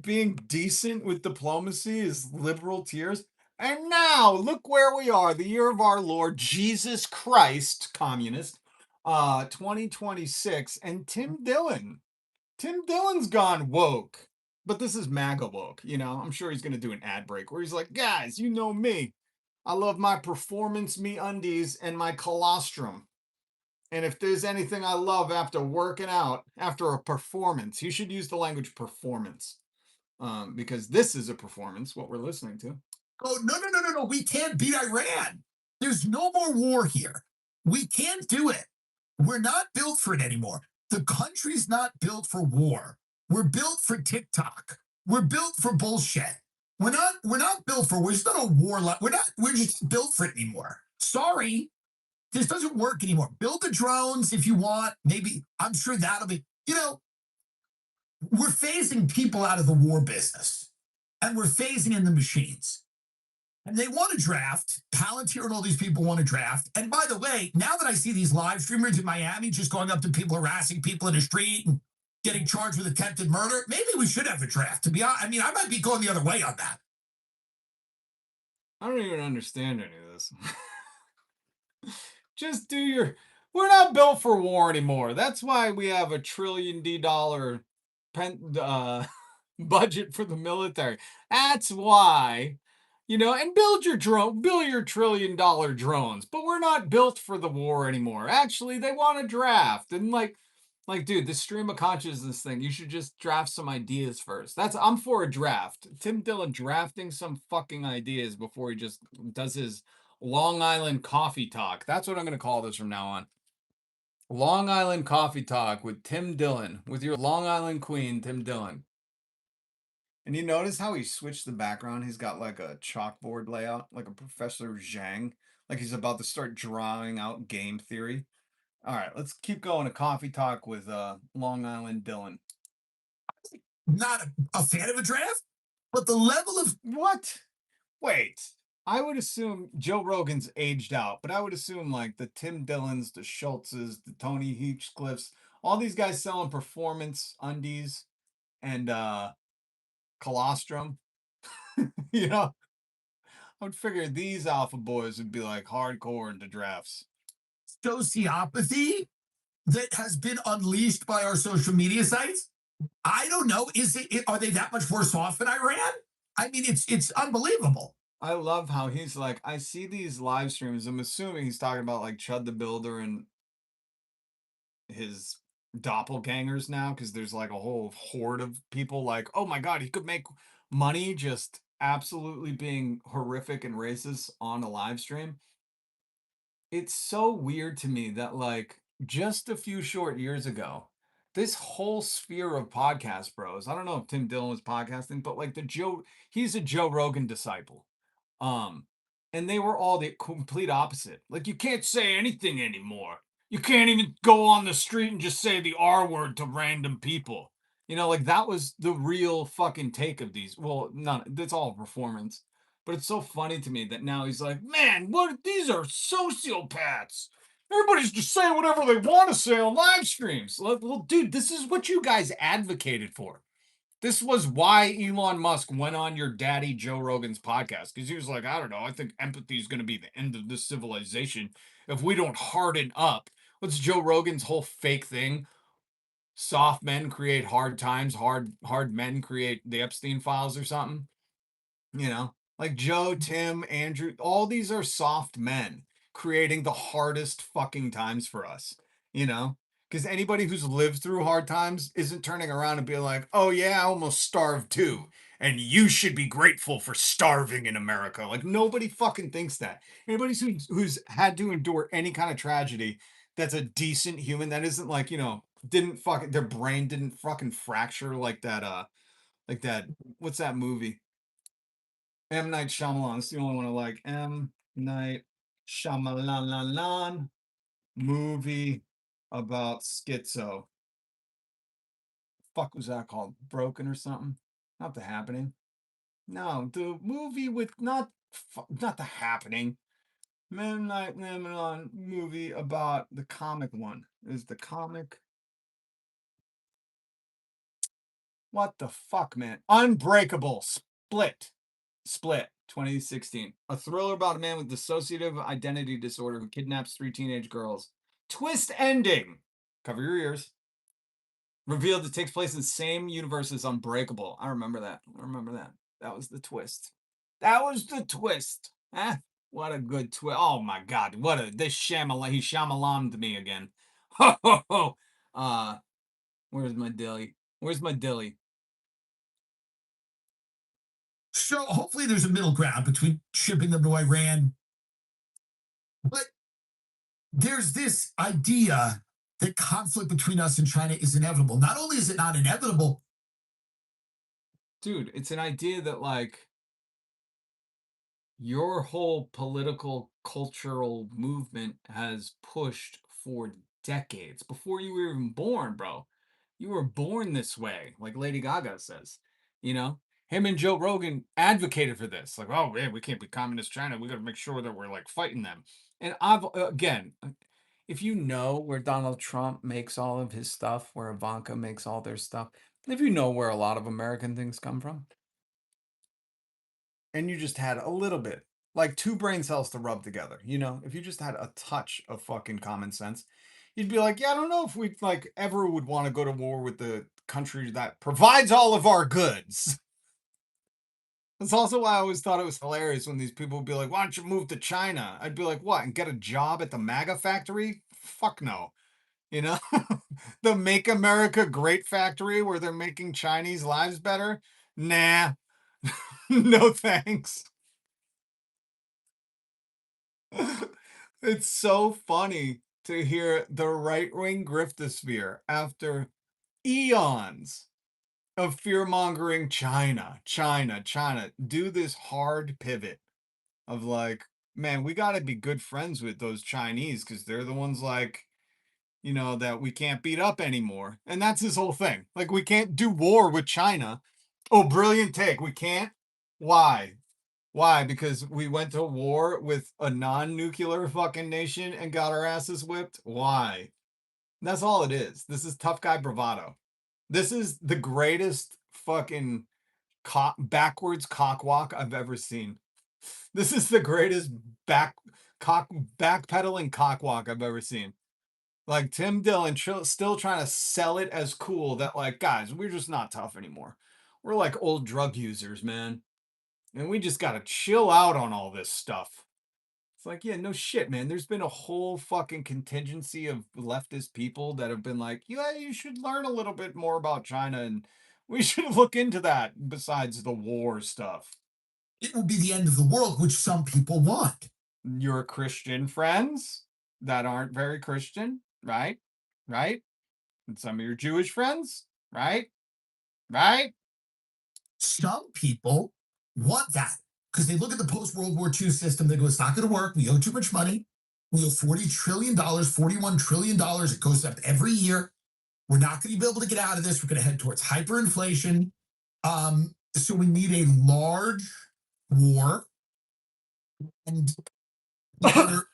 being decent with diplomacy is liberal tears? And now, look where we are, the year of our Lord, Jesus Christ, communist, 2026, and Tim Dillon's gone woke. But this is MAGA woke, you know? I'm sure he's going to do an ad break where he's like, guys, you know me. I love my performance me undies and my colostrum. And if there's anything I love after working out, after a performance, you should use the language performance. Because this is a performance, what we're listening to. Oh, no. We can't beat Iran. There's no more war here. We can't do it. We're not built for it anymore. The country's not built for war. We're built for TikTok. We're built for bullshit. We're not built for war. It's not a war. We're just built for it anymore. Sorry. This doesn't work anymore. Build the drones if you want. Maybe, I'm sure that'll be, we're phasing people out of the war business. And we're phasing in the machines. And they want to draft. Palantir and all these people want to draft. And by the way, now that I see these live streamers in Miami just going up to people, harassing people in the street and getting charged with attempted murder, maybe we should have a draft. To be honest, I mean, I might be going the other way on that. I don't even understand any of this. Just do your. We're not built for war anymore. That's why we have $1 trillion budget for the military. That's why, and build your $1 trillion drones. But we're not built for the war anymore. Actually, they want to draft and dude, this stream of consciousness thing. You should just draft some ideas first. I'm for a draft. Tim Dillon drafting some fucking ideas before he just does his Long Island coffee talk. That's what I'm going to call this from now on. Long Island coffee talk with Tim Dillon, with your Long Island queen, Tim Dillon. And you notice how he switched the background? He's got like a chalkboard layout, like a Professor Zhang, like he's about to start drawing out game theory. All right, let's keep going to coffee talk with Long Island Dillon. Not a fan of a draft, but the level of what? Wait. I would assume Joe Rogan's aged out, but I would assume like the Tim Dillons, the Schultzes, the Tony Hinchcliffes, all these guys selling performance undies and colostrum. I would figure these alpha boys would be like hardcore into drafts. sociopathy that has been unleashed by our social media sites. I don't know. Are they that much worse off than Iran? I mean, it's unbelievable. I love how he's like, I see these live streams. I'm assuming he's talking about like Chud the Builder and his doppelgangers now, because there's like a whole horde of people like, oh my God, he could make money just absolutely being horrific and racist on a live stream. It's so weird to me that like just a few short years ago, this whole sphere of podcast bros, I don't know if Tim Dillon was podcasting, but like he's a Joe Rogan disciple. And they were all the complete opposite. Like, you can't say anything anymore. You can't even go on the street and just say the R word to random people. Like that was the real fucking take of these. Well, that's all performance. But it's so funny to me that now he's like, man, these are sociopaths. Everybody's just saying whatever they want to say on live streams. Well, dude, this is what you guys advocated for. This was why Elon Musk went on your daddy Joe Rogan's podcast, because he was like, I don't know, I think empathy is going to be the end of this civilization if we don't harden up. What's Joe Rogan's whole fake thing? Soft men create hard times, hard men create the Epstein files or something. Like Joe, Tim, Andrew, all these are soft men creating the hardest fucking times for us, because anybody who's lived through hard times isn't turning around and being like, oh yeah, I almost starved too. And you should be grateful for starving in America. Like nobody fucking thinks that. Anybody who's had to endure any kind of tragedy that's a decent human, that isn't like, their brain didn't fucking fracture like that, what's that movie? M. Night Shyamalan. It's the only one I like. M. Night Shyamalan movie about schizo. Fuck was that called? Broken or something? Not The Happening. No, the movie with not The Happening. M. Night Shyamalan movie about the comic one. Is the comic? What the fuck, man? Unbreakable. Split, 2016. A thriller about a man with dissociative identity disorder who kidnaps 3 teenage girls. Twist ending. Cover your ears. Revealed it takes place in the same universe as Unbreakable. I remember that. That was the twist. What a good twist. Oh my God. This Shyamalan. He Shyamalan'd me again. Ho, ho, ho. Where's my dilly? So hopefully there's a middle ground between shipping them to Iran. But there's this idea that conflict between us and China is inevitable. Not only is it not inevitable, dude, it's an idea that like your whole political cultural movement has pushed for decades before you were even born, bro. You were born this way, like Lady Gaga says. Him and Joe Rogan advocated for this. Like, oh man, we can't be communist China. We got to make sure that we're like fighting them. And again, if you know where Donald Trump makes all of his stuff, where Ivanka makes all their stuff, if you know where a lot of American things come from, and you just had a little bit like 2 brain cells to rub together, you know? If you just had a touch of fucking common sense, you'd be like, "Yeah, I don't know if we like ever would want to go to war with the country that provides all of our goods." That's also why I always thought it was hilarious when these people would be like, "Why don't you move to China?" I'd be like, "What? And get a job at the MAGA factory? Fuck no." You know? The Make America Great factory where they're making Chinese lives better? Nah. No thanks. It's so funny to hear the right-wing griftosphere after eons of fear-mongering China, China, China, do this hard pivot of like, man, we got to be good friends with those Chinese because they're the ones like, you know, that we can't beat up anymore. And that's his whole thing. Like, we can't do war with China. Oh, brilliant take. We can't. Why? Why? Because we went to war with a non-nuclear fucking nation and got our asses whipped? Why? That's all it is. This is tough guy bravado. This is the greatest fucking backwards cockwalk I've ever seen. This is the greatest backpedaling cockwalk I've ever seen. Like Tim Dillon still trying to sell it as cool that like, guys, we're just not tough anymore. We're like old drug users, man. And we just gotta chill out on all this stuff. It's like, yeah, no shit, man. There's been a whole fucking contingency of leftist people that have been like, yeah, you should learn a little bit more about China and we should look into that besides the war stuff. It will be the end of the world, which some people want. Your Christian friends that aren't very Christian, right? Right? And some of your Jewish friends, right? Right? Some people want that because they look at the post-World War II system. They go, it's not going to work. We owe too much money. We owe $40 trillion, $41 trillion. It goes up every year. We're not going to be able to get out of this. We're going to head towards hyperinflation. So we need a large war. And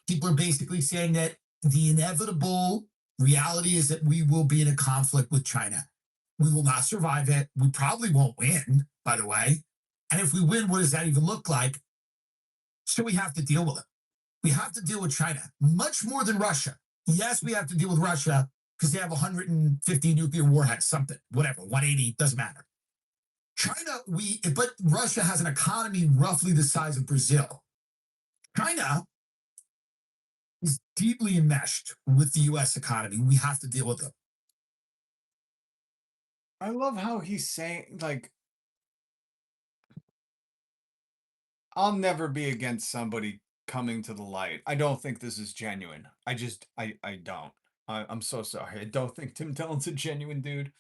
people are basically saying that the inevitable reality is that we will be in a conflict with China. We will not survive it. We probably won't win, by the way. And if we win, what does that even look like? So we have to deal with it. We have to deal with China much more than Russia. Yes, we have to deal with Russia because they have 150 nuclear warheads, something, whatever, 180, doesn't matter. China, but Russia has an economy roughly the size of Brazil. China is deeply enmeshed with the US economy. We have to deal with it. I love how he's saying, like, I'll never be against somebody coming to the light. I don't think this is genuine. I don't. I'm so sorry. I don't think Tim Dillon's a genuine dude.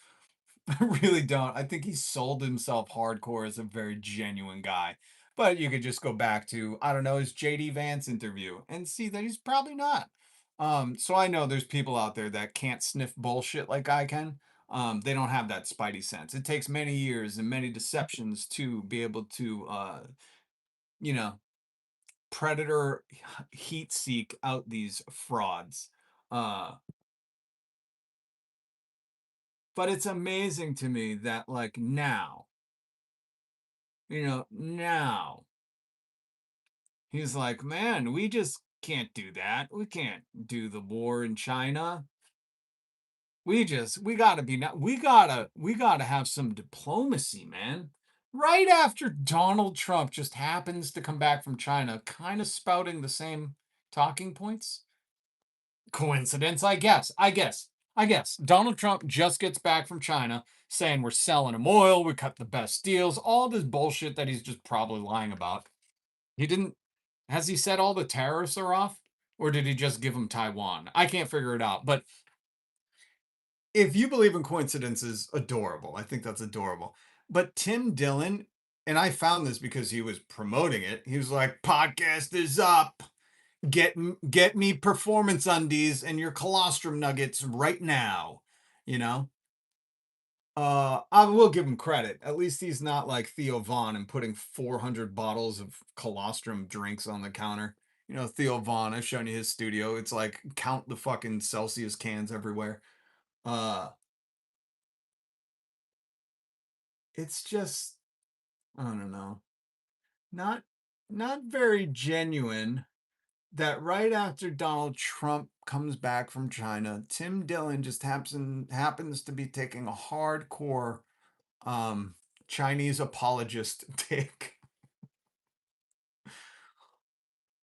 I really don't. I think he sold himself hardcore as a very genuine guy. But you could just go back to, I don't know, his JD Vance interview and see that he's probably not. So I know there's people out there that can't sniff bullshit like I can. They don't have that spidey sense. It takes many years and many deceptions to be able to, you know, predator heat seek out these frauds. Uh, but it's amazing to me that like now, now he's like, man, we just can't do that. We can't do the war in China. We gotta be not we gotta have some diplomacy, man. Right after Donald Trump just happens to come back from China, kind of spouting the same talking points. Coincidence, I guess. I guess. Donald Trump just gets back from China saying we're selling him oil, we cut the best deals, all this bullshit that he's just probably lying about. He didn't Has he said all the tariffs are off? Or did he just give him Taiwan? I can't figure it out. But if you believe in coincidences, adorable. I think that's adorable. But Tim Dillon, and I found this because he was promoting it. He was like, "Podcast is up. Get me performance undies and your colostrum nuggets right now." You know. I will give him credit. At least he's not like Theo Vaughn and putting 400 bottles of colostrum drinks on the counter. You know, Theo Vaughn, I've shown you his studio. It's like count the fucking Celsius cans everywhere. It's just, I don't know. Not not very genuine that right after Donald Trump comes back from China, Tim Dillon just happens to be taking a hardcore Chinese apologist take.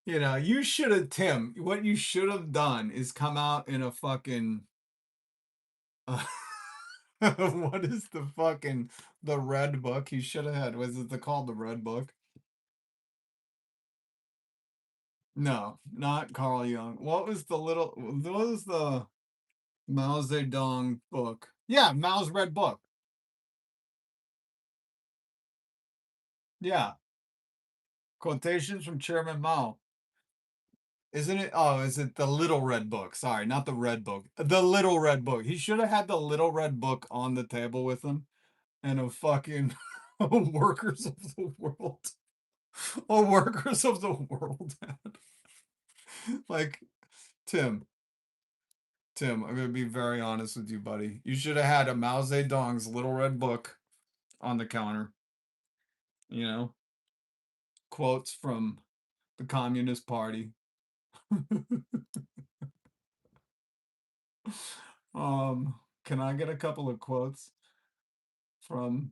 You know, you should have, Tim, what you should have done is come out in a fucking what is the red book he should have had? Was it called the red book? No, not Carl Jung. What was the Mao Zedong book? Yeah, Mao's red book. Yeah. Quotations from Chairman Mao. Isn't it? Oh, is it the little red book? Sorry, not the red book. The little red book. He should have had the little red book on the table with him and a fucking workers of the world. Or workers of the world. Like, Tim, I'm going to be very honest with you, buddy. You should have had a Mao Zedong's little red book on the counter. You know, quotes from the Communist Party. Can I get a couple of quotes from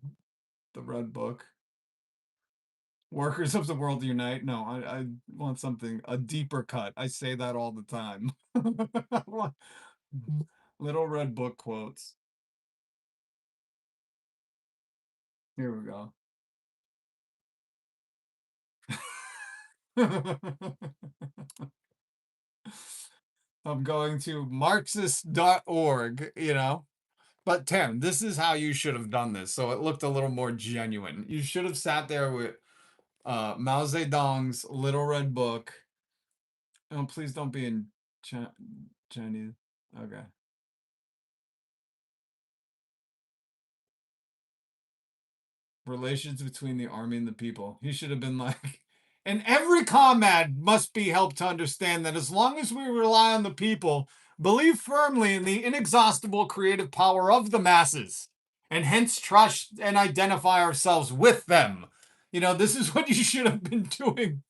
the red book? Workers of the world unite. No, I want something, a deeper cut. I say that all the time. Little red book quotes. Here we go. I'm going to Marxist.org, you know. But Tim, this is how you should have done this. So it looked a little more genuine. You should have sat there with Mao Zedong's little red book. Oh, please don't be in Chinese. Okay. Relations between the army and the people. He should have been like, and every comrade must be helped to understand that as long as we rely on the people, believe firmly in the inexhaustible creative power of the masses, and hence trust and identify ourselves with them. You know, this is what you should have been doing.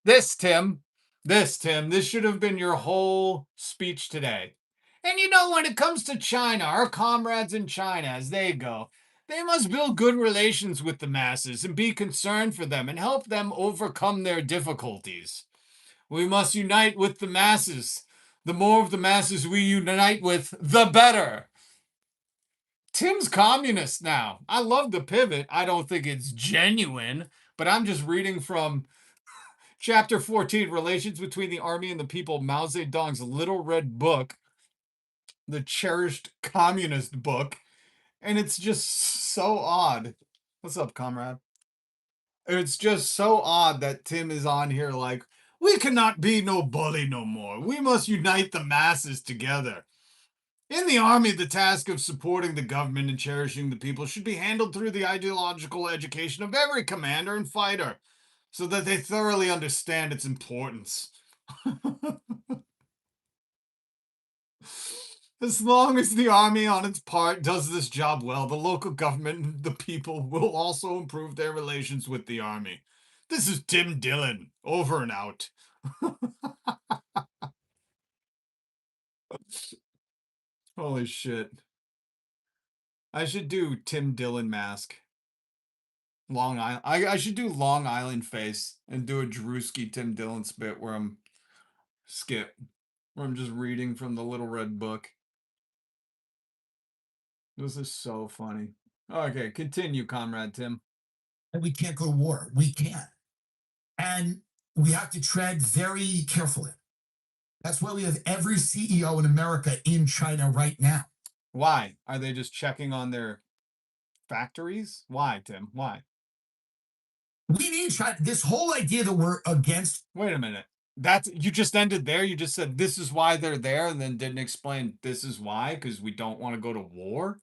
This, Tim, this should have been your whole speech today. And you know, when it comes to China, our comrades in China, as they go, they must build good relations with the masses and be concerned for them and help them overcome their difficulties. We must unite with the masses. The more of the masses we unite with, the better. Tim's communist now. I love the pivot. I don't think it's genuine, but I'm just reading from Chapter 14, Relations Between the Army and the People, Mao Zedong's Little Red Book, the cherished communist book. And it's just so odd. What's up, comrade? It's just so odd that Tim is on here like, we cannot be no bully no more. We must unite the masses together. In the army, the task of supporting the government and cherishing the people should be handled through the ideological education of every commander and fighter, so that they thoroughly understand its importance. As long as the army on its part does this job well, the local government and the people will also improve their relations with the army. This is Tim Dillon, over and out. Holy shit. I should do Tim Dillon mask. Long Island. I should do Long Island face and do a Drewski Tim Dillon spit where I'm just reading from the little red book. This is so funny. Okay, continue, Comrade Tim. And we can't go to war. We can't. And we have to tread very carefully. That's why we have every CEO in America in China right now. Why? Are they just checking on their factories? Why, Tim? Why? We need China. This whole idea that we're against. Wait a minute. You just ended there. You just said this is why they're there, and then didn't explain this is why, because we don't want to go to war.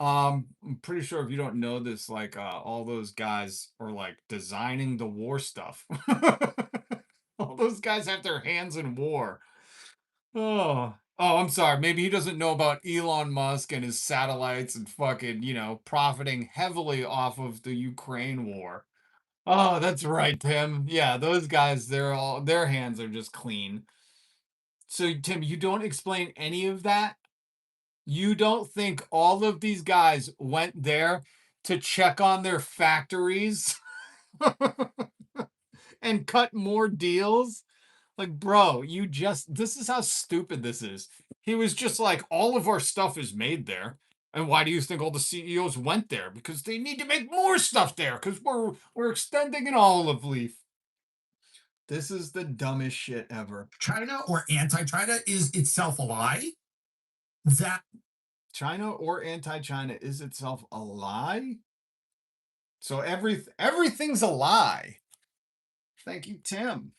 I'm pretty sure if you don't know this, like all those guys are like designing the war stuff. All those guys have their hands in war. Oh, I'm sorry. Maybe he doesn't know about Elon Musk and his satellites and fucking, profiting heavily off of the Ukraine war. Oh, that's right, Tim. Yeah, those guys, their hands are just clean. So, Tim, you don't explain any of that? You don't think all of these guys went there to check on their factories and cut more deals? Like, bro, this is how stupid this is. He was just like, all of our stuff is made there. And why do you think all the CEOs went there? Because they need to make more stuff there because we're extending an olive leaf. This is the dumbest shit ever. China or anti-China is itself a lie. That China or anti-China is itself a lie? So everything's a lie. Thank you, Tim.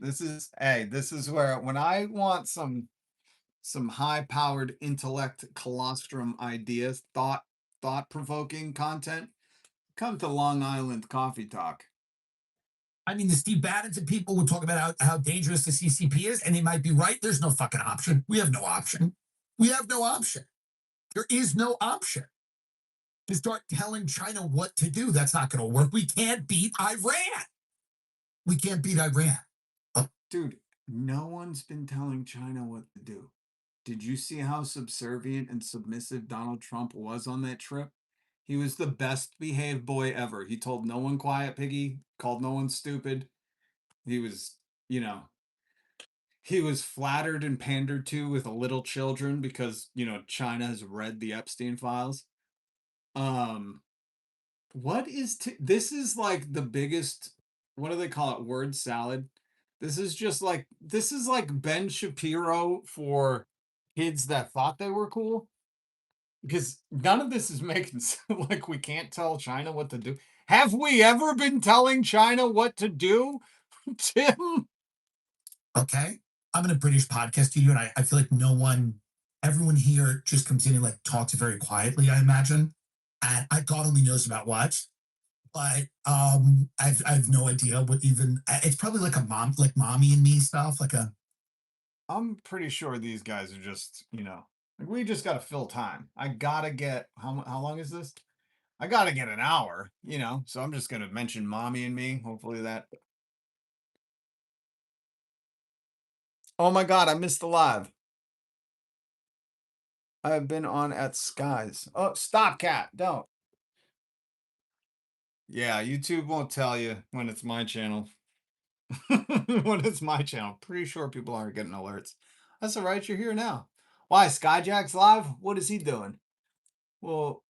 This is where when I want some high-powered intellect colostrum ideas, thought-provoking content, come to Long Island Coffee Talk. I mean, the Steve Bannon people would talk about how dangerous the CCP is, and they might be right. There's no fucking option. We have no option. We have no option. There is no option to start telling China what to do. That's not going to work. We can't beat Iran. We can't beat Iran. Dude, no one's been telling China what to do. Did you see how subservient and submissive Donald Trump was on that trip? He was the best behaved boy ever. He told no one quiet piggy, called no one stupid. He was, he was flattered and pandered to with little children because, China has read the Epstein files. This is like the biggest, what do they call it? Word salad. This is like Ben Shapiro for kids that thought they were cool. Because none of this is making like we can't tell China what to do. Have we ever been telling China what to do, Tim? Okay. I'm in a British podcast studio, and I feel like everyone here just comes in and like talks very quietly, I imagine. And God only knows about what. But I've no idea what even it's probably like mommy and me stuff, I'm pretty sure these guys are just, like we just gotta fill time. I gotta get how long is this? I gotta get an hour, so I'm just gonna mention mommy and me. Hopefully that. Oh my god, I missed the live. I have been on at Skies. Oh, stop, cat. Don't. Yeah, YouTube won't tell you when it's my channel. When it's my channel. Pretty sure people aren't getting alerts. That's all right, you're here now. Why, Skyjack's live? What is he doing? Well,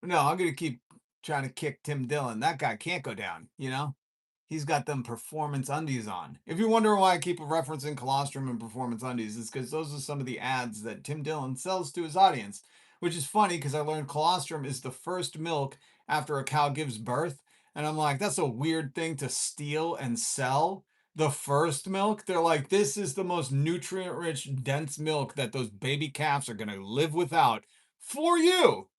no, I'm gonna keep trying to kick Tim Dillon. That guy can't go down, He's got them performance undies on. If you're wondering why I keep referencing colostrum and performance undies, it's because those are some of the ads that Tim Dillon sells to his audience, which is funny because I learned colostrum is the first milk after a cow gives birth. And I'm like, that's a weird thing to steal and sell. The first milk, they're like, this is the most nutrient rich, dense milk that those baby calves are going to live without for you.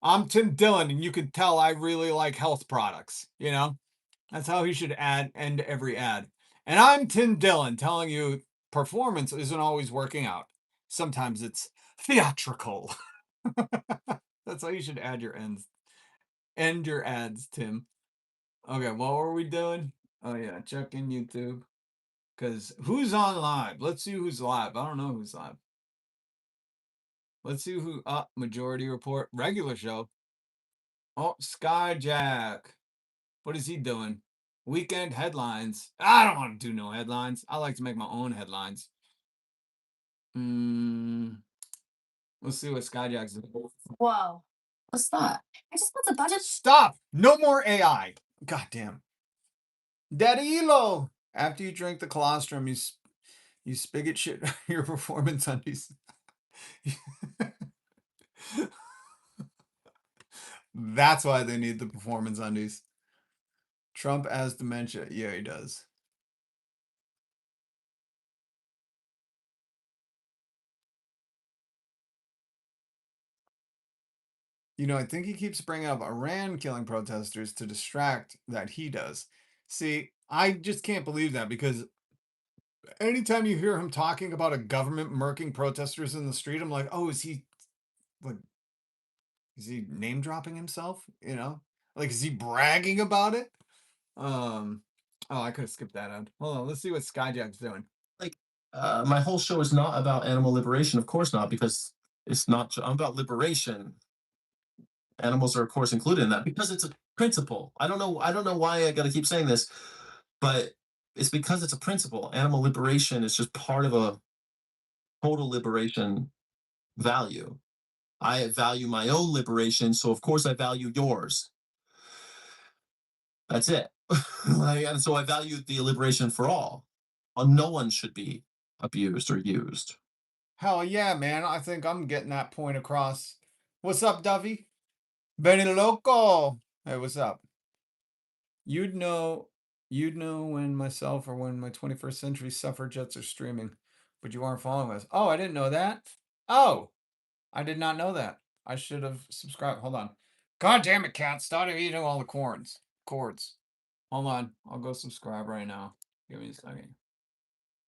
I'm Tim Dillon, and you can tell I really like health products, That's how he should end every ad. And I'm Tim Dillon telling you performance isn't always working out. Sometimes it's theatrical. That's how you should add your ends. End your ads, Tim. Okay, what were we doing? Oh yeah, check in YouTube. Because who's on live? Let's see who's live. I don't know who's live. Let's see who Majority Report. Regular show. Oh, Skyjack. What is he doing? Weekend headlines. I don't want to do no headlines. I like to make my own headlines. Let's see what Skyjack's doing. Whoa. What's that? I just put the budget. Stop! No more AI. God damn. Daddy Elo. After you drink the colostrum, you spigot shit your performance undies. That's why they need the performance undies. Trump has dementia. Yeah, he does. I think he keeps bringing up Iran killing protesters to distract that he does. See, I just can't believe that because anytime you hear him talking about a government murking protesters in the street, I'm like, oh, is he name dropping himself? Like, is he bragging about it? Oh, I could have skipped that out. Hold on, let's see what Skyjack's doing. Like, my whole show is not about animal liberation. Of course not, because it's not. I'm about liberation. Animals are, of course, included in that because it's a principle. I don't know. I don't know why I got to keep saying this, but it's because it's a principle. Animal liberation is just part of a total liberation value. I value my own liberation, so of course I value yours. That's it. And so I value the liberation for all. No one should be abused or used. Hell yeah, man. I think I'm getting that point across. What's up, Dovey? Benny Loco. Hey, what's up? You'd know when myself or when my 21st century suffragettes are streaming, but you aren't following us. Oh, I didn't know that. Oh, I did not know that. I should have subscribed. Hold on. God damn it, cat. Stop eating all the cords. Hold on. I'll go subscribe right now. Give me a second.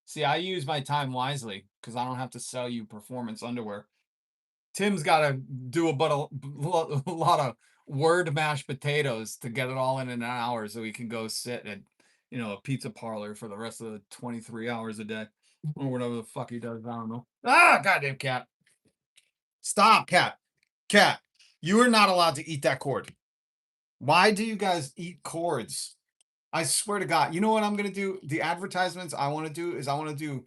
See, I use my time wisely because I don't have to sell you performance underwear. Tim's got to do a lot of word mashed potatoes to get it all in an hour so he can go sit at, a pizza parlor for the rest of the 23 hours a day or whatever the fuck he does. I don't know. Ah, goddamn cat. Stop, cat. Cat, you are not allowed to eat that cord. Why do you guys eat cords? I swear to God. You know what I'm going to do? The advertisements I want to do is I want to do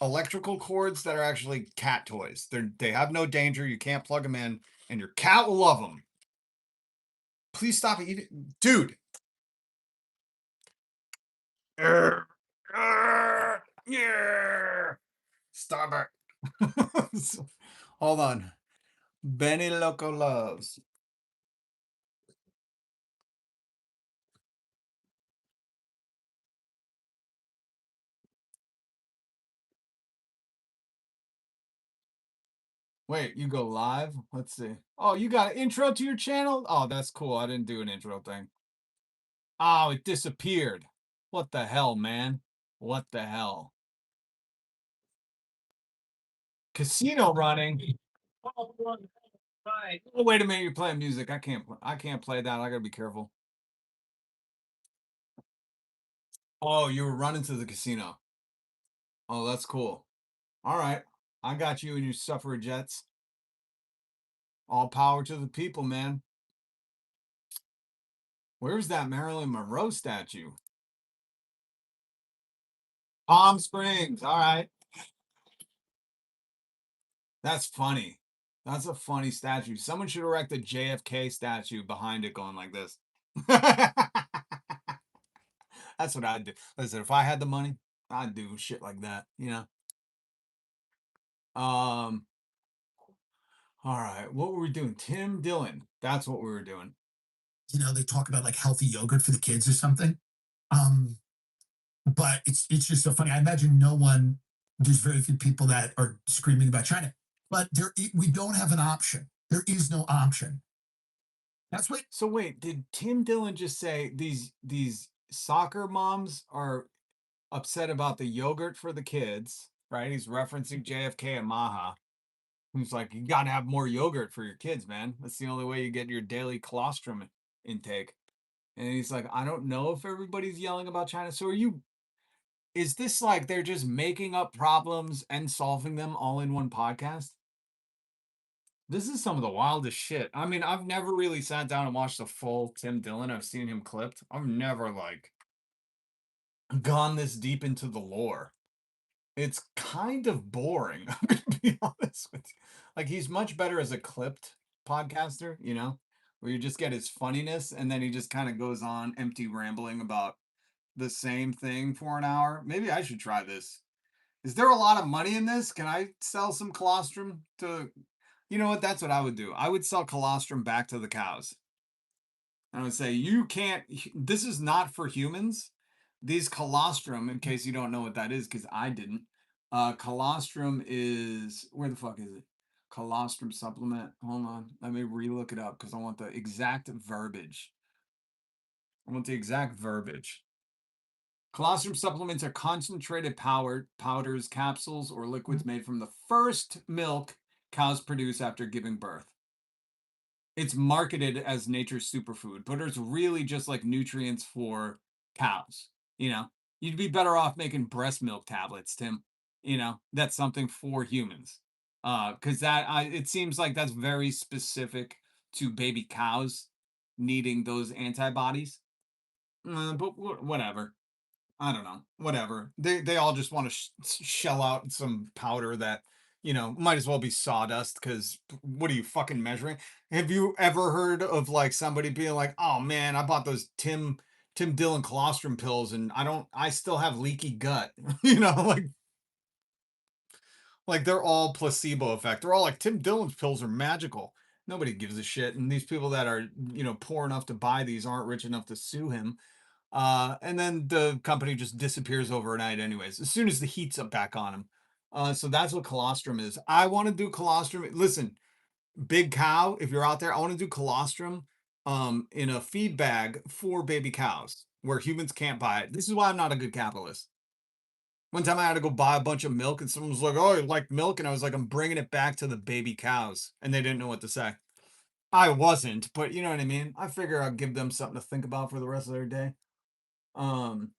electrical cords that are actually cat toys. They have no danger. You can't plug them in, and your cat will love them. Please stop eating, dude. Yeah. Stop it. Hold on. Benny Loco loves. Wait, you go live? Let's see. Oh, you got an intro to your channel? Oh, that's cool. I didn't do an intro thing. Oh, it disappeared. What the hell, man? What the hell? Casino running. Oh, wait a minute, you're playing music. I can't play that. I gotta be careful. Oh, you were running to the casino. Oh, that's cool. All right. I got you and your suffragettes. All power to the people, man. Where's that Marilyn Monroe statue? Palm Springs. All right. That's funny. That's a funny statue. Someone should erect a JFK statue behind it going like this. That's what I'd do. Listen, if I had the money, I'd do shit like that, All right. What were we doing? Tim Dillon. That's what we were doing. They talk about like healthy yogurt for the kids or something. But it's just so funny. I imagine there's very few people that are screaming about China, but we don't have an option. There is no option. That's what. So wait, did Tim Dillon just say these soccer moms are upset about the yogurt for the kids, right? He's referencing JFK and Maha. He's like, you got to have more yogurt for your kids, man. That's the only way you get your daily colostrum intake. And he's like, I don't know if everybody's yelling about China. So is this like they're just making up problems and solving them all in one podcast? This is some of the wildest shit. I mean, I've never really sat down and watched the full Tim Dillon. I've seen him clipped. I've never gone this deep into the lore. It's kind of boring. I'm gonna be honest with you. Like, he's much better as a clipped podcaster, where you just get his funniness and then he just kind of goes on empty rambling about the same thing for an hour. Maybe I should try this. Is there a lot of money in this? Can I sell some colostrum to, you know what? That's what I would do. I would sell colostrum back to the cows. I would say, this is not for humans. These colostrum, in case you don't know what that is, because I didn't. Colostrum is, where the fuck is it? Colostrum supplement. Hold on. Let me re-look it up because I want the exact verbiage. Colostrum supplements are concentrated powders, capsules, or liquids made from the first milk cows produce after giving birth. it's marketed as nature's superfood, but it's really just like nutrients for cows. You know, you'd be better off making breast milk tablets, Tim. You know, that's something for humans. Because it seems like that's very specific to baby cows needing those antibodies. But whatever. I don't know. Whatever. They all just want to shell out some powder that, you know, might as well be sawdust, because what are you fucking measuring? Have you ever heard of like somebody being like, "Oh man, I bought those Tim Dillon colostrum pills and I still have leaky gut." You know, like they're all placebo effect. They're all like, Tim Dillon's pills are magical. Nobody gives a shit. And these people that are, you know, poor enough to buy these aren't rich enough to sue him. And then the company just disappears overnight anyways, as soon as the heat's up back on him. So that's what colostrum is. I want to do colostrum. Listen, big cow, if you're out there, I want to do colostrum in a feed bag for baby cows where humans can't buy it. This is why I'm not a good capitalist. One time I had to go buy a bunch of milk and someone was like, "Oh, you like milk?" And I was like, "I'm bringing it back to the baby cows." And they didn't know what to say. I wasn't, but you know what I mean? I figure I'll give them something to think about for the rest of their day. Um,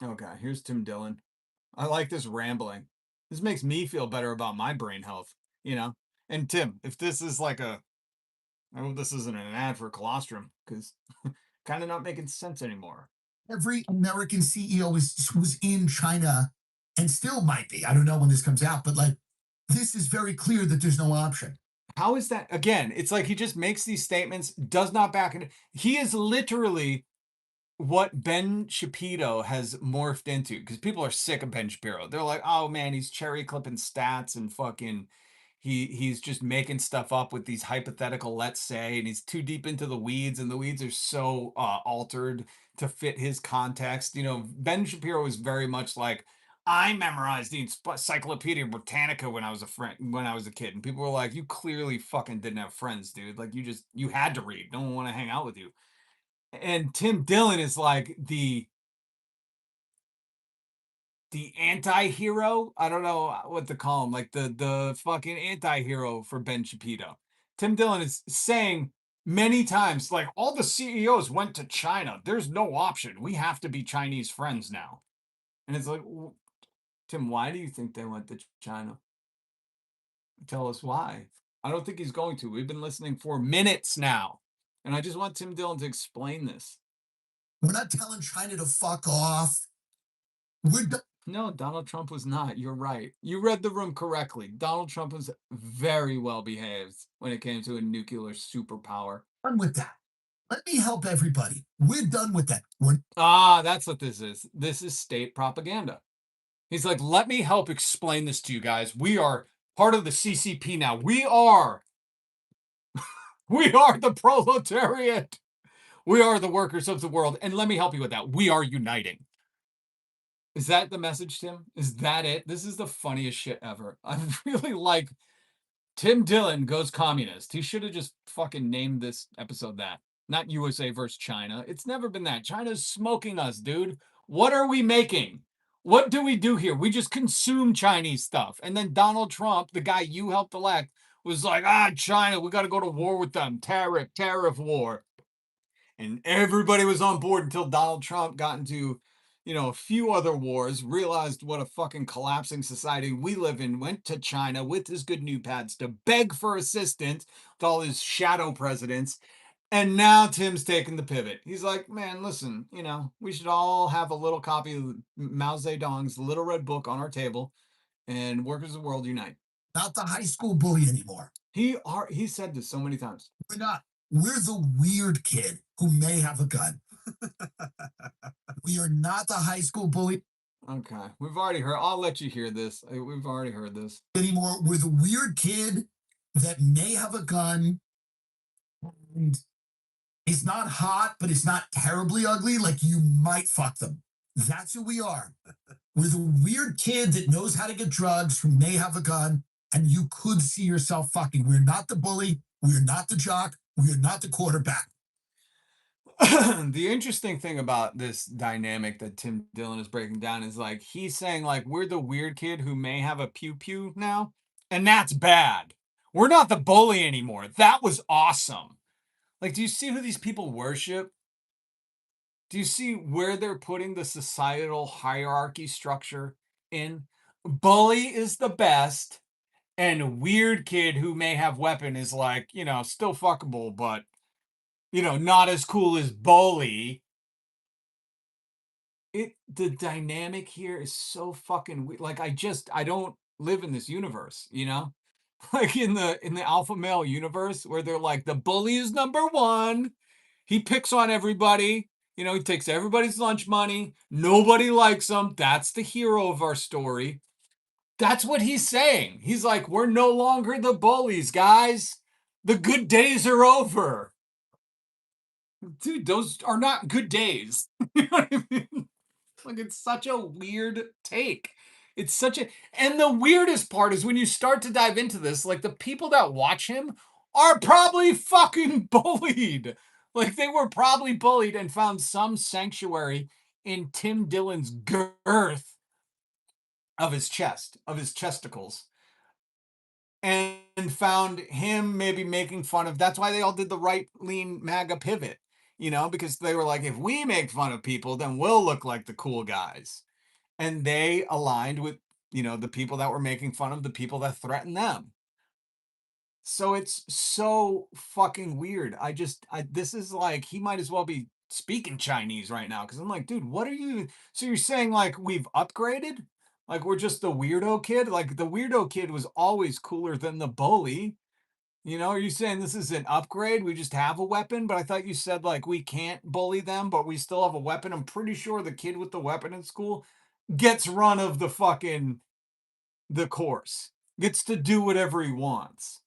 okay, here's Tim Dillon. I like this rambling. This makes me feel better about my brain health, you know? And Tim, if this is like I hope this isn't an ad for colostrum, because kind of not making sense anymore. Every American CEO was in China and still might be. I don't know when this comes out, but like this is very clear that there's no option. How is that? Again, it's like he just makes these statements, does not back it. He is literally what Ben Shapiro has morphed into, because people are sick of Ben Shapiro. They're like, "Oh man, he's cherry clipping stats and fucking he's just making stuff up with these hypothetical let's say, and he's too deep into the weeds, and the weeds are so altered to fit his context." You know, Ben Shapiro was very much like, "I memorized the Encyclopedia Britannica when I was a kid," and people were like, "You clearly fucking didn't have friends, dude. Like you had to read. No one want to hang out with you." And Tim Dillon is like the anti-hero. I don't know what to call him, like the fucking anti-hero for Ben Shapiro. Tim Dillon is saying many times, like, all the CEOs went to China. There's no option. We have to be Chinese friends now. And it's like, Tim, why do you think they went to China? Tell us why. I don't think he's going to. We've been listening for minutes now. And I just want Tim Dillon to explain this. We're not telling China to fuck off. No, Donald Trump was not. You're right. You read the room correctly. Donald Trump was very well behaved when it came to a nuclear superpower. Done with that. Let me help everybody. We're done with that. That's what this is. This is state propaganda. He's like, let me help explain this to you guys. We are part of the CCP now. We are the proletariat. We are the workers of the world. And let me help you with that. We are uniting. Is that the message, Tim? Is that it? This is the funniest shit ever. I really like Tim Dillon goes communist. He should have just fucking named this episode that. Not USA versus China. It's never been that. China's smoking us, dude. What are we making? What do we do here? We just consume Chinese stuff. And then Donald Trump, the guy you helped elect, was like, China, we got to go to war with them. Tariff war. And everybody was on board until Donald Trump got into, you know, a few other wars, realized what a fucking collapsing society we live in, went to China with his good new pads to beg for assistance with all his shadow presidents. And now Tim's taking the pivot. He's like, man, listen, you know, we should all have a little copy of Mao Zedong's Little Red Book on our table, and workers of the world unite. Not the high school bully anymore. He said this so many times. We're not. We're the weird kid who may have a gun. We are not the high school bully. Okay, we've already heard. I'll let you hear this. We've already heard this. Anymore. We're the weird kid that may have a gun. And it's not hot, but it's not terribly ugly. Like you might fuck them. That's who we are. We're the weird kid that knows how to get drugs, who may have a gun, and you could see yourself fucking. We're not the bully. We're not the jock. We're not the quarterback. The interesting thing about this dynamic that Tim Dillon is breaking down is like, he's saying like, we're the weird kid who may have a pew-pew now, and that's bad. We're not the bully anymore. That was awesome. Like, do you see who these people worship? Do you see where they're putting the societal hierarchy structure in? Bully is the best, and weird kid who may have weapon is like, still fuckable, but not as cool as bully. The dynamic here is so fucking weird. Like, I don't live in this universe, like in the alpha male universe where they're like, the bully is number one. He picks on everybody. He takes everybody's lunch money. Nobody likes him. That's the hero of our story. That's what he's saying. He's like, we're no longer the bullies, guys. The good days are over. Dude, those are not good days. You know what I mean? Like, it's such a weird take. And the weirdest part is when you start to dive into this, like, the people that watch him are probably fucking bullied. Like, they were probably bullied and found some sanctuary in Tim Dillon's girth of his chest, of his chesticles, and found him maybe making fun of. That's why they all did the right lean MAGA pivot, because they were like, if we make fun of people, then we'll look like the cool guys. And they aligned with, the people that were making fun of the people that threatened them. So it's so fucking weird. This is like, he might as well be speaking Chinese right now. Cause I'm like, dude, what are you? So you're saying like we've upgraded? Like we're just the weirdo kid? Like the weirdo kid was always cooler than the bully. Are you saying this is an upgrade? We just have a weapon, but I thought you said like we can't bully them, but we still have a weapon. I'm pretty sure the kid with the weapon in school gets run of the course, gets to do whatever he wants.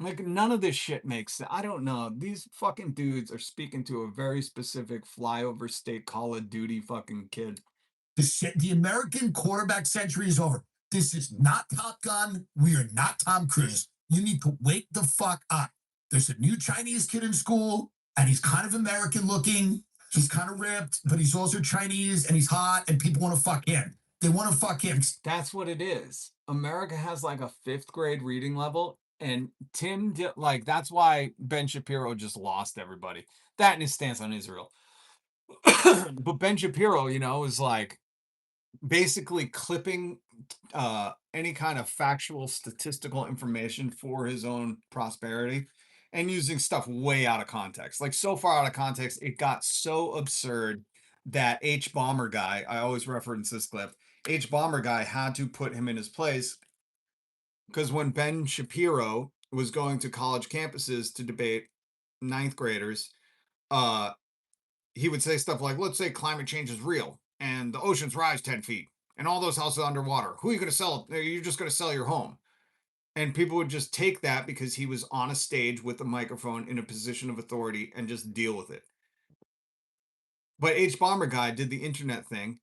Like, none of this shit makes sense. I don't know. These fucking dudes are speaking to a very specific flyover state Call of Duty fucking kid. The American quarterback century is over. This is not Top Gun. We are not Tom Cruise. You need to wake the fuck up. There's a new Chinese kid in school, and he's kind of American looking. He's kind of ripped, but he's also Chinese, and he's hot, and people want to fuck him. They want to fuck him. That's what it is. America has like a 5th grade reading level, and that's why Ben Shapiro just lost everybody. That and his stance on Israel. But Ben Shapiro, is like basically clipping any kind of factual statistical information for his own prosperity and using stuff way out of context. Like so far out of context, it got so absurd that H Bomber guy, I always reference this clip, H Bomber guy had to put him in his place because when Ben Shapiro was going to college campuses to debate 9th graders, he would say stuff like, let's say climate change is real and the oceans rise 10 feet and all those houses are underwater. Who are you going to sell? You're just going to sell your home. And people would just take that because he was on a stage with a microphone in a position of authority and just deal with it. But H Bomber guy did the internet thing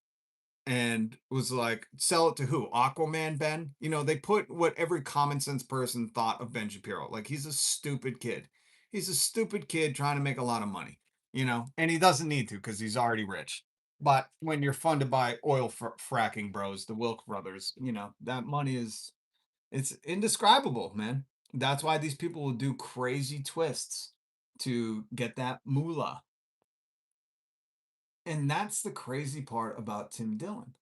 and was like, sell it to who? Aquaman Ben? They put what every common sense person thought of Ben Shapiro. Like, he's a stupid kid. He's a stupid kid trying to make a lot of money, and he doesn't need to because he's already rich. But when you're funded by oil fracking bros, the Wilk brothers, that money it's indescribable, man. That's why these people will do crazy twists to get that moolah. And that's the crazy part about Tim Dillon,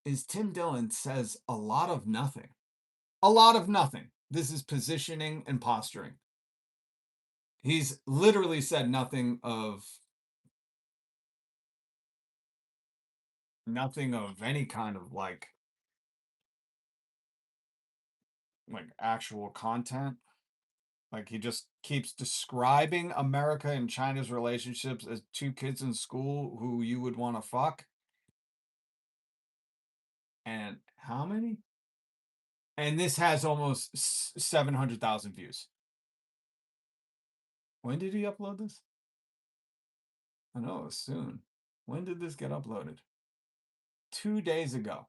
is Tim Dillon says a lot of nothing. A lot of nothing. This is positioning and posturing. He's literally said nothing of any kind of like actual content. Like, he just keeps describing America and China's relationships as 2 kids in school who you would want to fuck. And how many? And this has almost 700,000 views. When did he upload this? I know it was soon. When did this get uploaded? 2 days ago.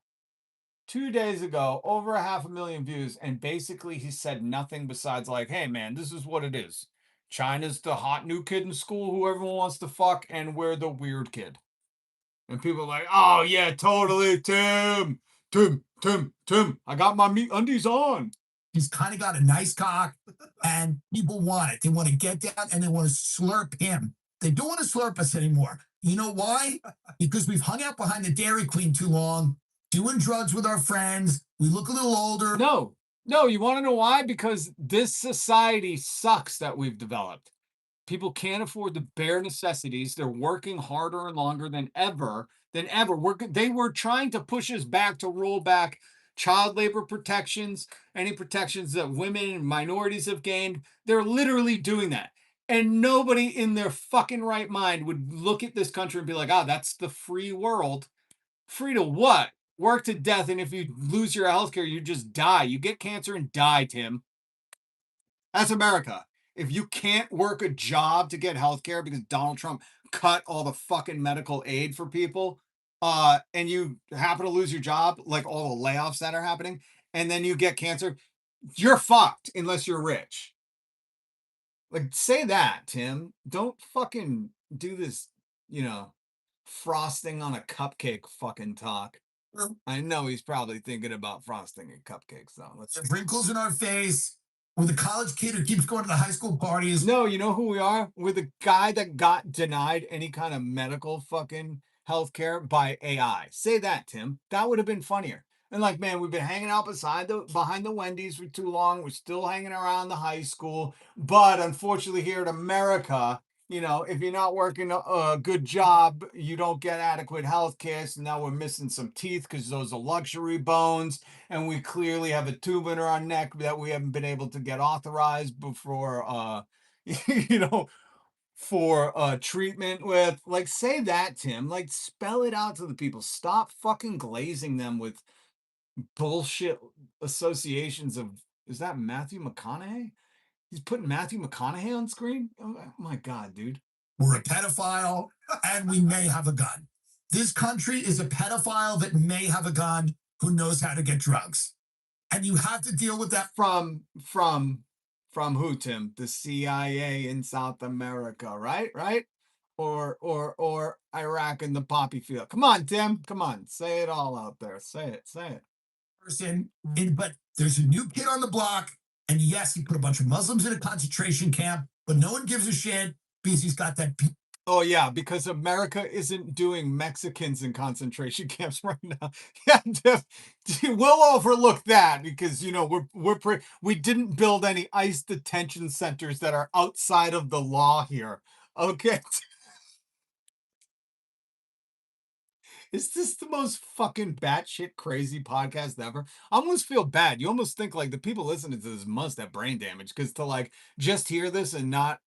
2 days ago, over 500,000 views, and basically he said nothing besides like, hey man, this is what it is. China's the hot new kid in school who everyone wants to fuck, and we're the weird kid. And people are like, oh yeah, totally, Tim. I got my meat undies on. He's kind of got a nice cock, and people want it. They want to get down and they want to slurp him. They don't want to slurp us anymore. You know why? Because we've hung out behind the Dairy Queen too long, doing drugs with our friends. We look a little older. No, you want to know why? Because this society sucks that we've developed. People can't afford the bare necessities. They're working harder and longer than ever. They were trying to push us back to roll back child labor protections, any protections that women and minorities have gained. They're literally doing that. And nobody in their fucking right mind would look at this country and be like, that's the free world. Free to what? Work to death, and if you lose your health care, you just die. You get cancer and die, Tim. That's America. If you can't work a job to get health care because Donald Trump cut all the fucking medical aid for people, and you happen to lose your job, like all the layoffs that are happening, and then you get cancer, you're fucked unless you're rich. Like, say that, Tim. Don't fucking do this, frosting on a cupcake fucking talk. I know he's probably thinking about frosting and cupcakes, though. Let's wrinkles in our face. We're the college kid who keeps going to the high school parties. No, you know who we are? We're the guy that got denied any kind of medical fucking healthcare by AI. Say that, Tim. That would have been funnier. And like, man, we've been hanging out behind the Wendy's for too long. We're still hanging around the high school. But unfortunately, here in America, if you're not working a good job, you don't get adequate health care. So now we're missing some teeth because those are luxury bones. And we clearly have a tube in our neck that we haven't been able to get authorized before, for treatment with. Like, say that, Tim. Like, spell it out to the people. Stop fucking glazing them with bullshit associations of, is that Matthew McConaughey? He's putting Matthew McConaughey on screen? Oh my God, dude. We're a pedophile and we may have a gun. This country is a pedophile that may have a gun who knows how to get drugs. And you have to deal with that. From who, Tim? The CIA in South America, right? Right? Or Iraq in the poppy field. Come on, Tim. Come on. Say it all out there. Say it. Person but there's a new kid on the block, and yes, he put a bunch of Muslims in a concentration camp, but no one gives a shit because he's got that. Oh yeah, because America isn't doing Mexicans in concentration camps right now. Yeah, we'll overlook that because we didn't build any ICE detention centers that are outside of the law here. Okay. Is this the most fucking batshit crazy podcast ever? I almost feel bad. You almost think like the people listening to this must have brain damage because to like just hear this and not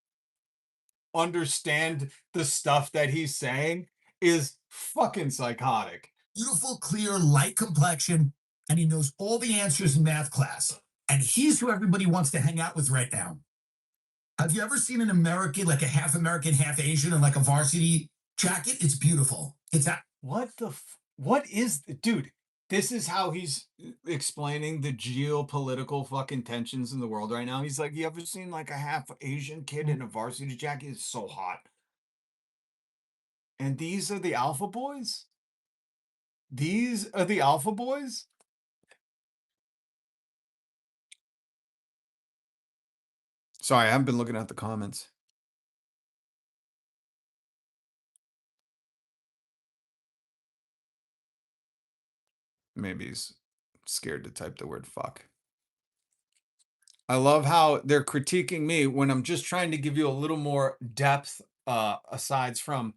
understand the stuff that he's saying is fucking psychotic. Beautiful, clear, light complexion, and he knows all the answers in math class. And he's who everybody wants to hang out with right now. Have you ever seen an American, like a half American, half Asian, in like a varsity jacket? It's beautiful. What is, dude, this is how he's explaining the geopolitical fucking tensions in the world right now. He's like, you ever seen like a half Asian kid in a varsity jacket? It's so hot. And these are the alpha boys? These are the alpha boys? Sorry, I haven't been looking at the comments. Maybe he's scared to type the word fuck. I love how they're critiquing me when I'm just trying to give you a little more depth, asides from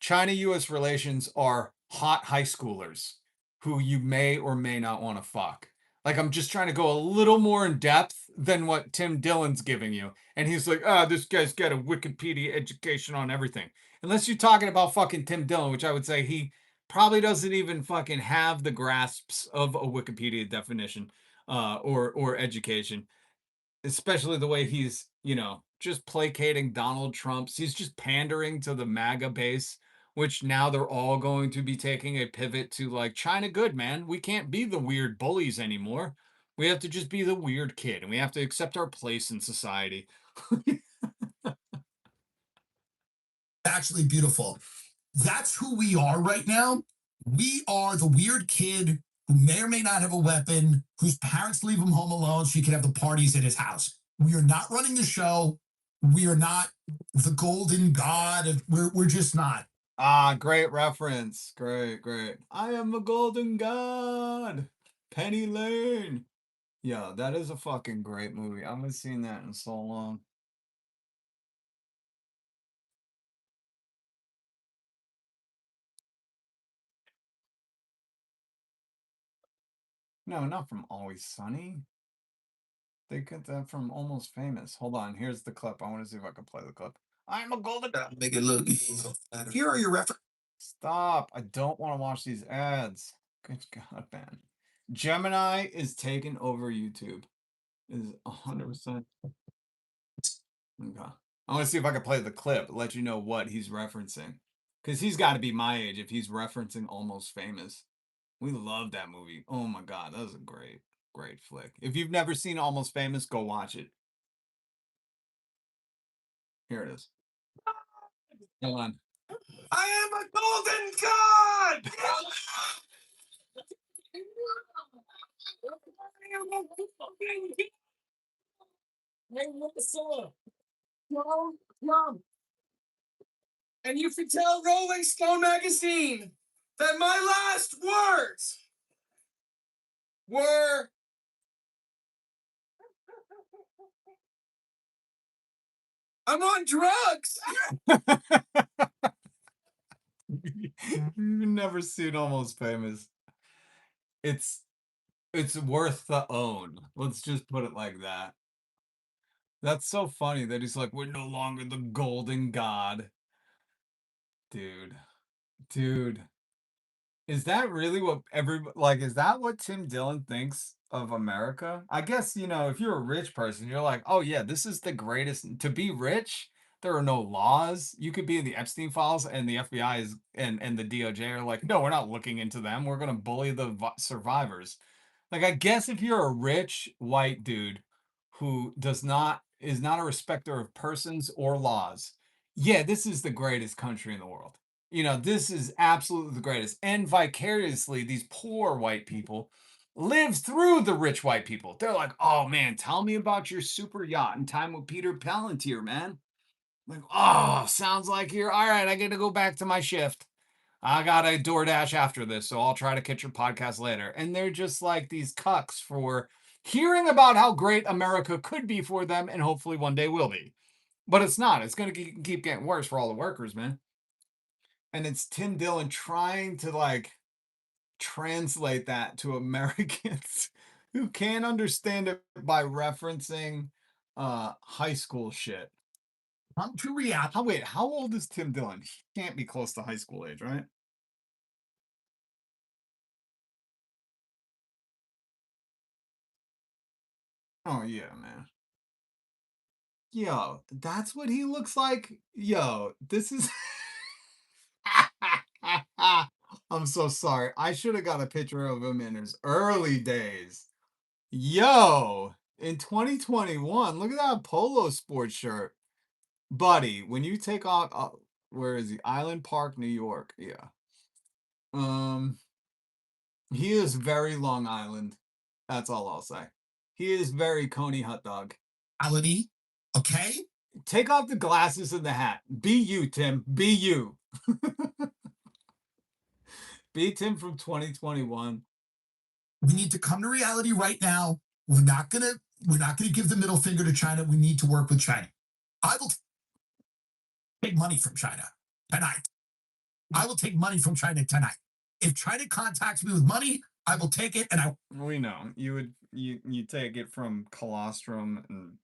China-US relations are hot high schoolers who you may or may not want to fuck. Like, I'm just trying to go a little more in depth than what Tim Dillon's giving you. And he's like, this guy's got a Wikipedia education on everything. Unless you're talking about fucking Tim Dillon, which I would say he probably doesn't even fucking have the grasps of a Wikipedia definition or education. Especially the way he's, just placating Donald Trump. He's just pandering to the MAGA base, which now they're all going to be taking a pivot to like, China good, man. We can't be the weird bullies anymore. We have to just be the weird kid, and we have to accept our place in society. Actually beautiful. That's who we are right now. We are the weird kid who may or may not have a weapon, whose parents leave him home alone so he can have the parties at his house. We are not running the show. We are not the golden god. We're just not. Ah, great reference. Great. I am a golden god. Penny Lane. Yeah, that is a fucking great movie. I haven't seen that in so long. No, not from Always Sunny. They get that from Almost Famous. Hold on, here's the clip. I want to see if I can play the clip. I'm a golden god. Make it look. Here are your references. Stop. I don't want to watch these ads. Good God, man. Gemini is taking over YouTube. Is 100%. Okay. I want to see if I can play the clip, let you know what he's referencing. Because he's got to be my age if he's referencing Almost Famous. We love that movie. Oh my God, that was a great flick. If you've never seen Almost Famous, go watch it. Here it is. Hold on. I am a golden god! And you can tell Rolling Stone magazine that my last words were I'm on drugs. You've never seen Almost Famous. It's worth the own. Let's just put it like that. That's so funny that he's like, we're no longer the golden god. Dude. Is that really what is that what Tim Dillon thinks of America? I guess, if you're a rich person, you're like, oh yeah, this is the greatest. To be rich, there are no laws. You could be in the Epstein files and the FBI and the DOJ are like, no, we're not looking into them. We're going to bully the survivors. Like, I guess if you're a rich white dude who is not a respecter of persons or laws, yeah, this is the greatest country in the world. This is absolutely the greatest. And vicariously, these poor white people live through the rich white people. They're like, oh man, tell me about your super yacht and time with Peter Palantir, man. Like, oh, sounds like you're all right. I get to go back to my shift. I got a DoorDash after this, so I'll try to catch your podcast later. And they're just like these cucks for hearing about how great America could be for them and hopefully one day will be. But it's not. It's going to keep getting worse for all the workers, man. And it's Tim Dillon trying to translate that to Americans who can't understand it by referencing high school shit. Come to reality. Wait, how old is Tim Dillon? He can't be close to high school age, right? Oh yeah, man. Yo, that's what he looks like? Yo, this is I'm so sorry. I should have got a picture of him in his early days. Yo, in 2021, look at that polo sports shirt. Buddy, when you take off, where is he? Island Park, New York. Yeah. He is very Long Island. That's all I'll say. He is very Coney hot dog. Reality, okay? Take off the glasses and the hat. Be you, Tim. Be you. Be Tim from 2021. We need to come to reality right now. We're not gonna give the middle finger to China. We need to work with China. I will take money from China tonight. I will take money from China tonight. If China contacts me with money, I will take it, and we know you take it from colostrum and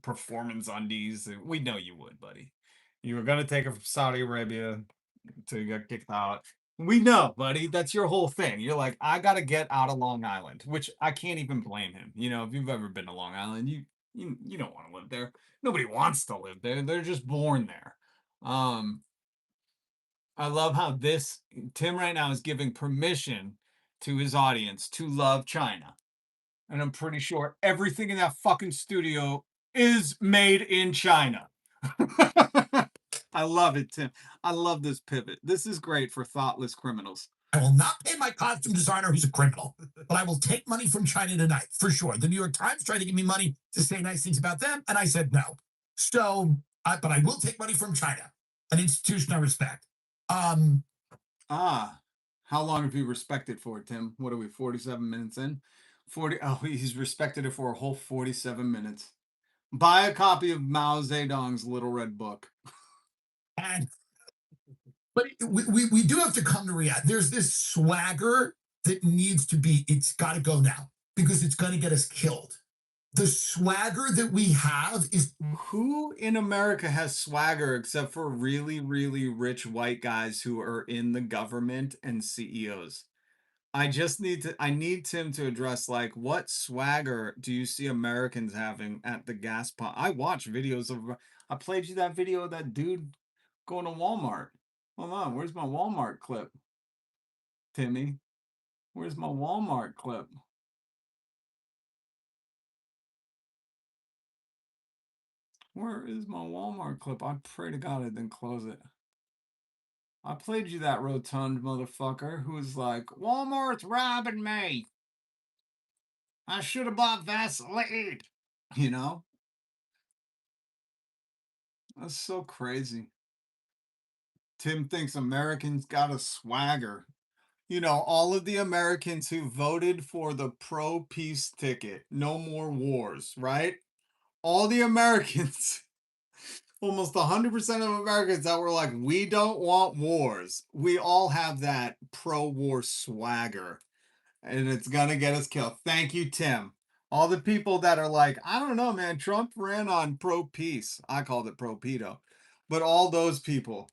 performance undies. We know you would, buddy. You were gonna take it from Saudi Arabia until you got kicked out. We know, buddy. That's your whole thing. You're like, I gotta get out of Long Island, which I can't even blame him. If you've ever been to Long Island, you don't want to live there. Nobody wants to live there. They're just born there. I love how Tim right now is giving permission to his audience to love China. And I'm pretty sure everything in that fucking studio is made in China. I love it, Tim. I love this pivot. This is great for thoughtless criminals. I will not pay my costume designer who's a criminal, but I will take money from China tonight, for sure. The New York Times tried to give me money to say nice things about them, and I said no. So, but I will take money from China, an institution I respect. How long have you respected for, Tim? What are we, 47 minutes in? 40. Oh, he's respected it for a whole 47 minutes. Buy a copy of Mao Zedong's Little Red Book. And but we do have to come to reality. There's this swagger that needs to be, it's got to go now because it's going to get us killed. The swagger that we have is, who in America has swagger except for really, really rich white guys who are in the government and CEOs? I need Tim to address, like, what swagger do you see Americans having at the gas pump? I watch videos of, I played you that video of that dude going to Walmart. Hold on, where's my Walmart clip? Timmy, where's my Walmart clip? Where is my Walmart clip? I pray to God I didn't close it. I played you that rotund motherfucker who's like, Walmart's robbing me. I should have bought Vaseline. You know? That's so crazy. Tim thinks Americans got a swagger. You know, all of the Americans who voted for the pro-peace ticket, no more wars, right? All the Americans, almost 100% of Americans that were like, we don't want wars. We all have that pro-war swagger, and it's gonna get us killed. Thank you, Tim. All the people that are like, I don't know, man, Trump ran on pro-peace. I called it pro-pedo. But all those people,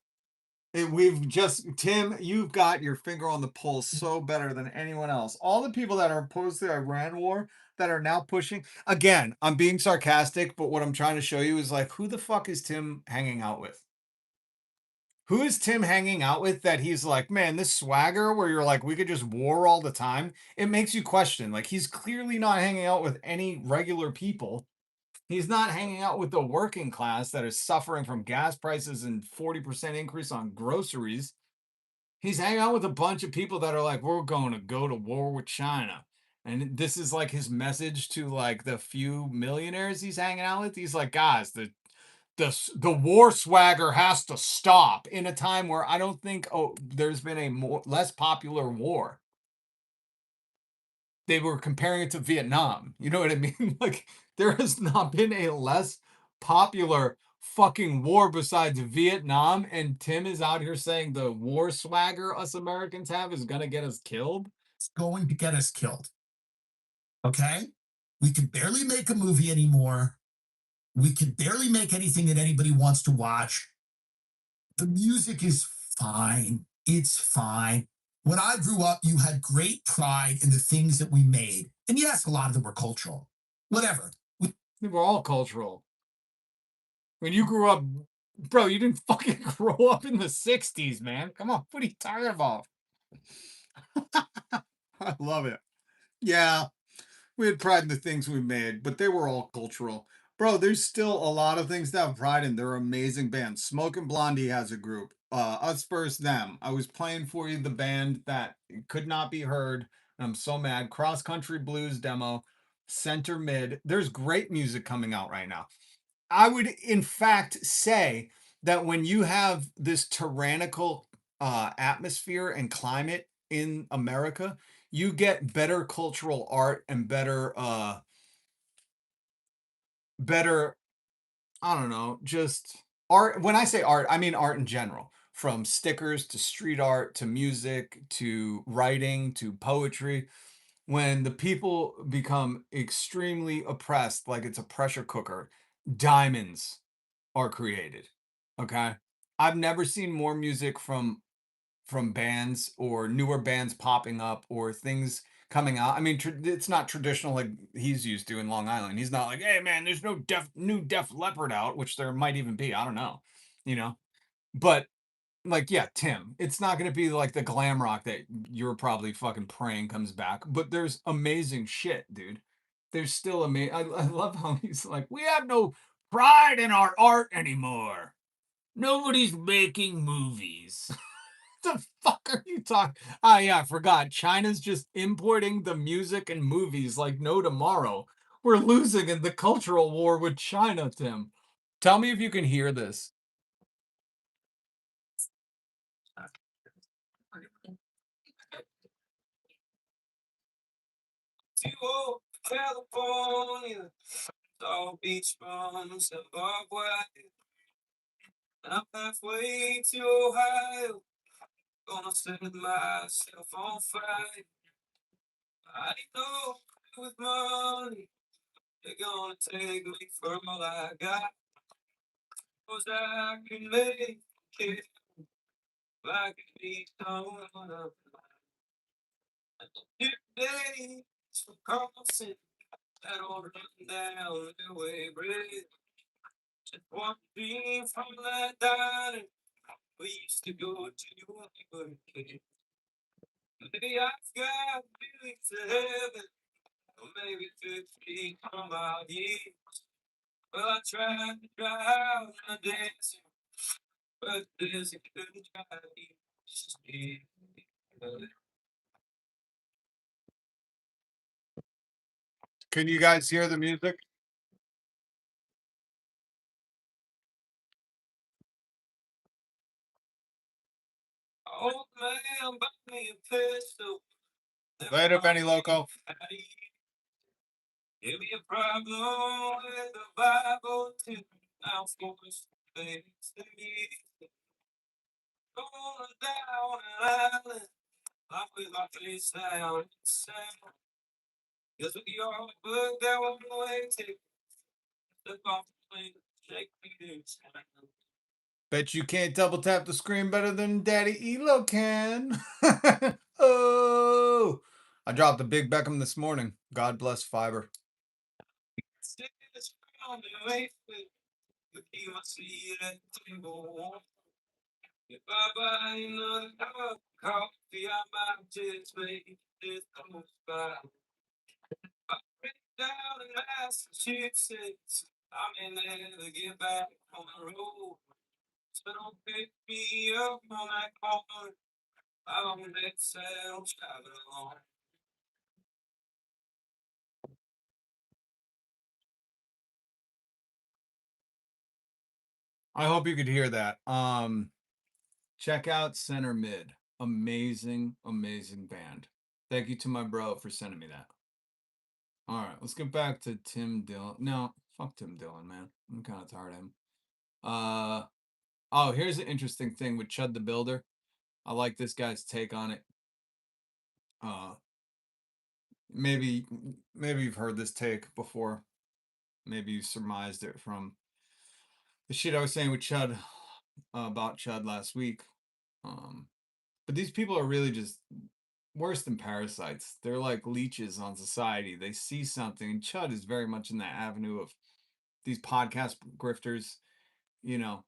we've just, Tim, you've got your finger on the pulse so better than anyone else. All the people that are opposed to the Iran war that are now pushing, again, I'm being sarcastic, but what I'm trying to show you is like, who the fuck is Tim hanging out with? Who is Tim hanging out with that he's like, man, this swagger where you're like, we could just war all the time? It makes you question. Like, he's clearly not hanging out with any regular people. He's not hanging out with the working class that is suffering from gas prices and 40% increase on groceries. He's hanging out with a bunch of people that are like, we're going to go to war with China. And this is like his message to like the few millionaires he's hanging out with. He's like, guys, the war swagger has to stop in a time where I don't think there's been a less popular war. They were comparing it to Vietnam. You know what I mean? Like, there has not been a less popular fucking war besides Vietnam, and Tim is out here saying the war swagger us Americans have is gonna get us killed. it's going to get us killed. Okay? We can barely make a movie anymore. We can barely make anything that anybody wants to watch. The music is fine. It's fine. When I grew up, you had great pride in the things that we made. And yes, a lot of them were cultural. Whatever. They were all cultural. When you grew up, bro, you didn't fucking grow up in the 60s, man. Come on, what are you talking about? I love it. Yeah, we had pride in the things we made, but they were all cultural. Bro, there's still a lot of things to have pride in. They're amazing bands. Blondie has a group. Us Versus Them. I was playing for you the band that could not be heard. I'm so mad. Cross Country Blues demo. Centermid. There's great music coming out right now. I would, in fact, say that when you have this tyrannical atmosphere and climate in America, you get better cultural art and better, I don't know, just art. When I say art, I mean art in general, from stickers to street art to music to writing to poetry. When the people become extremely oppressed, like it's a pressure cooker, diamonds are created. Okay. I've never seen more music from bands or newer bands popping up or things coming out. I mean, it's not traditional like he's used to in Long Island. He's not like, hey man, there's no new Def Leppard out, which there might even be. I don't know, you know. But like, yeah, Tim, it's not going to be like the glam rock that you're probably fucking praying comes back. But there's amazing shit, dude. There's still amazing. I love how he's like, we have no pride in our art anymore. Nobody's making movies. The fuck are you talking? Oh yeah, I forgot. China's just importing the music and movies like no tomorrow. We're losing in the cultural war with China, Tim. Tell me if you can hear this. California, all beach bums above white. I'm halfway to Ohio, gonna set myself on fire. I know with money, they're gonna take me for all I got. 'Cause I can make it like a beat on a new day for crossing that old run down the way bridge. Just one dream from that diner we used to go to when we were kids. Maybe I've got feelings to heaven, or maybe 50 from out years. Well, I tried to drive in the desert, but the desert couldn't drive me. Can you guys hear the music? Old man bought me a pistol. Later, Benny Loco. Give me a problem with the Bible too. I'm forced to face the music. Going down an island, I'm with my face down in sound. Cause with your book, that one way ticket. Step off the plane, shake me down. Bet you can't double tap the screen better than Daddy Elo can. Oh, I dropped the Big Beckham this morning. God bless Fiber. Sit this round and wait for you. Keep my seat at the table warm. If I buy another cup of coffee, I might just make this close by. I break down in Massachusetts, I may never get back on the road. So don't pick me up on that corner. I'm dead set on driving along. I hope you could hear that. Check out Centermid. Amazing, amazing band. Thank you to my bro for sending me that. All right, let's get back to Tim Dillon. No, fuck Tim Dillon, man. I'm kind of tired of him. Oh, here's an interesting thing with Chud the Builder. I like this guy's take on it. Maybe you've heard this take before. Maybe you surmised it from the shit I was saying with Chud about Chud last week. But these people are really just worse than parasites. They're like leeches on society. They see something, and Chud is very much in that avenue of these podcast grifters. You know,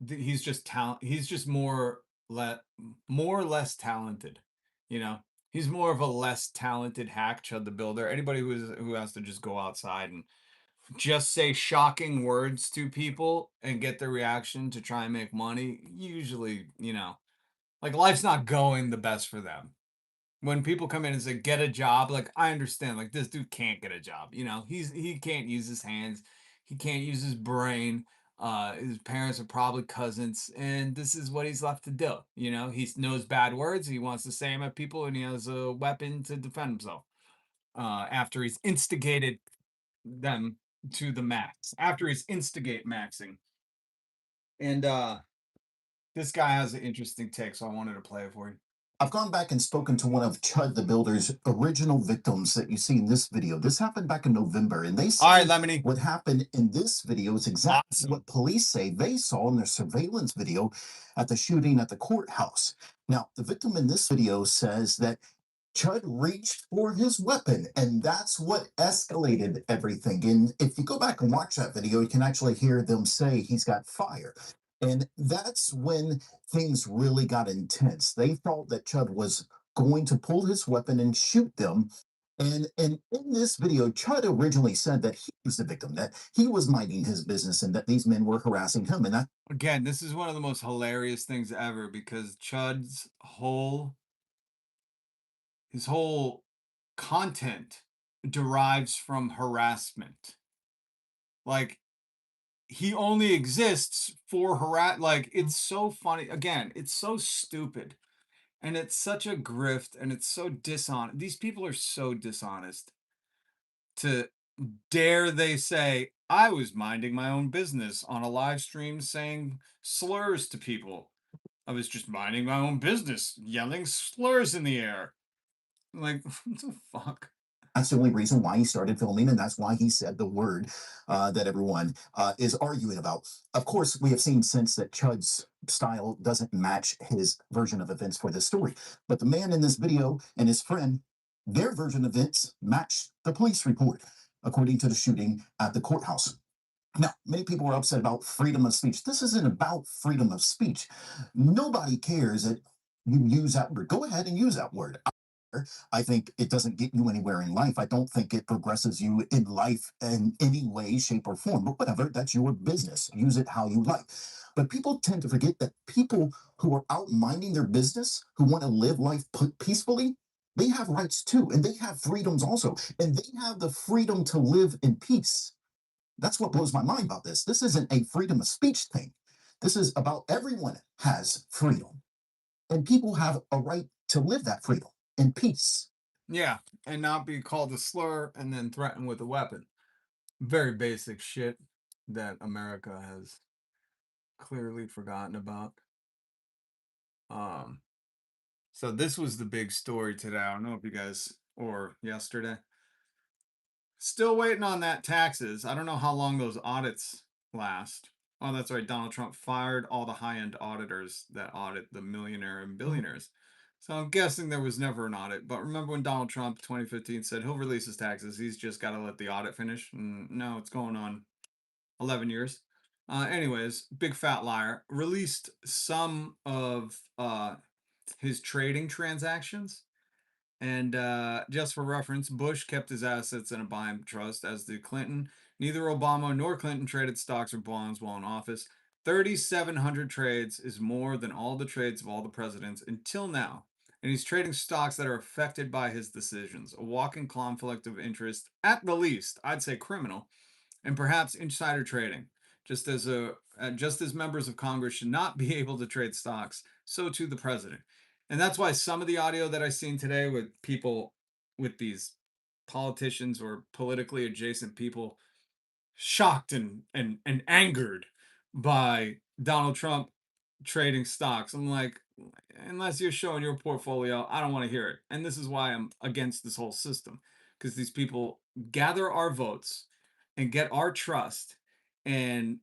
he's just talent. He's just more or less talented. You know, he's more of a less talented hack, Chud the Builder. Anybody who has to just go outside and just say shocking words to people and get their reaction to try and make money, usually, like life's not going the best for them. When people come in and say get a job, like I understand, like this dude can't get a job. He can't use his hands, he can't use his brain. His parents are probably cousins, and this is what he's left to do. He knows bad words, he wants to say them at people, and he has a weapon to defend himself. After he's instigated them to the max, after he's instigate maxing. And this guy has an interesting take, so I wanted to play it for you. I've gone back and spoken to one of Chud the Builder's original victims that you see in this video. This happened back in November, and they say All right, Lemony. what happened in this video is exactly Awesome. what police say they saw in their surveillance video at the shooting at the courthouse. Now, the victim in this video says that Chud reached for his weapon, and that's what escalated everything. And if you go back and watch that video, you can actually hear them say he's got fire. And that's when things really got intense. They thought that Chud was going to pull his weapon and shoot them. And in this video, Chud originally said that he was the victim, that he was minding his business and that these men were harassing him. And that Again, this is one of the most hilarious things ever because Chud's his whole content derives from harassment. Like he only exists for like it's so funny. Again, it's so stupid. And it's such a grift and it's so dishonest. These people are so dishonest to dare they say, I was minding my own business on a live stream saying slurs to people. I was just minding my own business, yelling slurs in the air. Like, what the fuck? that's the only reason why he started filming, and that's why he said the word that everyone is arguing about. Of course, we have seen since that Chud's style doesn't match his version of events for this story. But the man in this video and his friend, their version of events match the police report, according to the shooting at the courthouse. Now, many people are upset about freedom of speech. This isn't about freedom of speech. Nobody cares that you use that word. Go ahead and use that word. I think it doesn't get you anywhere in life. I don't think it progresses you in life in any way, shape, or form. But whatever, that's your business. Use it how you like. But people tend to forget that people who are out minding their business, who want to live life peacefully, they have rights too, and they have freedoms also, and they have the freedom to live in peace. That's what blows my mind about this. This isn't a freedom of speech thing. This is about everyone has freedom, and people have a right to live that freedom in peace. Yeah, and not be called a slur and then threatened with a weapon. Very basic shit that America has clearly forgotten about. So this was the big story today. I don't know if you guys, or yesterday. Still waiting on that taxes. I don't know how long those audits last. Oh, that's right. Donald Trump fired all the high-end auditors that audit the millionaire and billionaires. So I'm guessing there was never an audit. But remember when Donald Trump 2015 said he'll release his taxes, he's just got to let the audit finish? No, it's going on 11 years. Anyways, big fat liar. Released some of his trading transactions. And just for reference, Bush kept his assets in a bond trust, as did Clinton. Neither Obama nor Clinton traded stocks or bonds while in office. 3,700 trades is more than all the trades of all the presidents until now. And he's trading stocks that are affected by his decisions. A walking conflict of interest, at the least, I'd say criminal, and perhaps insider trading. Just as members of Congress should not be able to trade stocks, so too the president. And that's why some of the audio that I've seen today with people, with these politicians or politically adjacent people, shocked and angered by Donald Trump trading stocks. I'm like, unless you're showing your portfolio, I don't want to hear it. And this is why I'm against this whole system, because these people gather our votes and get our trust and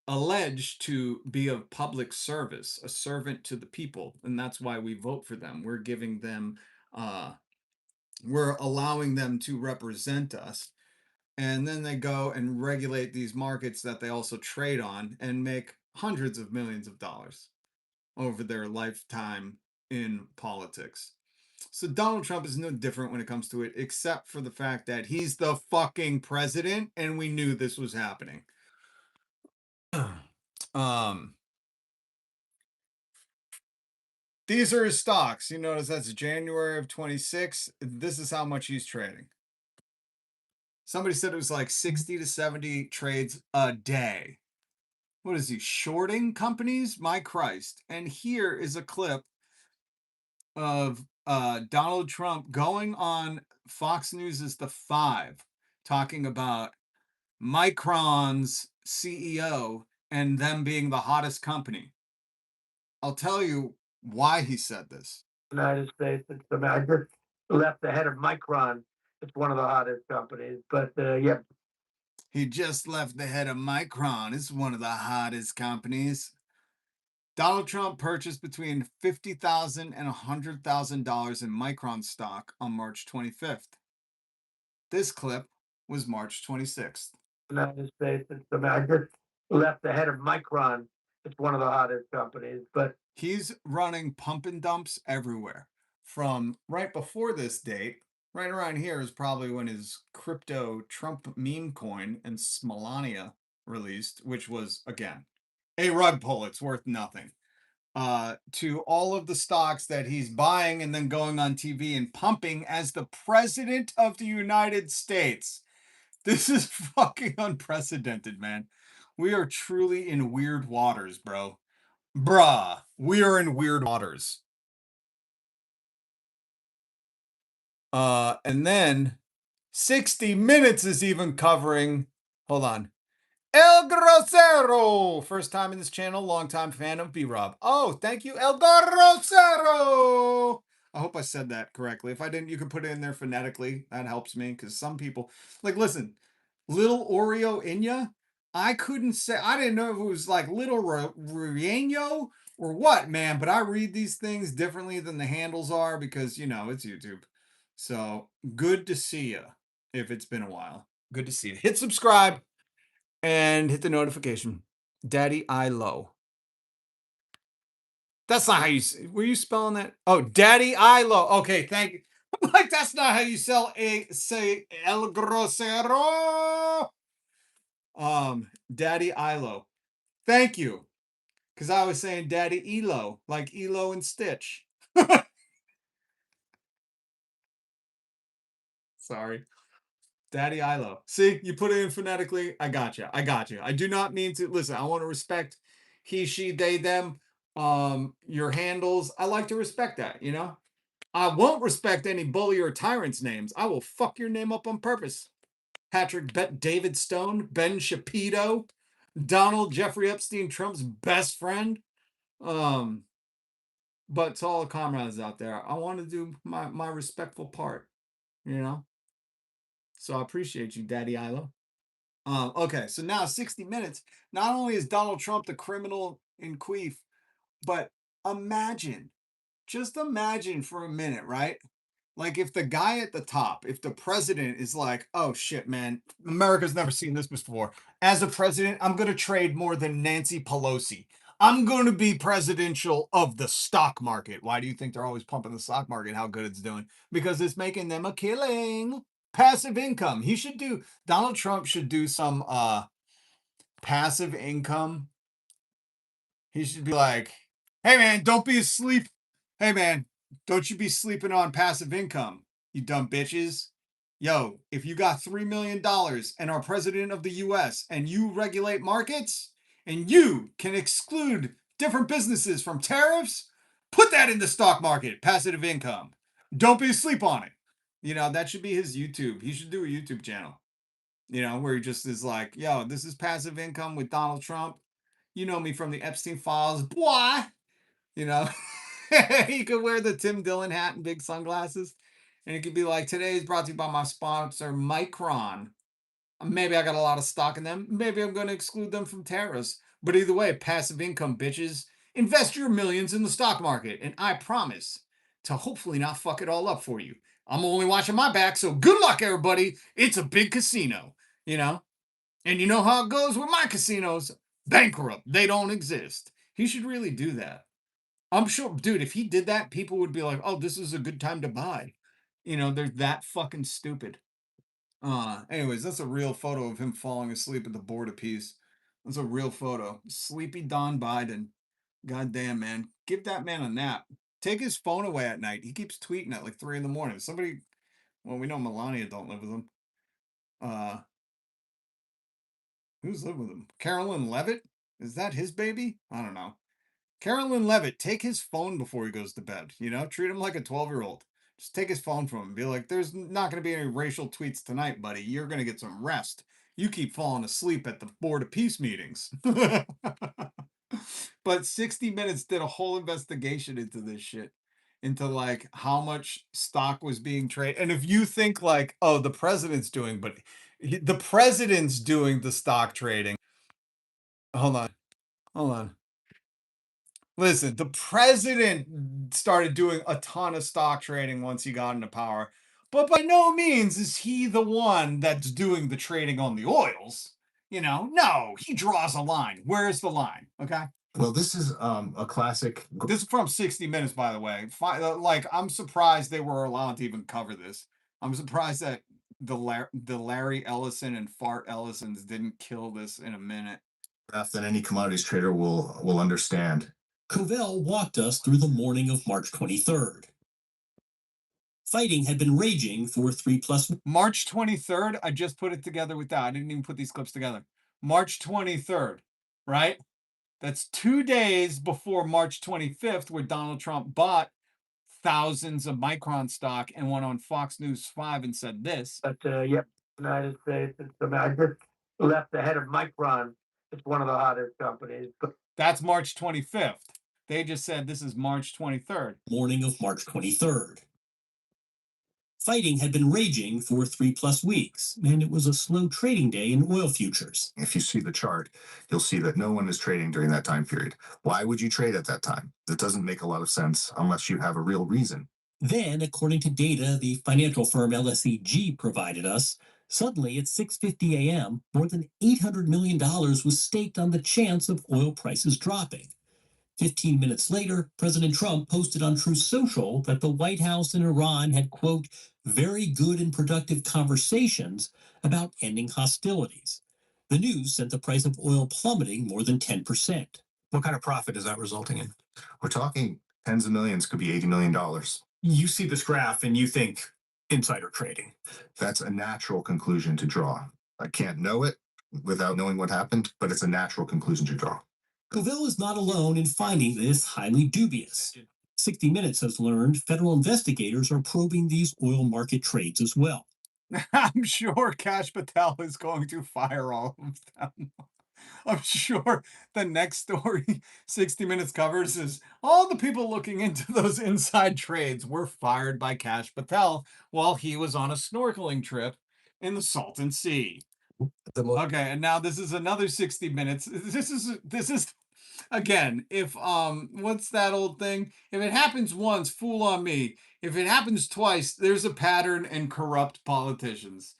alleged to be of public service, a servant to the people, and that's why we vote for them. We're giving them, we're allowing them to represent us, and then they go and regulate these markets that they also trade on and make hundreds of millions of dollars over their lifetime in politics. So Donald Trump is no different when it comes to it, except for the fact that he's the fucking president, and we knew this was happening. These are his stocks. You notice that's January of 26. This is how much he's trading. Somebody said it was like 60 to 70 trades a day. What is he, shorting companies? My Christ. And here is a clip of Donald Trump going on Fox News' The Five, talking about Micron's CEO and them being the hottest company. I'll tell you why he said this. United States. I just left the head of Micron. It's one of the hottest companies. But yeah. He just left the head of Micron. It's one of the hottest companies. Donald Trump purchased between $50,000 and $100,000 in Micron stock on March 25th. This clip was March 26th. United States. I just left the head of Micron. It's one of the hottest companies. But he's running pump and dumps everywhere. From right before this date, right around here is probably when his crypto Trump meme coin and Smolania released, which was, again, a rug pull. It's worth nothing. To all of the stocks that he's buying and then going on TV and pumping as the president of the United States. This is fucking unprecedented, man. We are truly in weird waters, bro. Bruh, we are in weird waters. And then 60 Minutes is even covering, hold on, El Grosero. First time in this channel, longtime fan of B-Rob. Oh, thank you, El Grosero. I hope I said that correctly. If I didn't, you can put it in there phonetically. That helps me, because some people, like, listen, Little Oreo Inya, I couldn't say, I didn't know if it was like Little Rieno or what, man, but I read these things differently than the handles are because, you know, it's YouTube. So, good to see you, if it's been a while. Good to see you. Hit subscribe and hit the notification. Daddy Ilo. That's not how you, were you spelling that? Oh, Daddy Ilo. Okay, thank you. I'm like, that's not how you say El Grosero. Daddy Ilo. Thank you. Because I was saying Daddy Elo, like Elo and Stitch. Sorry. Daddy Ilo. See, you put it in phonetically. I got you. I got you. I do not mean to, listen, I want to respect he, she, they, them, your handles. I like to respect that, you know? I won't respect any bully or tyrant's names. I will fuck your name up on purpose. Patrick Bet David Stone, Ben Shapiro, Donald Jeffrey Epstein, Trump's best friend. But to all the comrades out there, I want to do my respectful part, you know? So I appreciate you, Daddy Ilo. Okay, so now 60 Minutes. Not only is Donald Trump the criminal in queef, but imagine, just imagine for a minute, right? Like if the guy at the top, if the president is like, oh shit, man, America's never seen this before. As a president, I'm going to trade more than Nancy Pelosi. I'm going to be presidential of the stock market. Why do you think they're always pumping the stock market? How good it's doing? Because it's making them a killing. Passive income. Donald Trump should do some passive income. He should be like, hey man, don't be asleep. Hey man, don't you be sleeping on passive income, you dumb bitches. Yo, if you got $3 million and are president of the US and you regulate markets and you can exclude different businesses from tariffs, put that in the stock market, passive income. Don't be asleep on it. You know, that should be his YouTube. He should do a YouTube channel, you know, where he just is like, yo, this is passive income with Donald Trump. You know me from the Epstein files, boy. You know, he could wear the Tim Dillon hat and big sunglasses. And it could be like, today is brought to you by my sponsor, Micron. Maybe I got a lot of stock in them. Maybe I'm going to exclude them from tariffs. But either way, passive income, bitches. Invest your millions in the stock market. And I promise to hopefully not fuck it all up for you. I'm only watching my back, so good luck, everybody. It's a big casino, you know? And you know how it goes with my casinos. Bankrupt. They don't exist. He should really do that. I'm sure, dude, if he did that, people would be like, oh, this is a good time to buy. You know, they're that fucking stupid. Anyways, that's a real photo of him falling asleep at the Board of Peace. That's a real photo. Sleepy Don Biden. God damn, man. Give that man a nap. Take his phone away at night. He keeps tweeting at like 3 in the morning. Somebody, well, we know Melania don't live with him. Who's living with him? Carolyn Levitt? Is that his baby? I don't know. Carolyn Levitt, take his phone before he goes to bed. You know, treat him like a 12-year-old. Just take his phone from him. Be like, there's not going to be any racial tweets tonight, buddy. You're going to get some rest. You keep falling asleep at the Board of Peace meetings. But 60 Minutes did a whole investigation into this shit, into like how much stock was being traded. And if you think like, oh, the president's doing, but the president's doing the stock trading. Hold on. Listen, the president started doing a ton of stock trading once he got into power, but by no means is he the one that's doing the trading on the oils. You know, no, he draws a line. Where's the line? Okay. Well, this is a classic. This is from 60 Minutes, by the way. Like, I'm surprised they were allowed to even cover this. I'm surprised that the Larry Ellison and Fart Ellisons didn't kill this in a minute. Than any commodities trader will understand. Covell walked us through the morning of March 23rd. Fighting had been raging for 3+ March 23rd. I just put it together with that. I didn't even put these clips together. March 23rd, right? That's 2 days before March 25th, where Donald Trump bought thousands of Micron stock and went on Fox News 5 and said this. But yep, United States. I just left the head of Micron. It's one of the hottest companies. That's March 25th. They just said this is March 23rd. Morning of March 23rd. Fighting had been raging for 3+ weeks, and it was a slow trading day in oil futures. If you see the chart, you'll see that no one is trading during that time period. Why would you trade at that time? That doesn't make a lot of sense unless you have a real reason. Then, according to data the financial firm LSEG provided us, suddenly at 6:50 a.m., more than $800 million was staked on the chance of oil prices dropping. 15 minutes later, President Trump posted on Truth Social that the White House and Iran had, quote, very good and productive conversations about ending hostilities. The news sent the price of oil plummeting more than 10%. What kind of profit is that resulting in? We're talking tens of millions, could be $80 million. You see this graph and you think insider trading. That's a natural conclusion to draw. I can't know it without knowing what happened, but it's a natural conclusion to draw. Covell is not alone in finding this highly dubious. 60 Minutes has learned federal investigators are probing these oil market trades as well. I'm sure Kash Patel is going to fire all of them. I'm sure the next story 60 Minutes covers is all the people looking into those inside trades were fired by Kash Patel while he was on a snorkeling trip in the Salton Sea. Okay, and now this is another 60 Minutes. This is again, if what's that old thing? If it happens once, fool on me. If it happens twice, there's a pattern in corrupt politicians.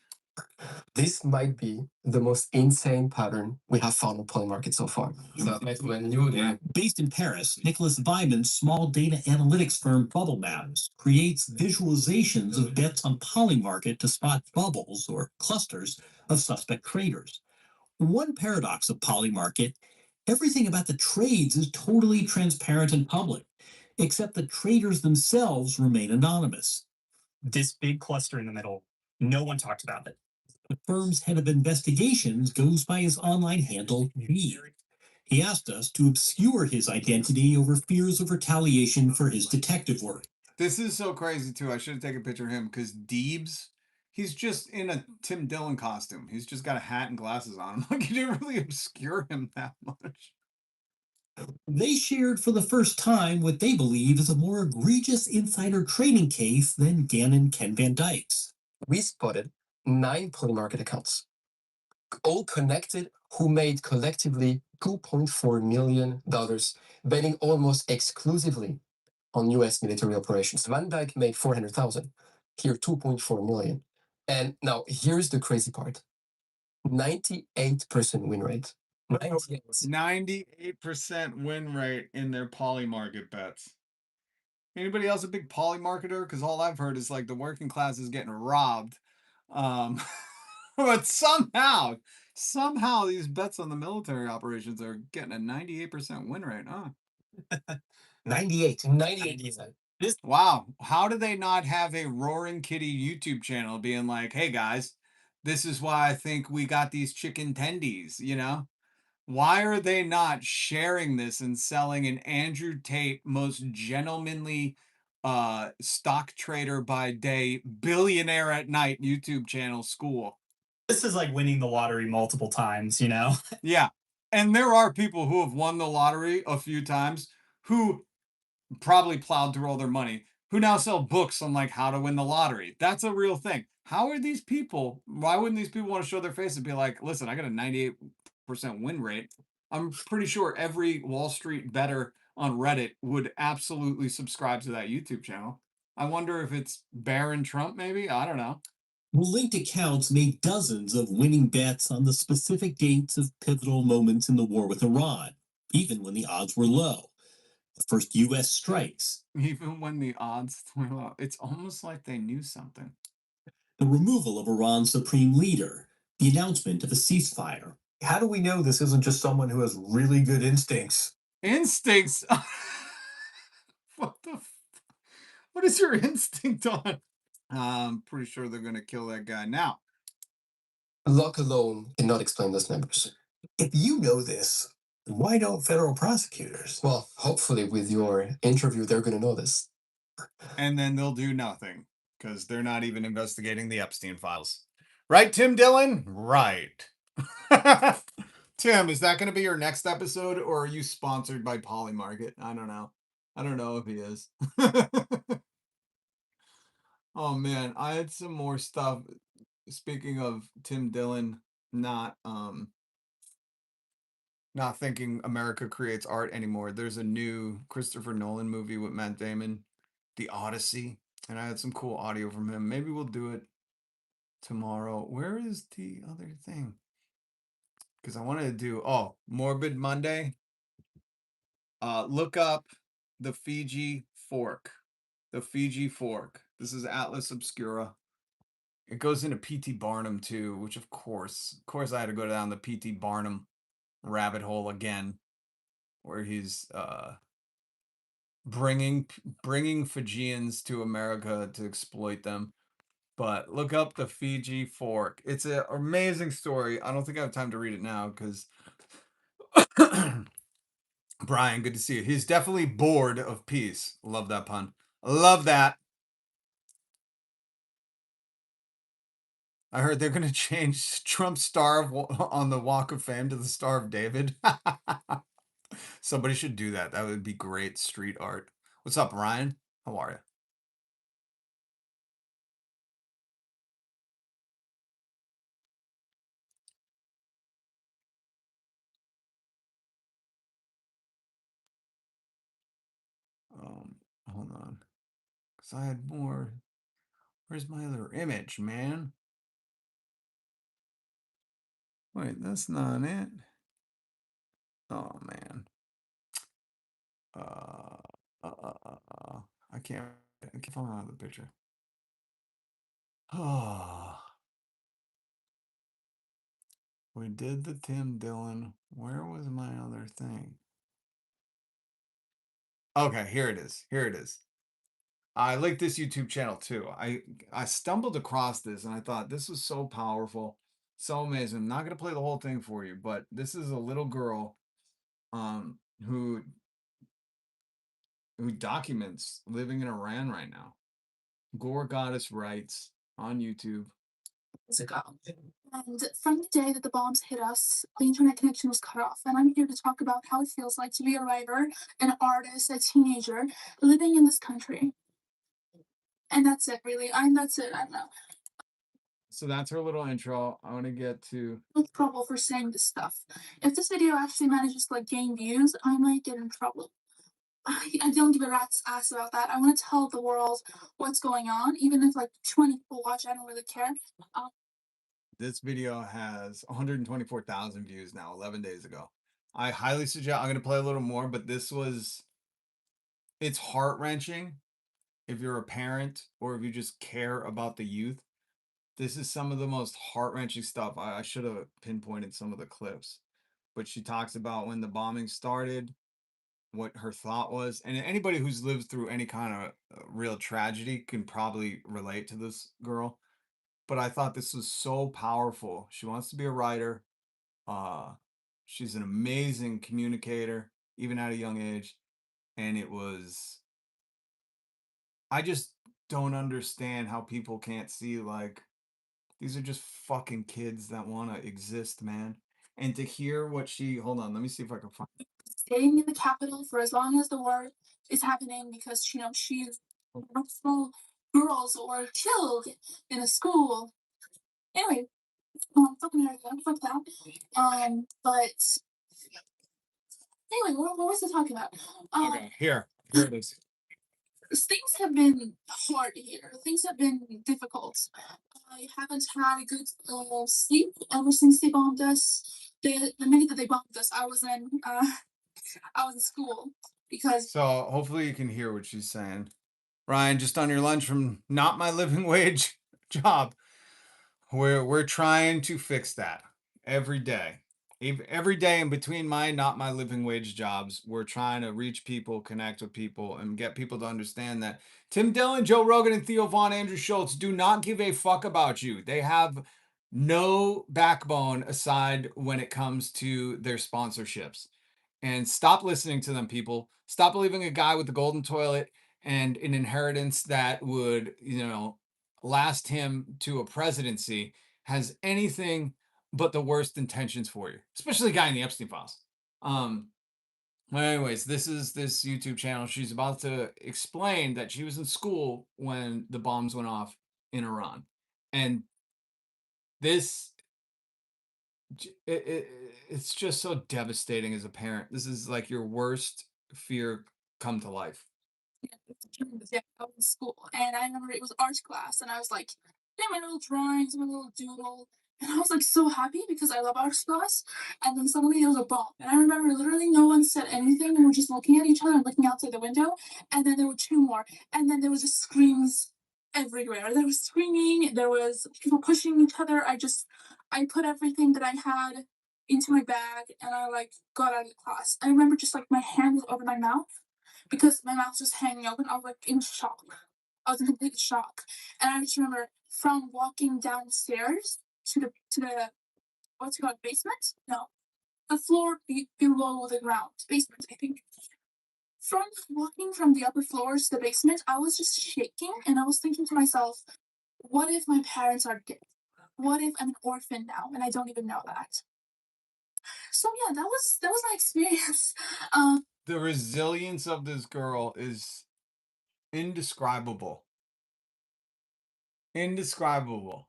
This might be the most insane pattern we have found on poly market so far. So when you Based in Paris, Nicholas Weiman's small data analytics firm Bubble Maps creates visualizations of bets on poly market to spot bubbles or clusters of suspect traders. One paradox of poly market, everything about the trades is totally transparent and public, except the traders themselves remain anonymous. This big cluster in the middle, no one talked about it. The firm's head of investigations goes by his online handle, B. He asked us to obscure his identity over fears of retaliation for his detective work. This is so crazy, too. I should have taken a picture of him because Deebs, he's just in a Tim Dillon costume. He's just got a hat and glasses on him. Like, you didn't really obscure him that much. They shared for the first time what they believe is a more egregious insider trading case than Gannon Ken Van Dyke's. We spotted 9 poly market accounts, all connected, who made collectively $2.4 million, betting almost exclusively on U.S. military operations. Van Dyke made 400,000, here 2.4 million. And now here's the crazy part: 98% win rate. 98% win rate in their poly market bets. Anybody else a big poly marketer? Because all I've heard is like the working class is getting robbed. But somehow these bets on the military operations are getting a 98% win rate, huh? 98%. Wow. How do they not have a Roaring Kitty YouTube channel being like, hey guys, this is why I think we got these chicken tendies, you know? Why are they not sharing this and selling an Andrew Tate most gentlemanly stock trader by day, billionaire at night YouTube channel school? This is like winning the lottery multiple times, you know? Yeah. And there are people who have won the lottery a few times who probably plowed through all their money, who now sell books on like how to win the lottery. That's a real thing. How are these people? Why wouldn't these people want to show their face and be like, listen, I got a 98% win rate? I'm pretty sure every Wall Street bettor on Reddit would absolutely subscribe to that YouTube channel. I wonder if it's Barron Trump, maybe? I don't know. Linked accounts made dozens of winning bets on the specific dates of pivotal moments in the war with Iran, even when the odds were low. The first U.S. strikes. Even when the odds were low. It's almost like they knew something. the removal of Iran's supreme leader, the announcement of a ceasefire. How do we know this isn't just someone who has really good instincts? Instincts? What is your instinct on? I'm pretty sure they're going to kill that guy now. Luck alone cannot explain those numbers. If you know this, why don't federal prosecutors? Well, hopefully with your interview, they're going to know this. And then they'll do nothing because they're not even investigating the Epstein files. Right, Tim Dillon? Right. Tim, is that going to be your next episode, or are you sponsored by Polymarket? I don't know. I don't know if he is. Oh man, I had some more stuff. Speaking of Tim Dillon not thinking America creates art anymore, there's a new Christopher Nolan movie with Matt Damon, The Odyssey, and I had some cool audio from him. Maybe we'll do it tomorrow. Where is the other thing? Because I wanted to do Morbid Monday. Look up the Fiji Fork. The Fiji Fork. This is Atlas Obscura. It goes into P.T. Barnum too, which of course I had to go down the P.T. Barnum rabbit hole again, where he's bringing Fijians to America to exploit them. But look up the Fiji Fork. It's an amazing story. I don't think I have time to read it now because Brian, good to see you. He's definitely bored of peace. Love that pun. Love that. I heard they're going to change Trump's star on the Walk of Fame to the Star of David. Somebody should do that. That would be great street art. What's up, Ryan? How are you? Hold on. Because I had more. Where's my other image, man? Wait, that's not it. Oh, man. I can't find out the picture. Oh. We did the Tim Dillon. Where was my other thing? Okay, here it is. Here it is. I like this YouTube channel too. I stumbled across this and I thought this was so powerful, so amazing. I'm not gonna play the whole thing for you, but this is a little girl who documents living in Iran right now. Gore Goddess Writes on YouTube. Ago. And from the day that the bombs hit us, the internet connection was cut off. And I'm here to talk about how it feels like to be a writer, an artist, a teenager living in this country. And that's it, really. That's it. I don't know. So that's her little intro. I want to get to trouble for saying this stuff. If this video actually manages to gain views, I might get in trouble. I don't give a rat's ass about that. I want to tell the world what's going on, even if 20 people watch. I don't really care. This video has 124,000 views now, 11 days ago. I highly suggest, I'm going to play a little more, but it's heart-wrenching if you're a parent or if you just care about the youth. This is some of the most heart-wrenching stuff. I should have pinpointed some of the clips, but she talks about when the bombing started, what her thought was, and anybody who's lived through any kind of real tragedy can probably relate to this girl. But I thought this was so powerful. She wants to be a writer. She's an amazing communicator, even at a young age. And I just don't understand how people can't see, these are just fucking kids that want to exist, man. And to hear what hold on, let me see if I can find. Staying in the capital for as long as the war is happening because, she's multiple girls were killed in a school. Anyway, fuck that. But anyway, what was I talking about? Okay, here it is. Things have been hard here. Things have been difficult. I haven't had a good sleep ever since they bombed us. The minute that they bombed us, I was in school because. So hopefully you can hear what she's saying. Ryan, just on your lunch from not my living wage job. We're trying to fix that every day. Every day in between my not my living wage jobs, we're trying to reach people, connect with people, and get people to understand that Tim Dillon, Joe Rogan, and Theo Vaughn, Andrew Schulz do not give a fuck about you. They have no backbone aside when it comes to their sponsorships. And stop listening to them, people. Stop believing a guy with the golden toilet and an inheritance that would, last him to a presidency has anything but the worst intentions for you, especially the guy in the Epstein files. Well, anyways, this is this YouTube channel. She's about to explain that she was in school when the bombs went off in Iran. And this, it's just so devastating as a parent. This is like your worst fear come to life. Yeah, I was in school, and I remember it was art class, and I was like doing my little drawings, my little doodle, and I was like so happy because I love art class. And then suddenly there was a bomb, and I remember literally no one said anything, and we're just looking at each other and looking outside the window. And then there were two more, and then there was just screams everywhere. There was screaming, there was people pushing each other. I put everything that I had into my bag, and I like got out of the class. I remember just like my hand was over my mouth because my mouth was just hanging open. I was like in shock. I was in complete shock. And I just remember from walking downstairs to the what's it called, basement? No. The floor below the ground. Basement, I think. From walking from the upper floors to the basement, I was just shaking and I was thinking to myself, what if my parents are dead? What if I'm an orphan now and I don't even know that? So yeah, that was my experience. The resilience of this girl is indescribable. Indescribable.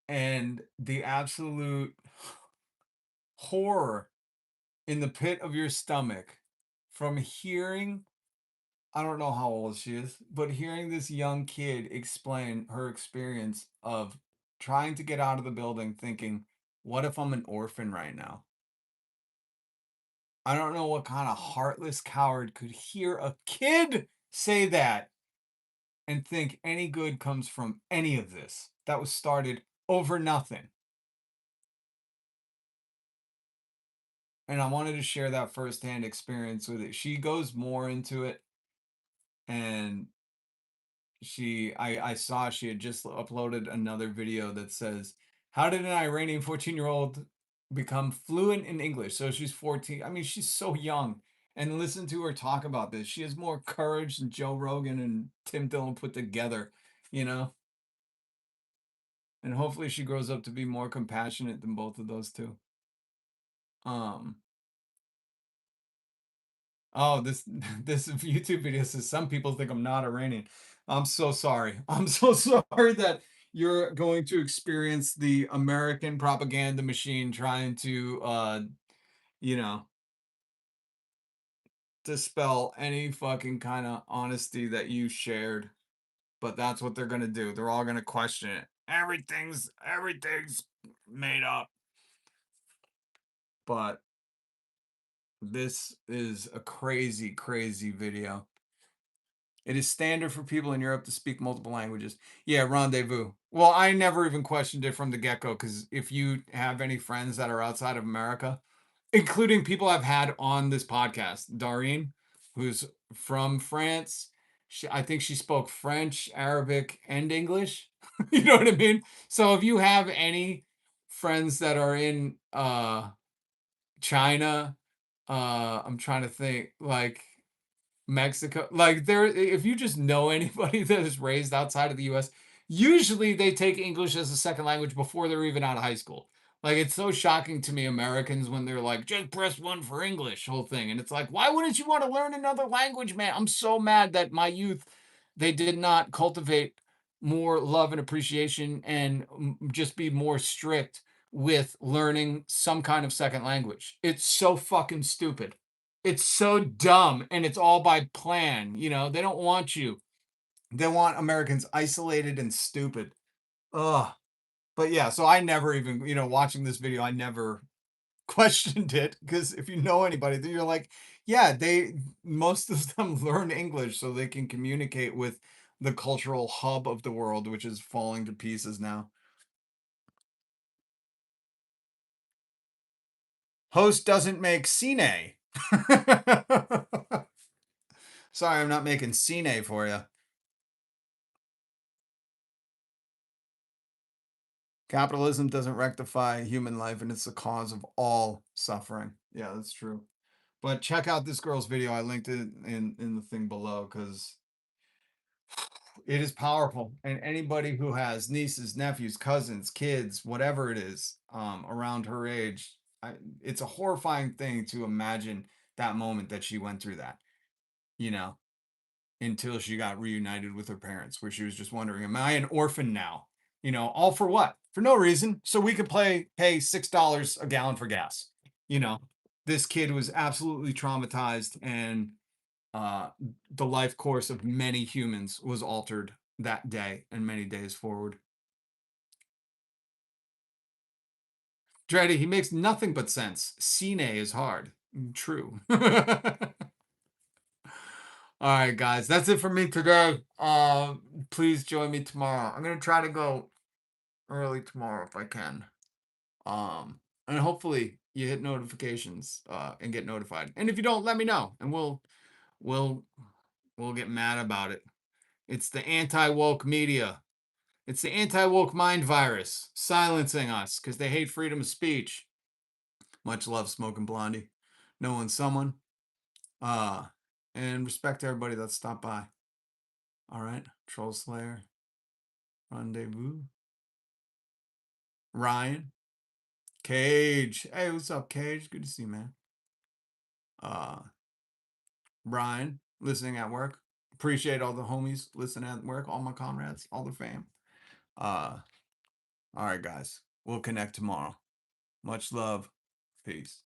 And the absolute horror in the pit of your stomach from hearing, I don't know how old she is, but hearing this young kid explain her experience of trying to get out of the building thinking, what if I'm an orphan right now? I don't know what kind of heartless coward could hear a kid say that and think any good comes from any of this. That was started over nothing. And I wanted to share that firsthand experience with it. She goes more into it, and I saw she had just uploaded another video that says, how did an Iranian 14-year-old become fluent in English? So she's 14. I mean, she's so young. And listen to her talk about this. She has more courage than Joe Rogan and Tim Dillon put together, you know? And hopefully she grows up to be more compassionate than both of those two. Oh, this YouTube video says some people think I'm not Iranian. I'm so sorry. I'm so sorry that you're going to experience the American propaganda machine trying to you know, dispel any fucking kind of honesty that you shared. But that's what they're gonna do. They're all gonna question it. Everything's made up. But this is a crazy, crazy video. It is standard for people in Europe to speak multiple languages. Yeah, rendezvous. Well, I never even questioned it from the get-go, because if you have any friends that are outside of America, including people I've had on this podcast, Doreen, who's from France, I think she spoke French, Arabic, and English. You know what I mean? So if you have any friends that are in China, I'm trying to think, like Mexico, like there, if you just know anybody that is raised outside of the US, usually they take English as a second language before they're even out of high school. Like, it's so shocking to me, Americans, when they're like, just press one for English, whole thing. And it's like, why wouldn't you want to learn another language, man? I'm so mad that my youth, they did not cultivate more love and appreciation and just be more strict with learning some kind of second language. It's so fucking stupid. It's so dumb, and it's all by plan. They don't want you. They want Americans isolated and stupid. Ugh. But yeah, so I never even, watching this video, I never questioned it, because if you know anybody, then you're like, yeah, most of them learn English so they can communicate with the cultural hub of the world, which is falling to pieces now. Host doesn't make cine. Sorry, I'm not making cine for you. Capitalism doesn't rectify human life, and it's the cause of all suffering. Yeah, that's true. But check out this girl's video. I linked it in the thing below because it is powerful. And anybody who has nieces, nephews, cousins, kids, whatever it is, around her age, it's a horrifying thing to imagine that moment that she went through that, you know, until she got reunited with her parents, where she was just wondering, am I an orphan now? You know, all for what? For no reason. So we could pay $6 a gallon for gas. You know, this kid was absolutely traumatized, and the life course of many humans was altered that day and many days forward. Dreddy, he makes nothing but sense. Cine is hard. True. All right, guys, that's it for me today. Please join me tomorrow. I'm gonna try to go early tomorrow if I can. And hopefully you hit notifications and get notified. And if you don't, let me know, and we'll get mad about it. It's the anti-woke media. It's the anti-woke mind virus silencing us because they hate freedom of speech. Much love, Smoking Blondie. Knowing someone. And respect to everybody that stopped by. All right, Troll Slayer. Rendezvous. Ryan. Cage. Hey, what's up, Cage? Good to see you, man. Brian, listening at work. Appreciate all the homies listening at work, all my comrades, all the fam. All right, guys. We'll connect tomorrow. Much love. Peace.